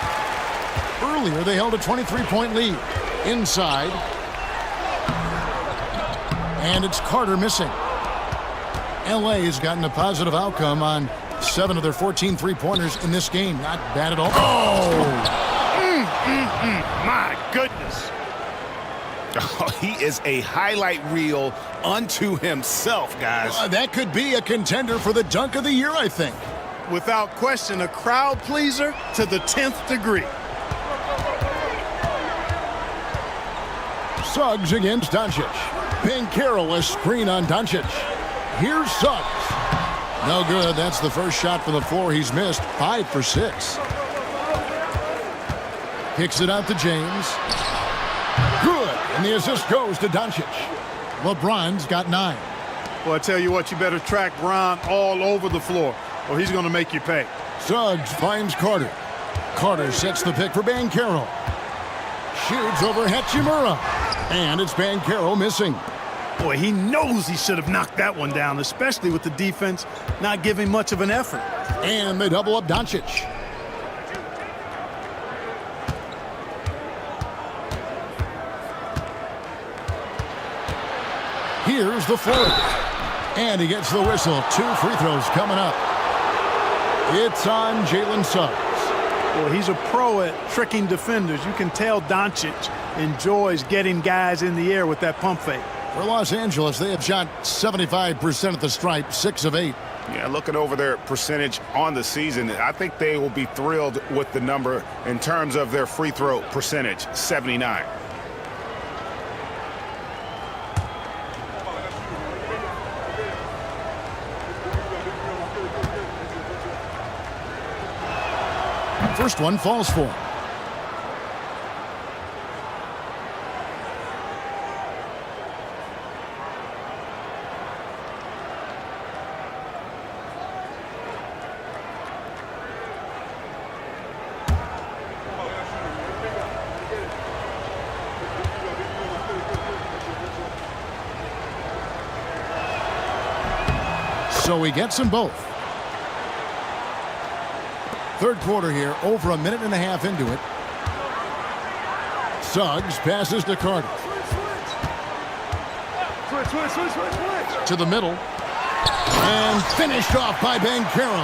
Earlier, they held a 23-point lead. Inside. And it's Carter missing. LA has gotten a positive outcome on 7 of their 14 three-pointers in this game. Not bad at all. My goodness. Oh, he is a highlight reel unto himself, guys. That could be a contender for the dunk of the year, I think. Without question, a crowd pleaser to the 10th degree. Suggs against Doncic. Banchero a screen on Doncic. Here's Suggs. No good. That's the first shot from the floor he's missed. 5 for 6. Kicks it out to James. Good. And the assist goes to Doncic. LeBron's got 9. Well, I tell you what, you better track Bron all over the floor, or he's going to make you pay. Suggs finds Carter. Carter sets the pick for Banchero. Shoots over Hachimura. And it's Banchero missing. Boy, he knows he should have knocked that one down, especially with the defense not giving much of an effort. And they double up Doncic. Here's the float. And he gets the whistle. 2 free throws coming up. It's on Jalen Suggs. Boy, he's a pro at tricking defenders. You can tell Doncic enjoys getting guys in the air with that pump fake. For Los Angeles, they have shot 75% at the stripe, 6 of 8. Yeah, looking over their percentage on the season, I think they will be thrilled with the number in terms of their free throw percentage, 79. First one falls for him. So he gets them both. Third quarter here, over a minute and a half into it. Suggs passes to Carter. To the middle. And finished off by Banchero.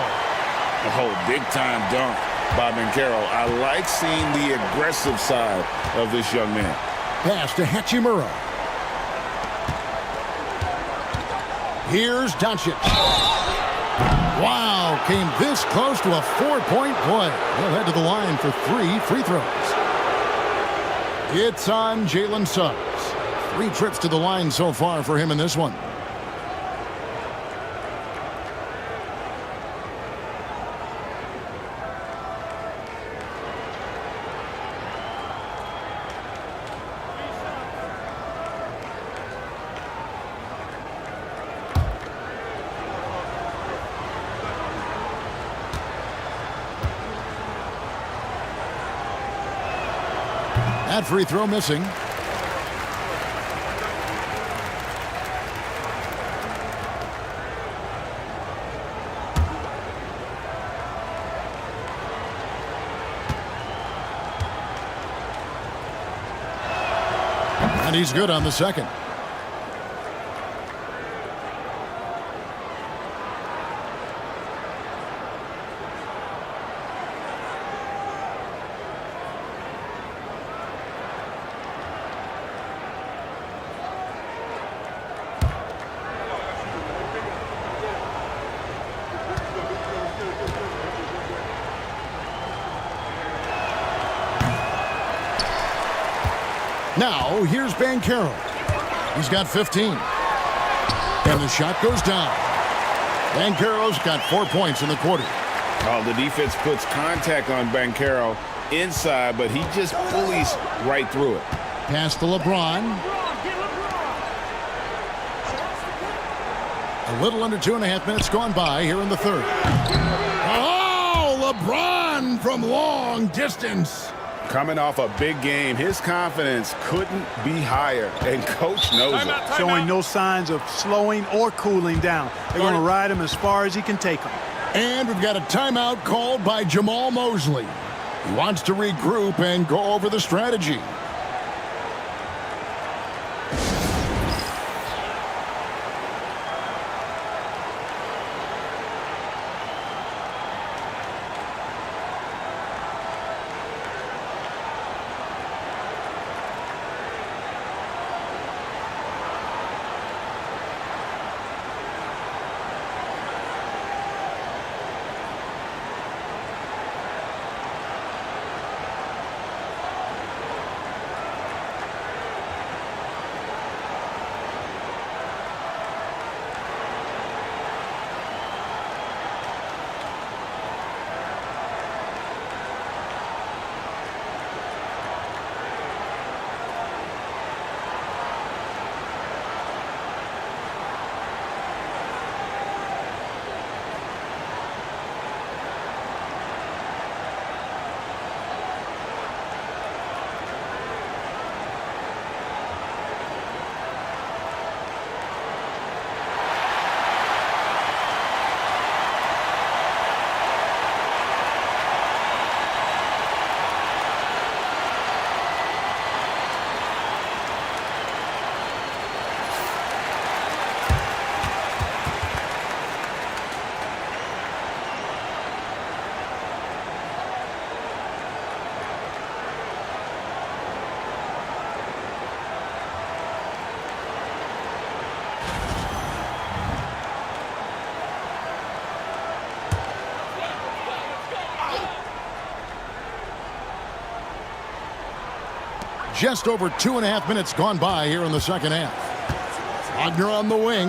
Oh, big-time dunk by Banchero. I like seeing the aggressive side of this young man. Pass to Hachimura. Here's Doncic. Wow, came this close to a 4-point play. He'll head to the line for 3 free throws. It's on Jalen Suggs. 3 trips to the line so far for him in this one. That free throw missing. And he's good on the second. Now, here's Banchero. He's got 15. And the shot goes down. Banchero's got 4 points in the quarter. Oh, the defense puts contact on Banchero inside, but he just bullies right through it. Pass to LeBron. A little under 2.5 minutes gone by here in the third. Oh, LeBron from long distance. Coming off a big game, his confidence couldn't be higher, and Coach knows it. Showing no signs of slowing or cooling down. They're going to ride him as far as he can take him. And we've got a timeout called by Jamal Mosley. He wants to regroup and go over the strategy. Just over 2.5 minutes gone by here in the second half. Wagner on the wing.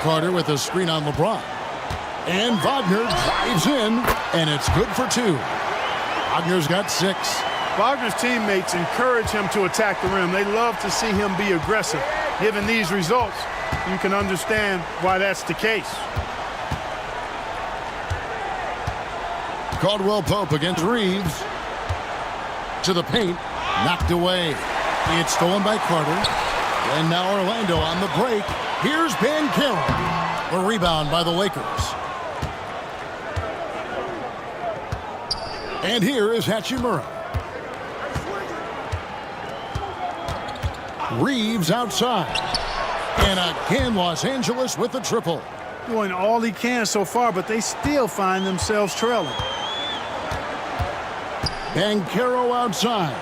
Carter with a screen on LeBron. And Wagner drives in, and it's good for 2. Wagner's got 6. Wagner's teammates encourage him to attack the rim. They love to see him be aggressive. Given these results, you can understand why that's the case. Caldwell Pope against Reeves. To the paint, knocked away. It's stolen by Carter. And now Orlando on the break. Here's Banchero. A rebound by the Lakers. And here is Hachimura. Reeves outside. And again, Los Angeles with the triple. Doing all he can so far, but they still find themselves trailing. Banchero outside.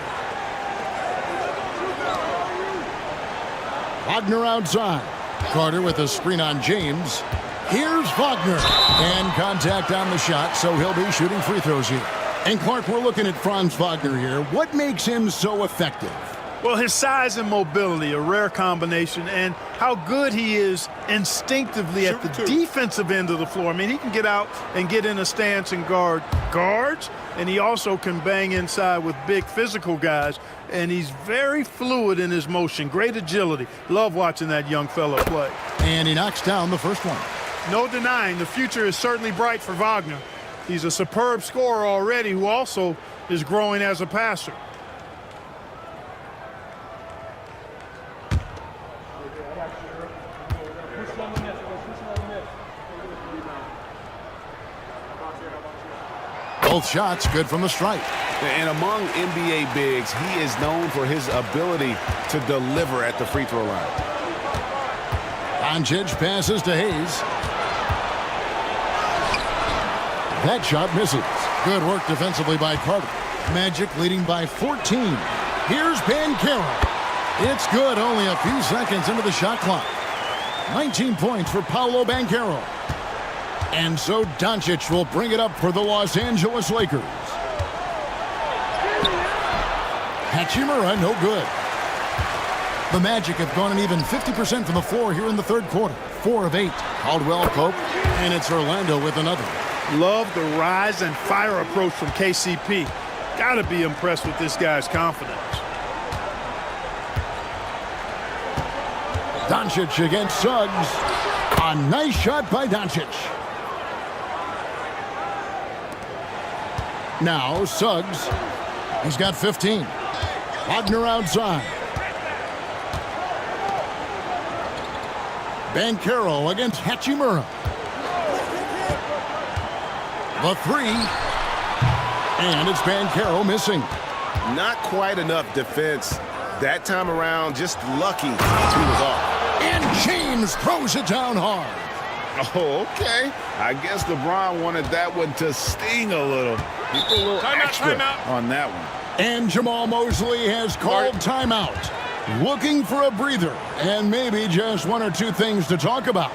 Wagner outside. Carter with a screen on James. Here's Wagner. And contact on the shot, so he'll be shooting free throws here. And Clark, we're looking at Franz Wagner here. What makes him so effective? Well, his size and mobility, a rare combination, and how good he is instinctively at the defensive end of the floor. I mean, he can get out and get in a stance and guard guards, and he also can bang inside with big physical guys, and he's very fluid in his motion. Great agility. Love watching that young fella play. And he knocks down the first one. No denying the future is certainly bright for Wagner. He's a superb scorer already who also is growing as a passer. Both shots good from the stripe. And among NBA bigs, he is known for his ability to deliver at the free throw line. Doncic passes to Hayes. That shot misses. Good work defensively by Carter. Magic leading by 14. Here's Banchero. It's good, only a few seconds into the shot clock. 19 points for Paolo Banchero. And so Doncic will bring it up for the Los Angeles Lakers. Hachimura, no good. The Magic have gone an even 50% from the floor here in the third quarter. 4 of 8. Caldwell Pope, and it's Orlando with another. Love the rise and fire approach from KCP. Got to be impressed with this guy's confidence. Doncic against Suggs. A nice shot by Doncic. Now Suggs. He's got 15. Wagner outside. Banchero against Hachimura. The three. And it's Banchero missing. Not quite enough defense that time around. Just lucky he was off. And James throws it down hard. Oh, okay. I guess LeBron wanted that one to sting a little. He put a little extra on that one. And Jamal Mosley has called timeout. Looking for a breather and maybe just one or two things to talk about.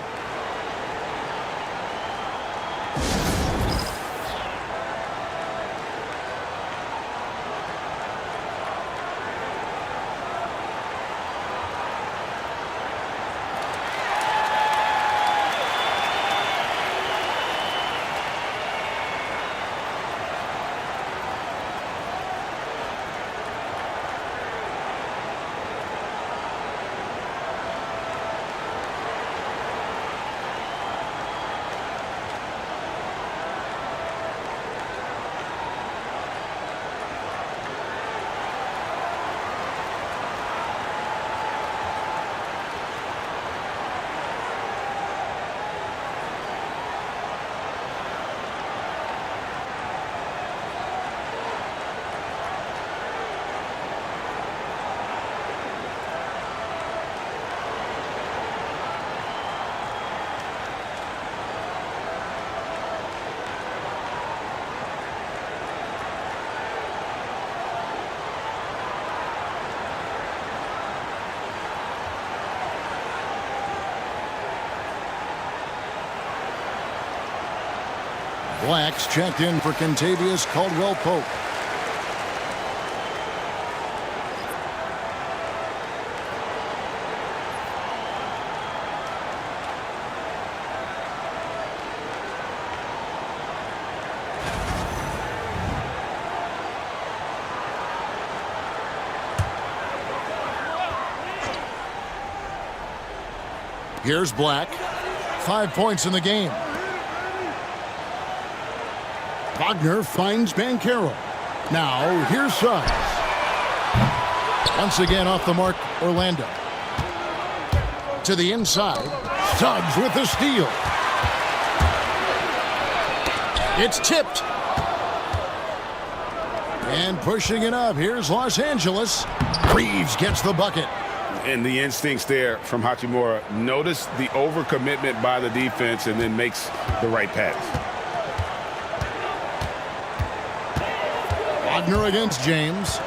Blacks checked in for Kentavious Caldwell-Pope. Here's Black. 5 points in the game. Wagner finds Banchero. Now, here's Suggs. Once again off the mark, Orlando. To the inside. Suggs with the steal. It's tipped. And pushing it up. Here's Los Angeles. Reeves gets the bucket. And the instincts there from Hachimura. Notice the overcommitment by the defense and then makes the right pass. Wagner against James.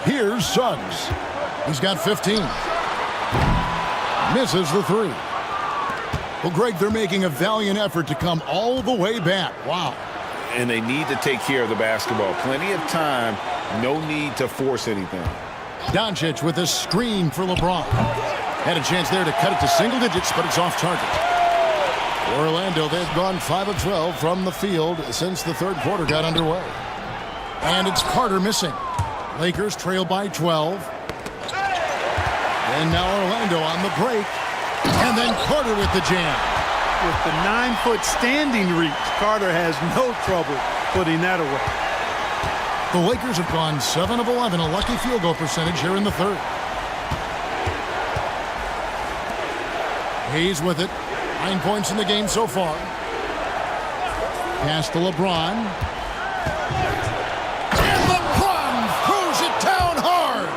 Here's Suggs. He's got 15. Misses the three. Well, Greg, they're making a valiant effort to come all the way back. Wow. And they need to take care of the basketball. Plenty of time. No need to force anything. Doncic with a screen for LeBron. Had a chance there to cut it to single digits, but it's off target. Orlando, they've gone 5 of 12 from the field since the third quarter got underway. And it's Carter missing. Lakers trail by 12. And now Orlando on the break. And then Carter with the jam. With the 9-foot standing reach, Carter has no trouble putting that away. The Lakers have gone 7 of 11, a lucky field goal percentage here in the third. Hayes with it. 9 points in the game so far. Pass to LeBron. And LeBron throws it down hard.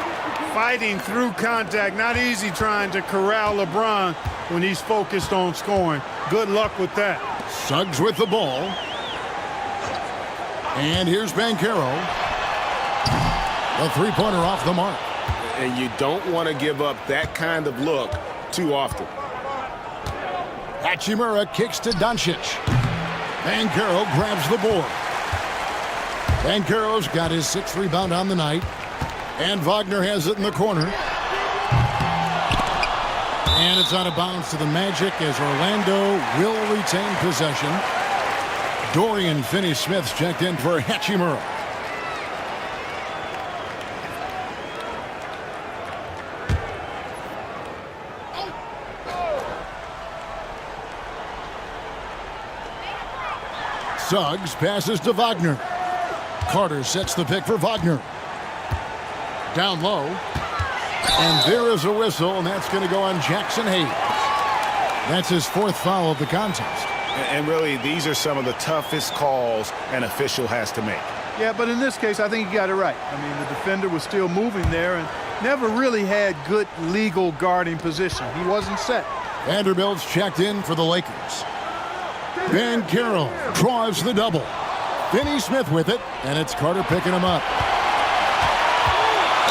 Fighting through contact. Not easy trying to corral LeBron when he's focused on scoring. Good luck with that. Suggs with the ball. And here's Banchero. A three-pointer off the mark. And you don't want to give up that kind of look too often. Hachimura kicks to Doncic. Banchero grabs the board. Banchero's got his 6th rebound on the night. And Wagner has it in the corner. And it's out of bounds to the Magic as Orlando will retain possession. Dorian Finney-Smith's checked in for Hachimura. Suggs passes to Wagner. Carter sets the pick for Wagner. Down low. And there is a whistle, and that's going to go on Jackson Hayes. That's his 4th foul of the contest. And really, these are some of the toughest calls an official has to make. Yeah, but in this case, I think you got it right. I mean, the defender was still moving there and never really had good legal guarding position. He wasn't set. Vanderbilt's checked in for the Lakers. Banchero drives the double. Finney Smith with it, and it's Carter picking him up.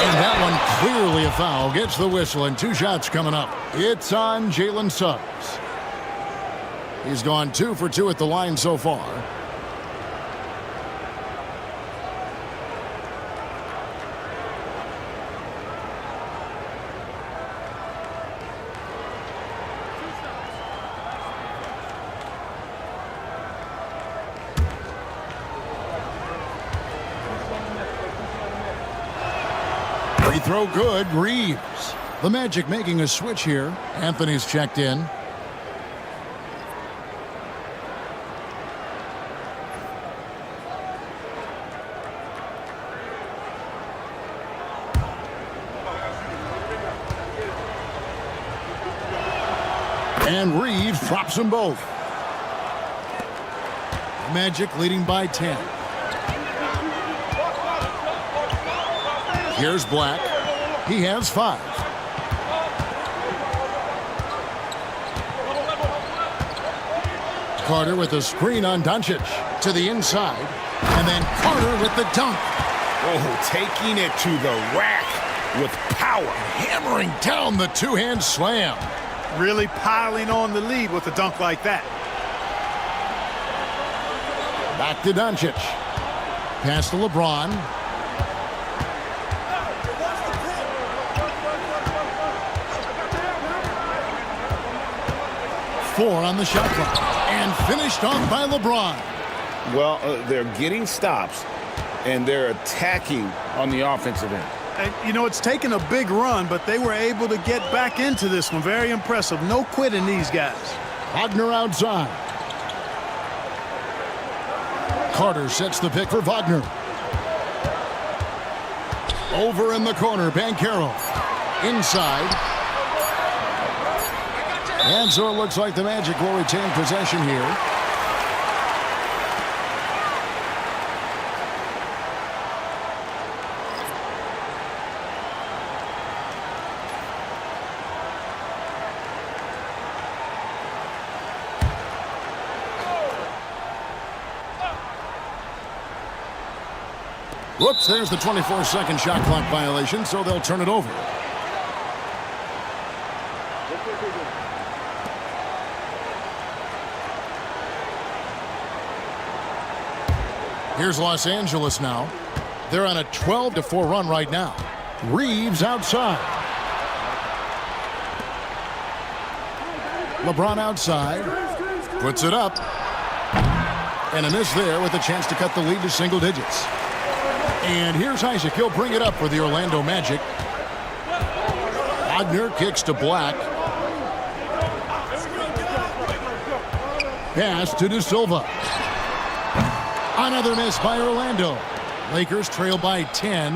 And that one clearly a foul. Gets the whistle, and 2 shots coming up. It's on Jalen Suggs. He's gone 2 for 2 at the line so far. Free throw good. Reeves. The Magic making a switch here. Anthony's checked in. And Reeves drops them both. Magic leading by 10. Here's Black. He has 5. Carter with a screen on Doncic to the inside. And then Carter with the dunk. Oh, taking it to the rack with power. Hammering down the 2-hand slam. Really piling on the lead with a dunk like that. Back to Doncic. Pass to LeBron. Four on the shot clock. And finished off by LeBron. Well, they're getting stops, and they're attacking on the offensive end. And, you know, it's taken a big run, but they were able to get back into this one. Very impressive. No quitting these guys. Wagner outside. Carter sets the pick for Wagner. Over in the corner, Banchero. Inside. And so it looks like the Magic will retain possession here. Whoops, there's the 24-second shot clock violation, so they'll turn it over. Here's Los Angeles now. They're on a 12-4 run right now. Reeves outside. LeBron outside. Puts it up. And a miss there with a chance to cut the lead to single digits. And here's Isaac. He'll bring it up for the Orlando Magic. Wagner kicks to Black. Pass to De Silva. Another miss by Orlando. Lakers trail by 10.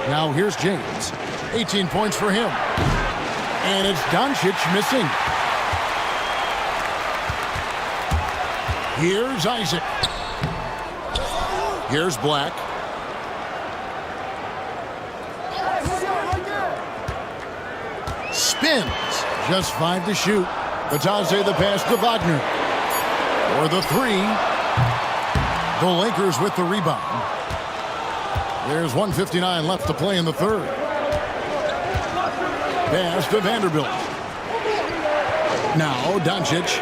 Now here's James. 18 points for him. And it's Doncic missing. Here's Isaac. Here's Black. Spins. Just 5 to shoot. Batase the pass to Wagner. For the 3. The Lakers with the rebound. There's 1:59 left to play in the third. Pass to Vanderbilt. Now Doncic.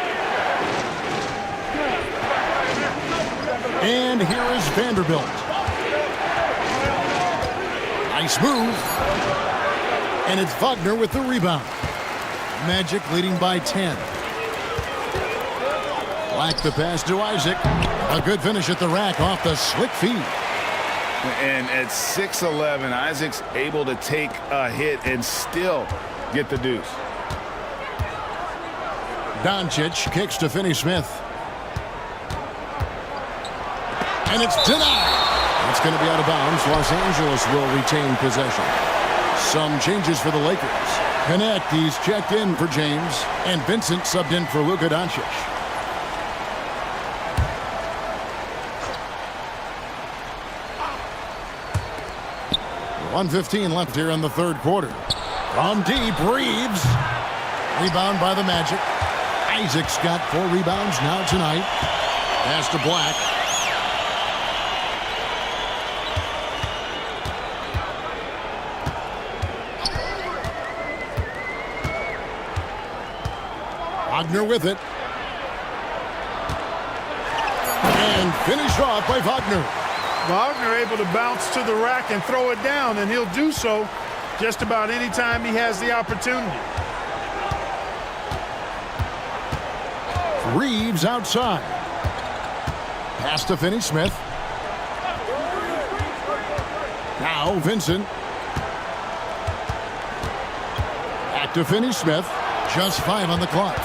And here is Vanderbilt. Nice move. And it's Wagner with the rebound. Magic leading by 10. Black the pass to Isaac. A good finish at the rack off the slick feed. And at 6'11", Isaac's able to take a hit and still get the deuce. Doncic kicks to Finney-Smith. And it's denied. It's going to be out of bounds. Los Angeles will retain possession. Some changes for the Lakers. Connect, he's checked in for James. And Vincent subbed in for Luka Doncic. .115 left here in the third quarter. From deep, Reeves. Rebound by the Magic. Isaac's got 4 rebounds now tonight. Pass to Black. Wagner with it. And finished off by Wagner. Wagner able to bounce to the rack and throw it down, and he'll do so just about any time he has the opportunity. Reeves outside. Pass to Finney-Smith. Now Vincent. Back to Finney-Smith. Just 5 on the clock.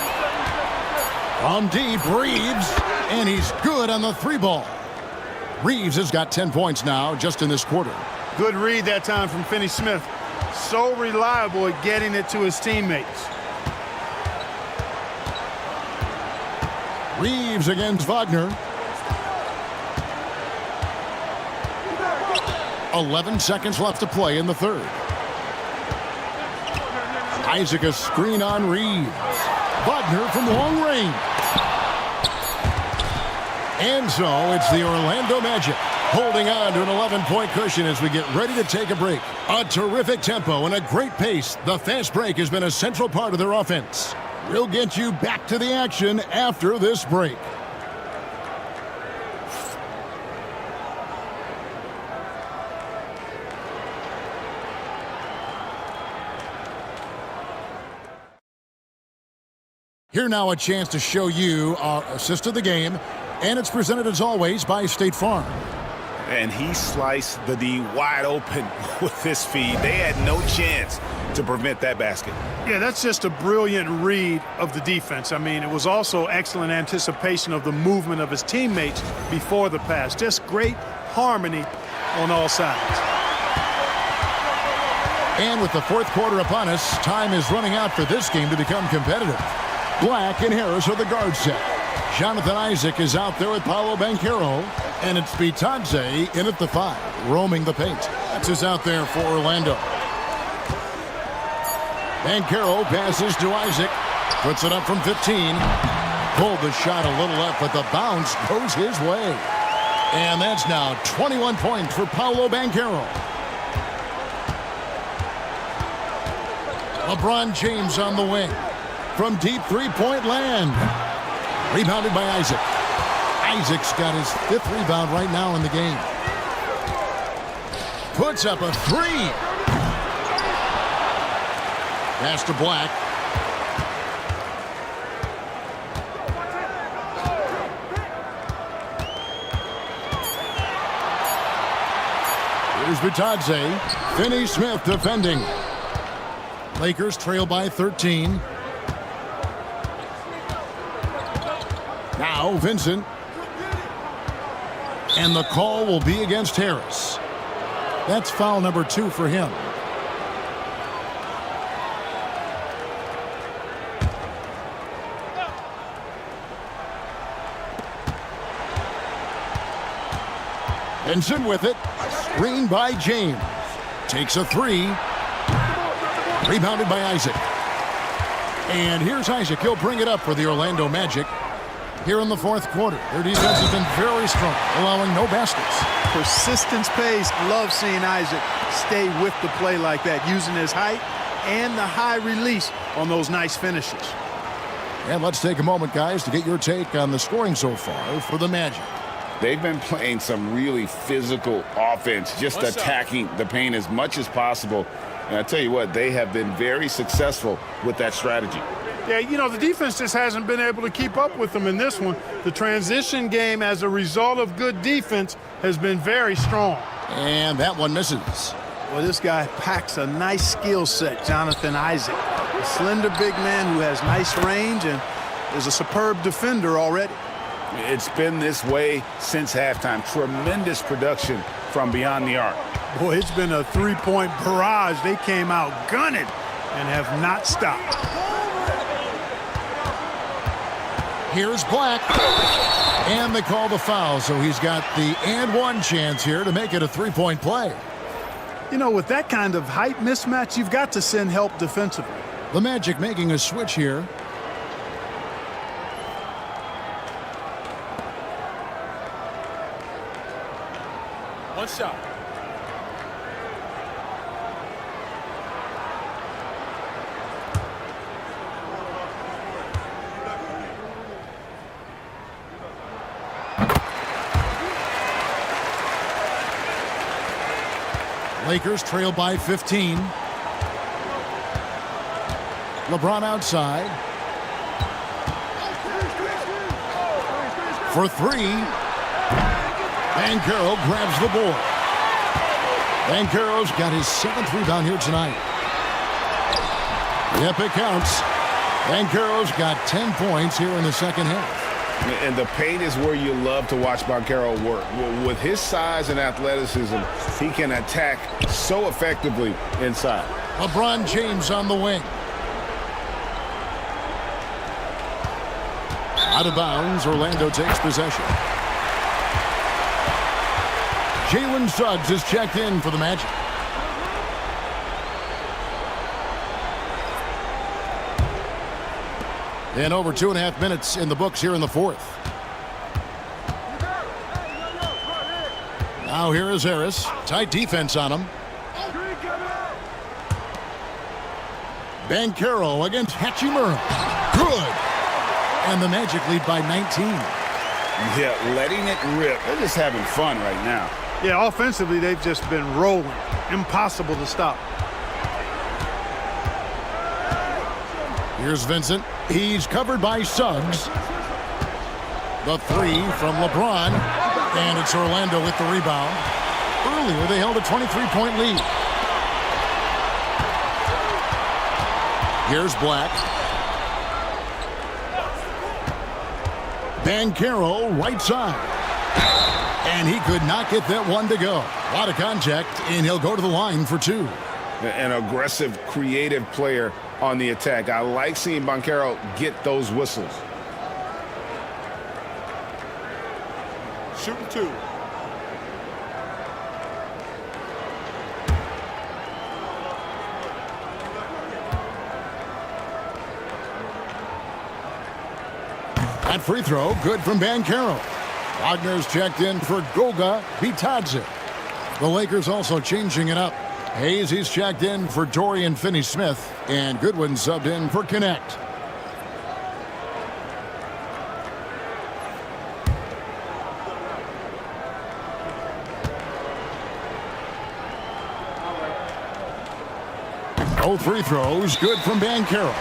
From deep, Reeves. And he's good on the 3 ball. Reeves has got 10 points now just in this quarter. Good read that time from Finney-Smith. So reliable at getting it to his teammates. Reeves against Wagner. 11 seconds left to play in the third. Isaac a screen on Reeves. Wagner from long range. And so it's the Orlando Magic holding on to an 11-point cushion as we get ready to take a break. A terrific tempo and a great pace. The fast break has been a central part of their offense. We'll get you back to the action after this break. Here now a chance to show you our assist of the game, and it's presented as always by State Farm. And he sliced the D wide open with this feed. They had no chance to prevent that basket. Yeah, that's just a brilliant read of the defense. I mean, it was also excellent anticipation of the movement of his teammates before the pass. Just great harmony on all sides. And with the fourth quarter upon us, time is running out for this game to become competitive. Black and Harris are the guard set. Jonathan Isaac is out there with Paolo Banchero. And it's Bitadze in at the 5, roaming the paint. That's is out there for Orlando. Banchero passes to Isaac. Puts it up from 15. Pulled the shot a little up, but the bounce goes his way. And that's now 21 points for Paolo Banchero. LeBron James on the wing. From deep three-point land. Rebounded by Isaac. Isaac's got his 5th rebound right now in the game. Puts up a 3. Pass to Black. Here's Bitadze. Finney-Smith defending. Lakers trail by 13. Now Vincent. And the call will be against Harris. That's foul number 2 for him. Vincent with it. Screen by James. Takes a 3. Rebounded by Isaac. And here's Isaac. He'll bring it up for the Orlando Magic. Here in the fourth quarter, their defense has been very strong, allowing no baskets. Persistence pays. Love seeing Isaac stay with the play like that, using his height and the high release on those nice finishes. And let's take a moment, guys, to get your take on the scoring so far for the Magic. They've been playing some really physical offense, just attacking the paint as much as possible. And I tell you what, they have been very successful with that strategy. Yeah, you know, the defense just hasn't been able to keep up with them in this one. The transition game, as a result of good defense, has been very strong. And that one misses. Well, this guy packs a nice skill set, Jonathan Isaac. A slender big man who has nice range and is a superb defender already. It's been this way since halftime. Tremendous production from beyond the arc. Boy, it's been a three-point barrage. They came out gunning and have not stopped. Here's Black. And they call the foul, so he's got the and one chance here to make it a three-point play. You know, with that kind of height mismatch, you've got to send help defensively. The Magic making a switch here. One shot. Lakers trail by 15. LeBron outside. For three. Banchero grabs the board. Banchero's got his 7th rebound here tonight. Yep, it counts. Banchero's got 10 points here in the second half. And the paint is where you love to watch Banchero work. With his size and athleticism, he can attack so effectively inside. LeBron James on the wing. Out of bounds, Orlando takes possession. Jalen Suggs is checked in for the Magic. And over 2.5 minutes in the books here in the fourth. Now here is Harris. Tight defense on him. Banchero against Hachimura. Good. And the Magic lead by 19. Yeah, letting it rip. They're just having fun right now. Yeah, offensively, they've just been rolling. Impossible to stop. Here's Vincent. He's covered by Suggs. The three from LeBron. And it's Orlando with the rebound. Earlier, they held a 23-point lead. Here's Black. Banchero right side. And he could not get that one to go. A lot of contact, and he'll go to the line for two. An aggressive, creative player on the attack. I like seeing Banchero get those whistles. Shooting two. That free throw, good from Banchero. Wagner's checked in for Goga Bitadze. The Lakers also changing it up. Hayes, he's checked in for Dorian Finney-Smith, and Goodwin subbed in for Connect. No free throws, good from Banchero.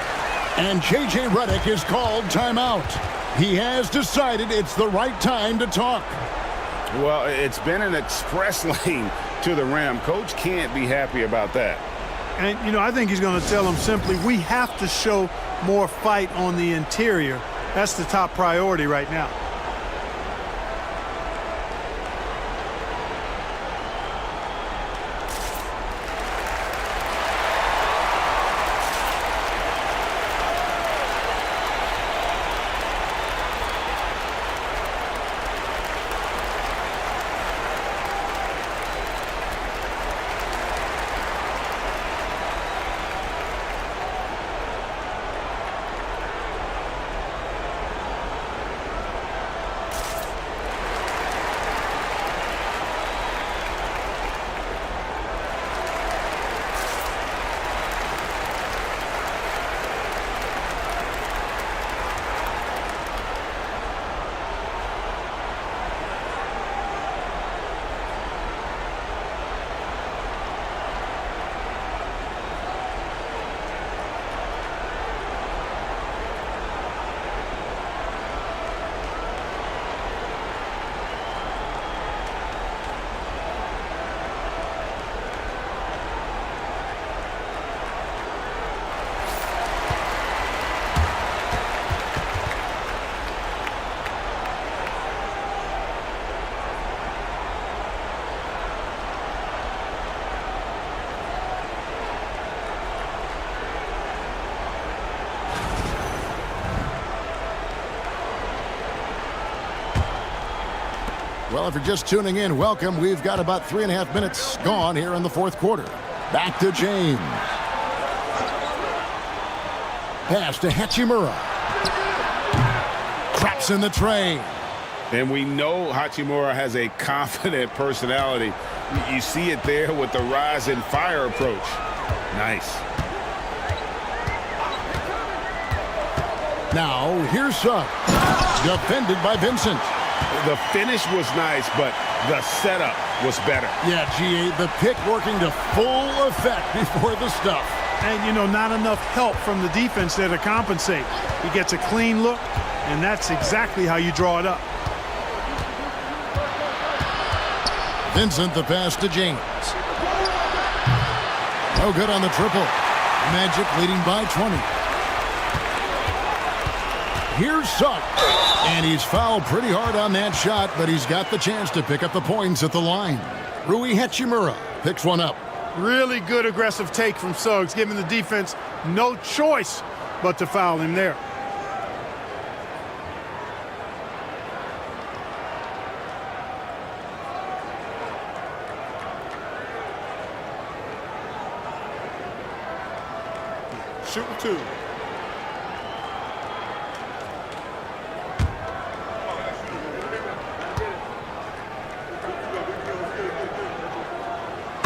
And J.J. Redick is called timeout. He has decided it's the right time to talk. Well, it's been an express lane to the rim. Coach can't be happy about that. And, you know, I think he's going to tell them simply, we have to show more fight on the interior. That's the top priority right now. Well, if you're just tuning in, welcome. We've got about 3.5 minutes gone here in the fourth quarter. Back to James. Pass to Hachimura. Traps in the tray. And we know Hachimura has a confident personality. You see it there with the rise and fire approach. Nice. Now, here's Suggs. Defended by Vincent. The finish was nice, but the setup was better. Yeah, G.A., the pick working to full effect before the stuff. And, you know, not enough help from the defense there to compensate. He gets a clean look, and that's exactly how you draw it up. Vincent, the pass to James. No good on the triple. Magic leading by 20. Here's Suggs. And he's fouled pretty hard on that shot, but he's got the chance to pick up the points at the line. Rui Hachimura picks one up. Really good aggressive take from Suggs, giving the defense no choice but to foul him there. Shooting 2.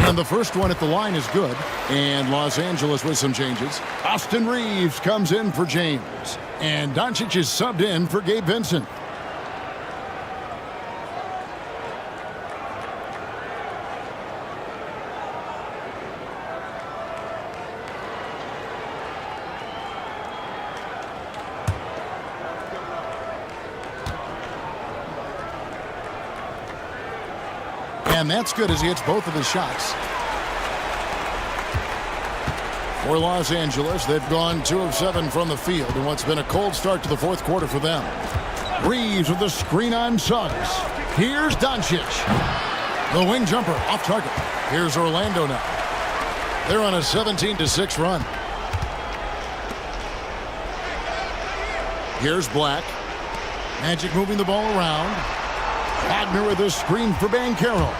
And the first one at the line is good. And Los Angeles with some changes. Austin Reeves comes in for James. And Doncic is subbed in for Gabe Vincent. And that's good as he hits both of his shots. For Los Angeles, they've gone 2 of 7 from the field in what's been a cold start to the fourth quarter for them. Reeves with the screen on Suggs. Here's Doncic. The wing jumper off target. Here's Orlando now. They're on a 17-6 run. Here's Black. Magic moving the ball around. Wagner with a screen for Banchero.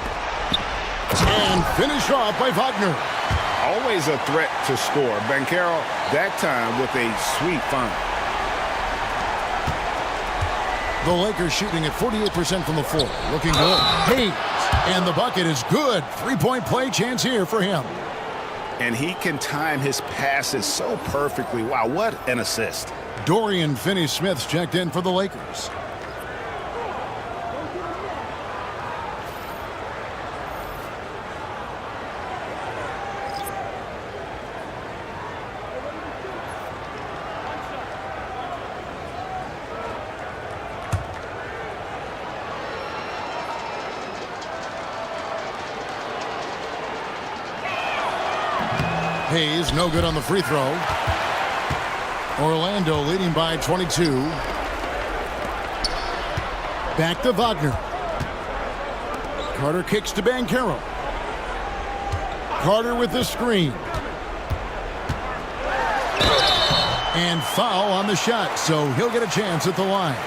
And finish off by Wagner. Always a threat to score. Banchero, that time with a sweet find. The Lakers shooting at 48% from the floor. Looking good. Hayes. And the bucket is good. 3-point play chance here for him. And he can time his passes so perfectly. Wow, what an assist. Dorian Finney-Smith's checked in for the Lakers. Hayes, no good on the free throw. Orlando leading by 22. Back to Wagner. Carter kicks to Banchero. Carter with the screen. And foul on the shot, so he'll get a chance at the line.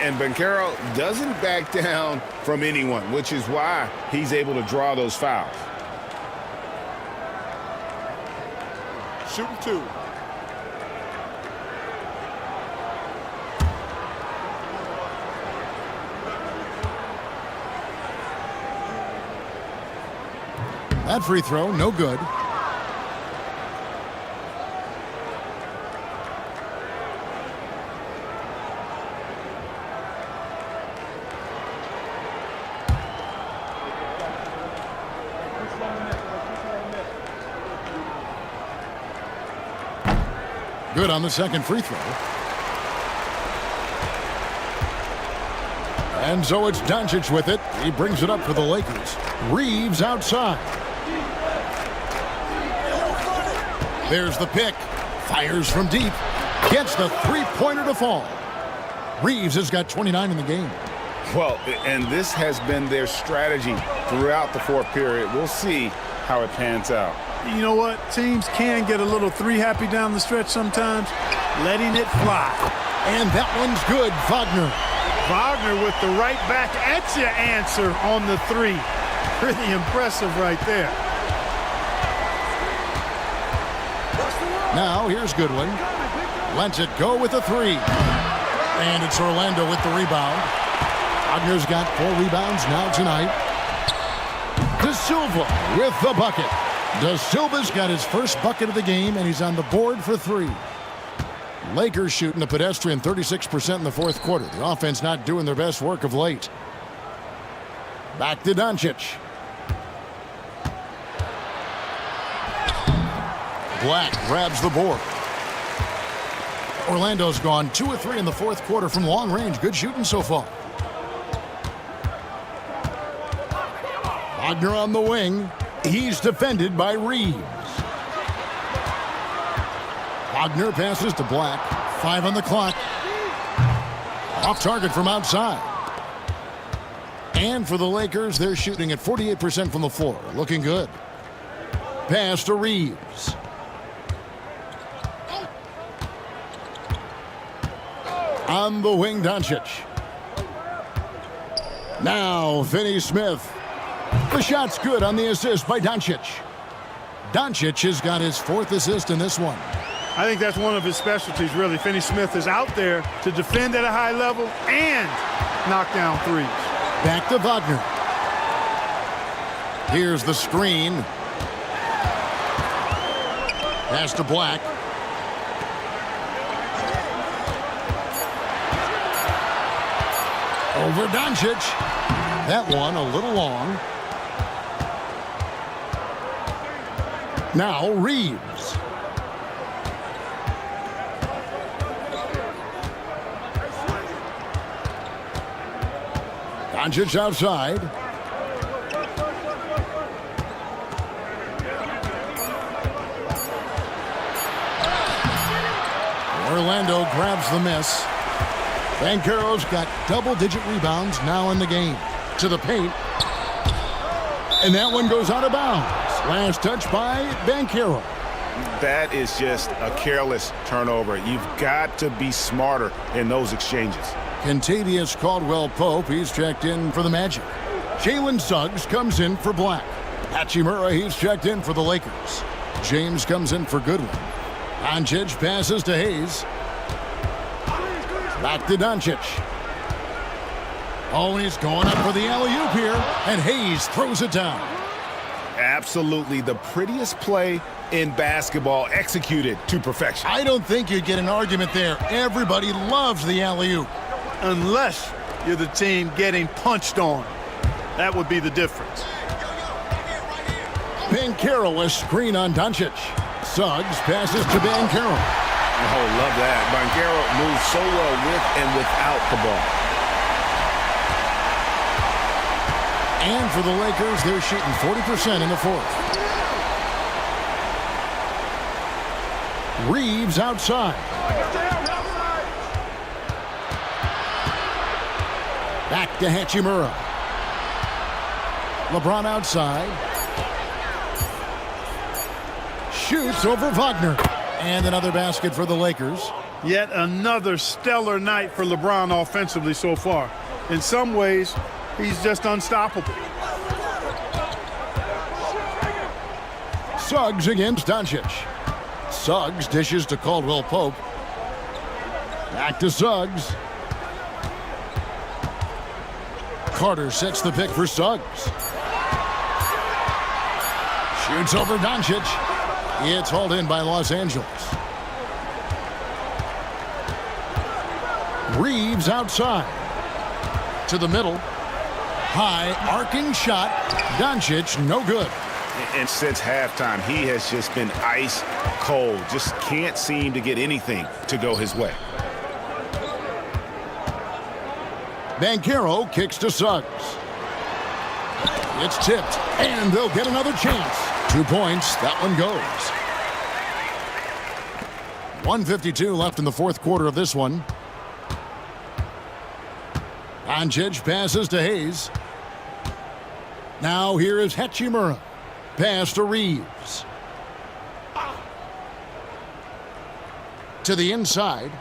And Banchero doesn't back down from anyone, which is why he's able to draw those fouls. Shooting 2. That free throw, no good. Good on the second free throw. And so it's Doncic with it. He brings it up for the Lakers. Reeves outside. There's the pick. Fires from deep. Gets the three-pointer to fall. Reeves has got 29 in the game. Well, and this has been their strategy throughout the fourth period. We'll see how it pans out. You know what? Teams can get a little three-happy down the stretch sometimes, letting it fly. And that one's good, Wagner. Wagner with the right back at you answer on the three. Pretty impressive right there. Now here's Goodwin. Lets it go with a three. And it's Orlando with the rebound. Wagner's got 4 rebounds now tonight. De Silva with the bucket. De Silva's got his first bucket of the game, and he's on the board for 3. Lakers shooting a pedestrian 36% in the fourth quarter. The offense not doing their best work of late. Back to Doncic. Black grabs the board. Orlando's gone 2 of 3 in the fourth quarter from long range. Good shooting so far. Wagner on the wing. He's defended by Reeves. Wagner passes to Black. 5 on the clock. Off target from outside. And for the Lakers, they're shooting at 48% from the floor. Looking good. Pass to Reeves. On the wing, Doncic. Now, Finney Smith. The shot's good on the assist by Doncic. Doncic has got his 4th assist in this one. I think that's one of his specialties, really. Finney Smith is out there to defend at a high level and knock down threes. Back to Wagner. Here's the screen. Pass to Black. Over Doncic. That one a little long. Now Reeves. Doncic outside. Orlando grabs the miss. Banchero's got double-digit rebounds now in the game. To the paint. And that one goes out of bounds. Last touch by Banchero. That is just a careless turnover. You've got to be smarter in those exchanges. Kentavious Caldwell-Pope, he's checked in for the Magic. Jalen Suggs comes in for Black. Hachimura, he's checked in for the Lakers. James comes in for Goodwin. Doncic passes to Hayes. Back to Doncic. Oh, he's going up for the alley-oop here, and Hayes throws it down. Absolutely the prettiest play in basketball, executed to perfection. I don't think you'd get an argument there. Everybody loves the alley-oop. Unless you're the team getting punched on. That would be the difference. Banchero, a screen on Doncic. Suggs passes to Banchero. Oh, love that. Banchero moves so well with and without the ball. And for the Lakers, they're shooting 40% in the fourth. Reeves outside. Back to Hachimura. LeBron outside. Shoots over Wagner. And another basket for the Lakers. Yet another stellar night for LeBron offensively so far. In some ways, he's just unstoppable. Suggs against Doncic. Suggs dishes to Caldwell-Pope. Back to Suggs. Carter sets the pick for Suggs. Shoots over Doncic. It's hauled in by Los Angeles. Reeves outside. To the middle. High arcing shot. Doncic no good. And since halftime, he has just been ice cold. Just can't seem to get anything to go his way. Banchero kicks to Suggs. It's tipped, and they'll get another chance. 2 points, that one goes. 1:52 left in the fourth quarter of this one. Doncic passes to Hayes. Now here is Hachimura. Pass to Reeves. To the inside.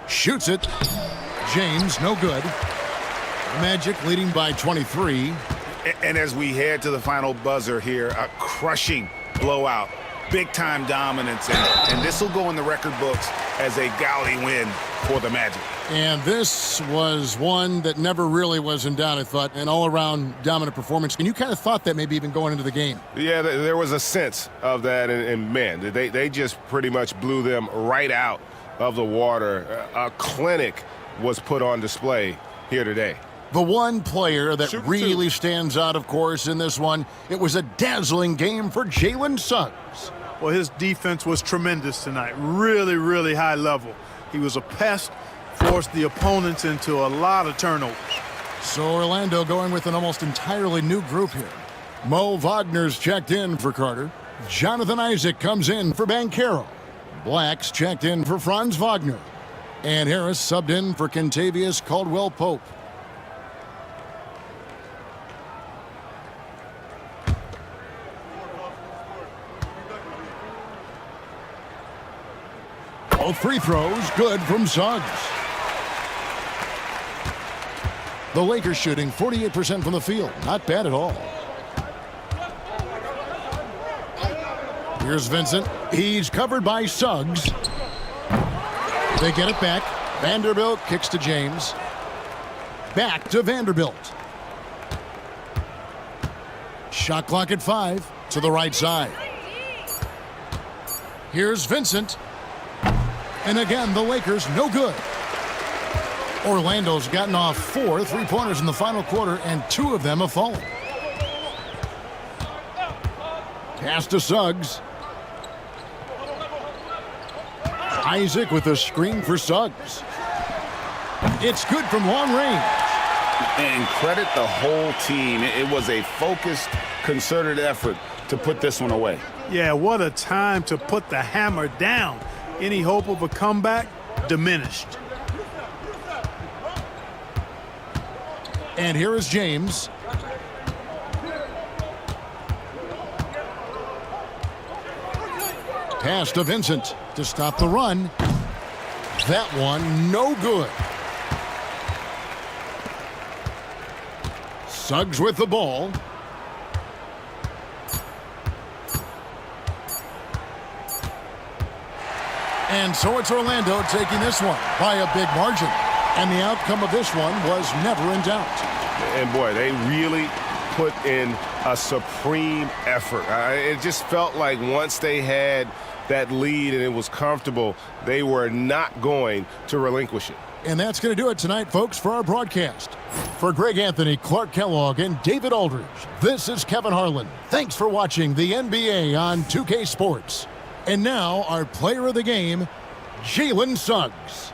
Shoots it. James, no good. Magic leading by 23. And as we head to the final buzzer here, a crushing blowout, big-time dominance, and this will go in the record books as a gaudy win for the Magic. And this was one that never really was in doubt, I thought, an all-around dominant performance. And you kind of thought that maybe even going into the game. Yeah, there was a sense of that, and man, they just pretty much blew them right out of the water. A clinic was put on display here today. The one player that really stands out, of course, in this one, it was a dazzling game for Jalen Suggs. Well, his defense was tremendous tonight. Really, really high level. He was a pest, forced the opponents into a lot of turnovers. So Orlando going with an almost entirely new group here. Mo Wagner's checked in for Carter. Jonathan Isaac comes in for Banchero. Black's checked in for Franz Wagner. And Harris subbed in for Kentavious Caldwell-Pope. Both free throws good from Suggs. The Lakers shooting 48% from the field. Not bad at all. Here's Vincent. He's covered by Suggs. They get it back. Vanderbilt kicks to James. Back to Vanderbilt. Shot clock at 5 to the right side. Here's Vincent. And again, the Lakers no good. Orlando's gotten off 4 3-pointers in the final quarter, and 2 of them have fallen. Pass to Suggs. Isaac with a screen for Suggs. It's good from long range. And credit the whole team. It was a focused, concerted effort to put this one away. Yeah, what a time to put the hammer down. Any hope of a comeback diminished. And here is James. Pass to Vincent to stop the run. That one no good. Suggs with the ball. And so it's Orlando taking this one by a big margin. And the outcome of this one was never in doubt. And boy, they really put in a supreme effort. It just felt like once they had that lead and it was comfortable, they were not going to relinquish it. And that's going to do it tonight, folks, for our broadcast. For Greg Anthony, Clark Kellogg, and David Aldridge, this is Kevin Harlan. Thanks for watching the NBA on 2K Sports. And now, our player of the game, Jalen Suggs.